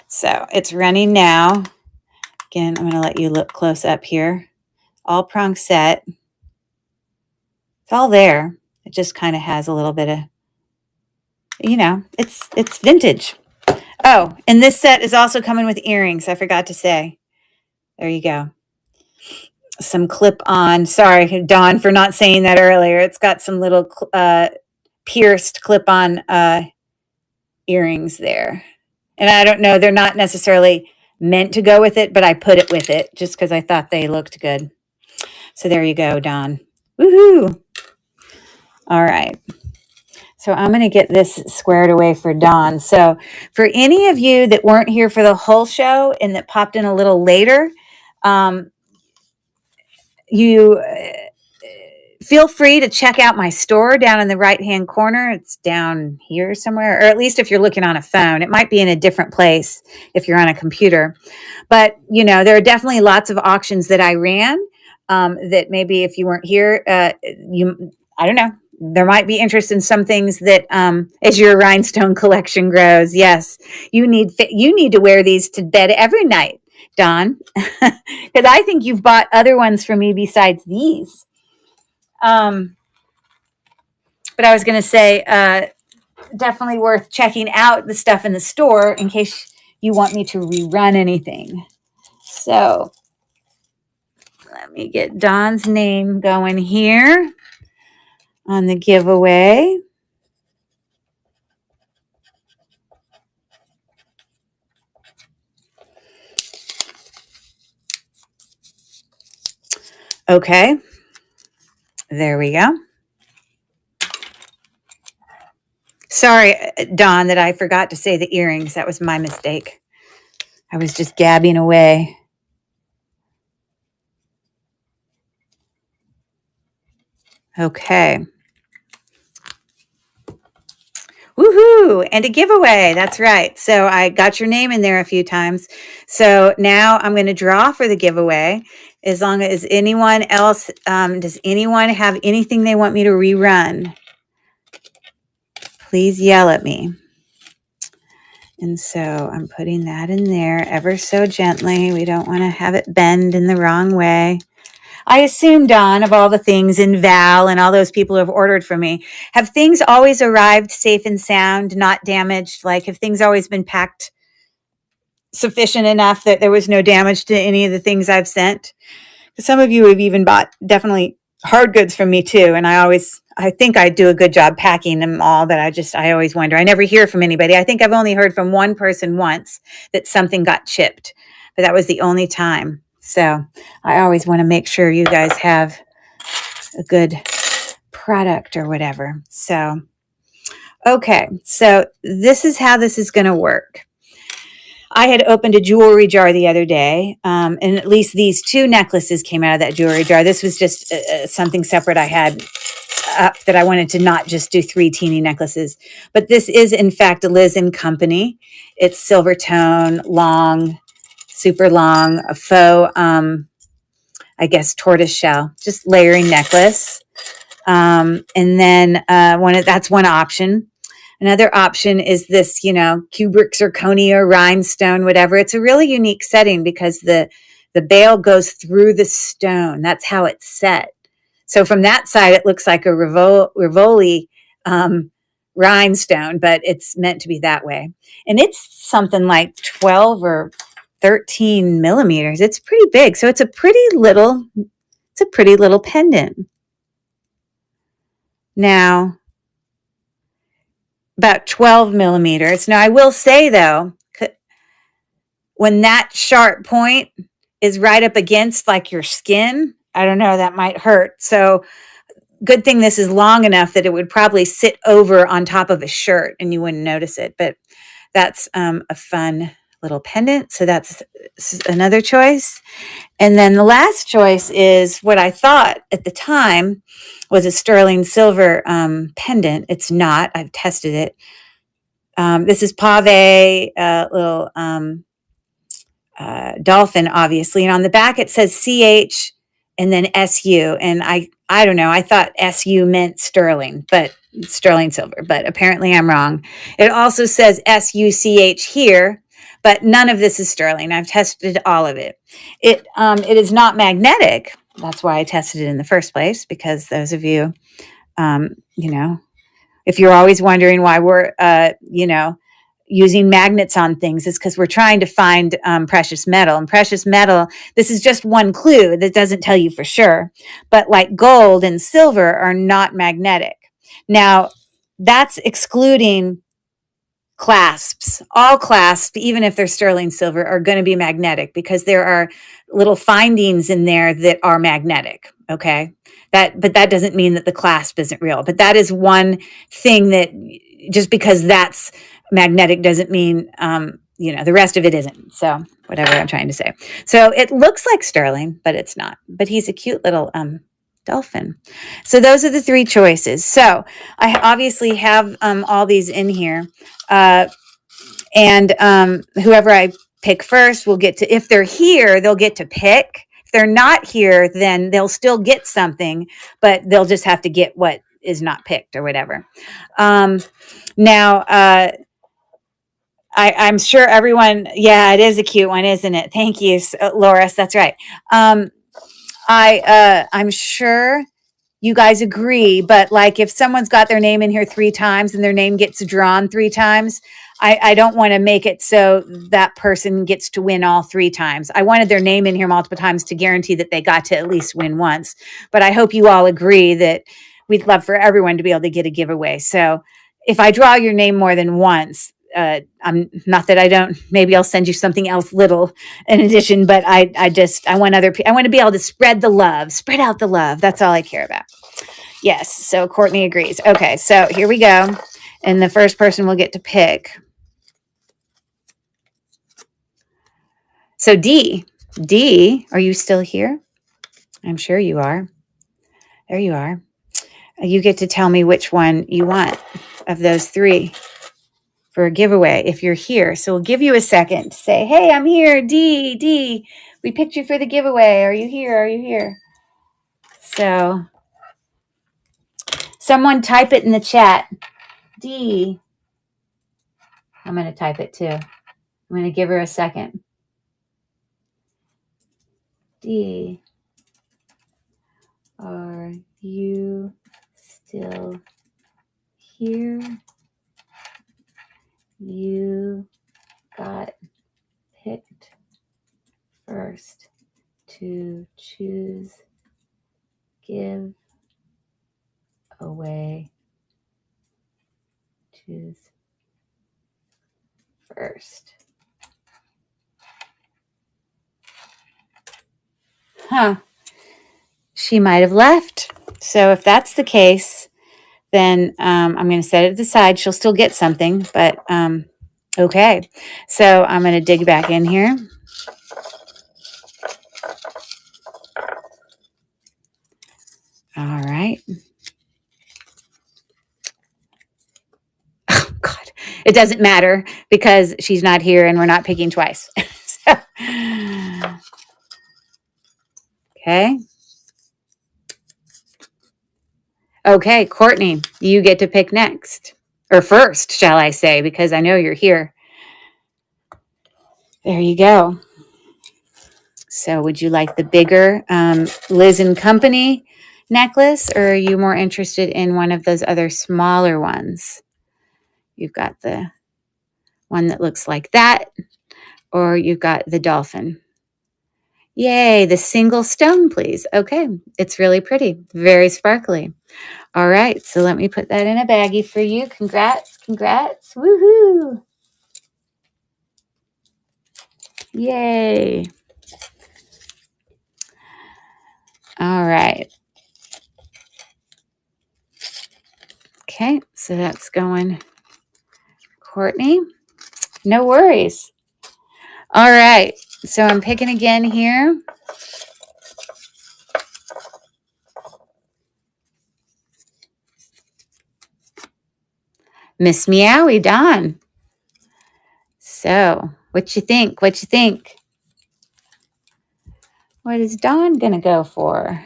So it's running now. Again, I'm going to let you look close up here. All prong set. It's all there. It just kind of has a little bit of, it's vintage. Oh, and this set is also coming with earrings. I forgot to say. There you go. Some clip-on. Sorry, Dawn, for not saying that earlier. It's got some little pierced clip-on earrings there. And I don't know, they're not necessarily meant to go with it, but I put it with it just because I thought they looked good. So there you go, Dawn. Woohoo! All right. So I'm going to get this squared away for Dawn. So for any of you that weren't here for the whole show and that popped in a little later, you feel free to check out my store down in the right-hand corner. It's down here somewhere, or at least if you're looking on a phone. It might be in a different place if you're on a computer. But, there are definitely lots of auctions that I ran that maybe if you weren't here, I don't know. There might be interest in some things that as your rhinestone collection grows. Yes, you need to wear these to bed every night, Dawn, because I think you've bought other ones for me besides these. But I was going to say, definitely worth checking out the stuff in the store in case you want me to rerun anything. So let me get Dawn's name going here. on the giveaway. Okay, there we go. Sorry, Dawn, that I forgot to say the earrings. That was my mistake. I was just gabbing away. Okay. Woohoo! And a giveaway. That's right. So I got your name in there a few times. So now I'm going to draw for the giveaway. As long as anyone else, does anyone have anything they want me to rerun? Please yell at me. And so I'm putting that in there ever so gently. We don't want to have it bend in the wrong way. I assume, Dawn, of all the things in Val and all those people who have ordered from me, have things always arrived safe and sound, not damaged? Like, have things always been packed sufficient enough that there was no damage to any of the things I've sent? Some of you have even bought definitely hard goods from me too. And I think I do a good job packing them all, but I always wonder. I never hear from anybody. I think I've only heard from one person once that something got chipped, but that was the only time. So I always want to make sure you guys have a good product or whatever. So, okay. So this is how this is going to work. I had opened a jewelry jar the other day, and at least these two necklaces came out of that jewelry jar. This was just something separate I had up that I wanted to not just do 3 teeny necklaces. But this is, in fact, a Liz & Company. It's silver tone, long, super long, a faux, I guess, tortoise shell, just layering necklace. And then that's one option. Another option is this, Kubrick zirconia, rhinestone, whatever. It's a really unique setting because the bail goes through the stone. That's how it's set. So from that side, it looks like a Rivoli rhinestone, but it's meant to be that way. And it's something like 12 or 13 millimeters. It's pretty big. So it's a pretty little pendant. Now, about 12 millimeters. Now, I will say, though, when that sharp point is right up against like your skin, I don't know, that might hurt. So good thing this is long enough that it would probably sit over on top of a shirt and you wouldn't notice it. But that's a fun little pendant. So that's another choice. And then the last choice is what I thought at the time was a sterling silver pendant. It's not. I've tested it. This is Pave, little dolphin, obviously. And on the back, it says CH and then SU. And I don't know. I thought SU meant sterling silver, but apparently I'm wrong. It also says SUCH here, but none of this is sterling. I've tested all of it. It is not magnetic. That's why I tested it in the first place, because those of you, if you're always wondering why we're, using magnets on things, it's because we're trying to find precious metal. And precious metal, this is just one clue that doesn't tell you for sure. But like gold and silver are not magnetic. Now, that's excluding clasps. All clasps, even if they're sterling silver, are going to be magnetic because there are little findings in there that are magnetic. Okay. But that doesn't mean that the clasp isn't real. But that is one thing that just because that's magnetic doesn't mean, the rest of it isn't. So whatever I'm trying to say. So it looks like sterling, but it's not. But he's a cute little dolphin. So those are the 3 choices. So I obviously have all these in here. And whoever I pick first will get to, if they're here, they'll get to pick. If they're not here, then they'll still get something, but they'll just have to get what is not picked or whatever. Now, I'm sure everyone, yeah, it is a cute one, isn't it? Thank you, Loris. That's right. I'm sure you guys agree, but like if someone's got their name in here 3 times and their name gets drawn 3 times, I don't want to make it so that person gets to win all 3 times. I wanted their name in here multiple times to guarantee that they got to at least win once. But I hope you all agree that we'd love for everyone to be able to get a giveaway. So if I draw your name more than once, I'm not that I don't, maybe I'll send you something else little in addition, but I want I want to be able to spread the love, spread out the love. That's all I care about. Yes. So Courtney agrees. Okay. So here we go. And the first person will get to pick. So D, are you still here? I'm sure you are. There you are. You get to tell me which one you want of those three for a giveaway if you're here. So we'll give you a second to say, hey, I'm here, D, we picked you for the giveaway. Are you here? Are you here? So someone type it in the chat. D. I'm going to type it too. I'm going to give her a second. D. Are you still here? You got picked first to choose give away. Choose first. Huh. She might have left. So if that's the case, then I'm going to set it to the side. She'll still get something, but okay. So I'm going to dig back in here. All right. Oh, God. It doesn't matter because she's not here and we're not picking twice. So, okay. Okay, Courtney, you get to pick next. Or first, shall I say, because I know you're here. There you go. So would you like the bigger Liz and Company necklace, or are you more interested in one of those other smaller ones? You've got the one that looks like that, or you've got the dolphin. Yay, the single stone, please. Okay, it's really pretty, very sparkly. All right, so let me put that in a baggie for you. Congrats, congrats, woohoo. Yay. All right. Okay, so that's going Courtney. No worries. All right, so I'm picking again here. Miss Meowie, Dawn. So, what you think? What you think? What is Dawn going to go for?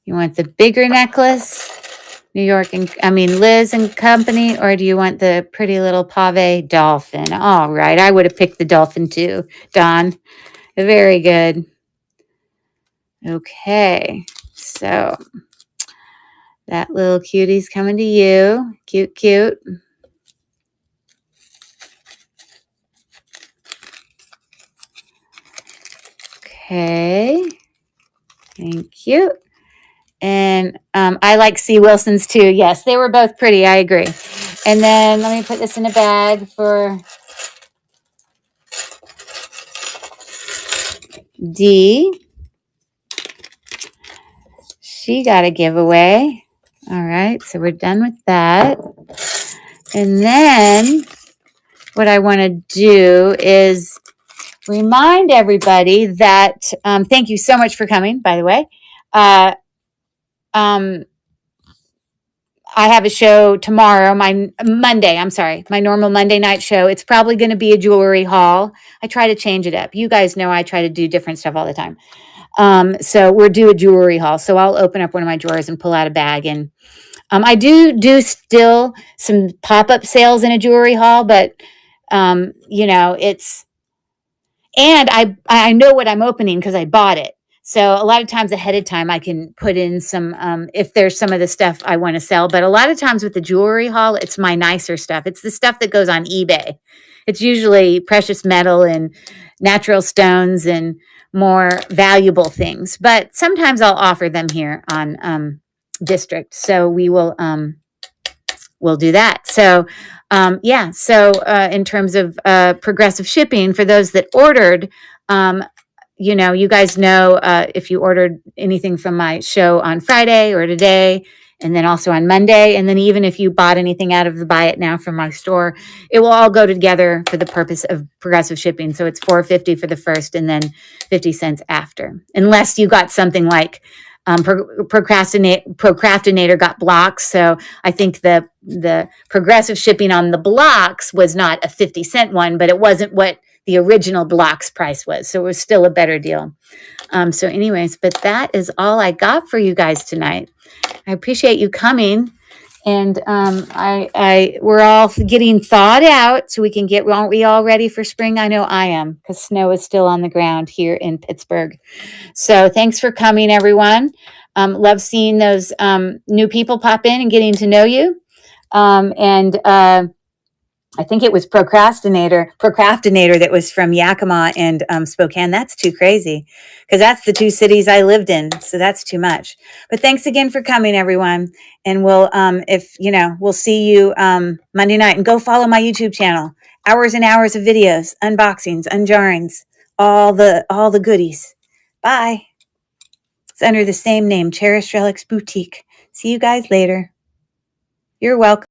You want the bigger necklace, Liz and Company, or do you want the pretty little pave dolphin? All right, I would have picked the dolphin too, Dawn. Very good. Okay, so that little cutie's coming to you. Cute, cute. Okay, thank you. And I like C. Wilson's too. Yes, they were both pretty. I agree. And then let me put this in a bag for D. She got a giveaway. All right, so we're done with that. And then what I want to do is remind everybody that, thank you so much for coming, by the way. I have a show tomorrow, my normal Monday night show. It's probably going to be a jewelry haul. I try to change it up. You guys know I try to do different stuff all the time. So we'll do a jewelry haul. So I'll open up one of my drawers and pull out a bag. And I do still some pop-up sales in a jewelry haul, but, it's, and I know what I'm opening because I bought it. So a lot of times ahead of time, I can put in some, if there's some of the stuff I want to sell. But a lot of times with the jewelry haul, it's my nicer stuff. It's the stuff that goes on eBay. It's usually precious metal and natural stones and more valuable things. But sometimes I'll offer them here on District. So we'll do that. So yeah. So in terms of progressive shipping, for those that ordered, you guys know if you ordered anything from my show on Friday or today, and then also on Monday, and then even if you bought anything out of the Buy It Now from my store, it will all go together for the purpose of progressive shipping. So it's $4.50 for the first, and then 50 cents after, unless you got something like Procrastinator got blocks. So I think the progressive shipping on the blocks was not a 50-cent one, but it wasn't what the original blocks price was. So it was still a better deal. So anyways, but that is all I got for you guys tonight. I appreciate you coming. And we're all getting thawed out so we can aren't we all ready for spring? I know I am, because snow is still on the ground here in Pittsburgh. So thanks for coming, everyone. Love seeing those new people pop in and getting to know you. I think it was Procrastinator that was from Yakima and Spokane. That's too crazy, because that's the two cities I lived in. So that's too much. But thanks again for coming, everyone. And we'll see you Monday night. And go follow my YouTube channel. Hours and hours of videos, unboxings, unjarrings, all the goodies. Bye. It's under the same name, Cherished Relics Boutique. See you guys later. You're welcome.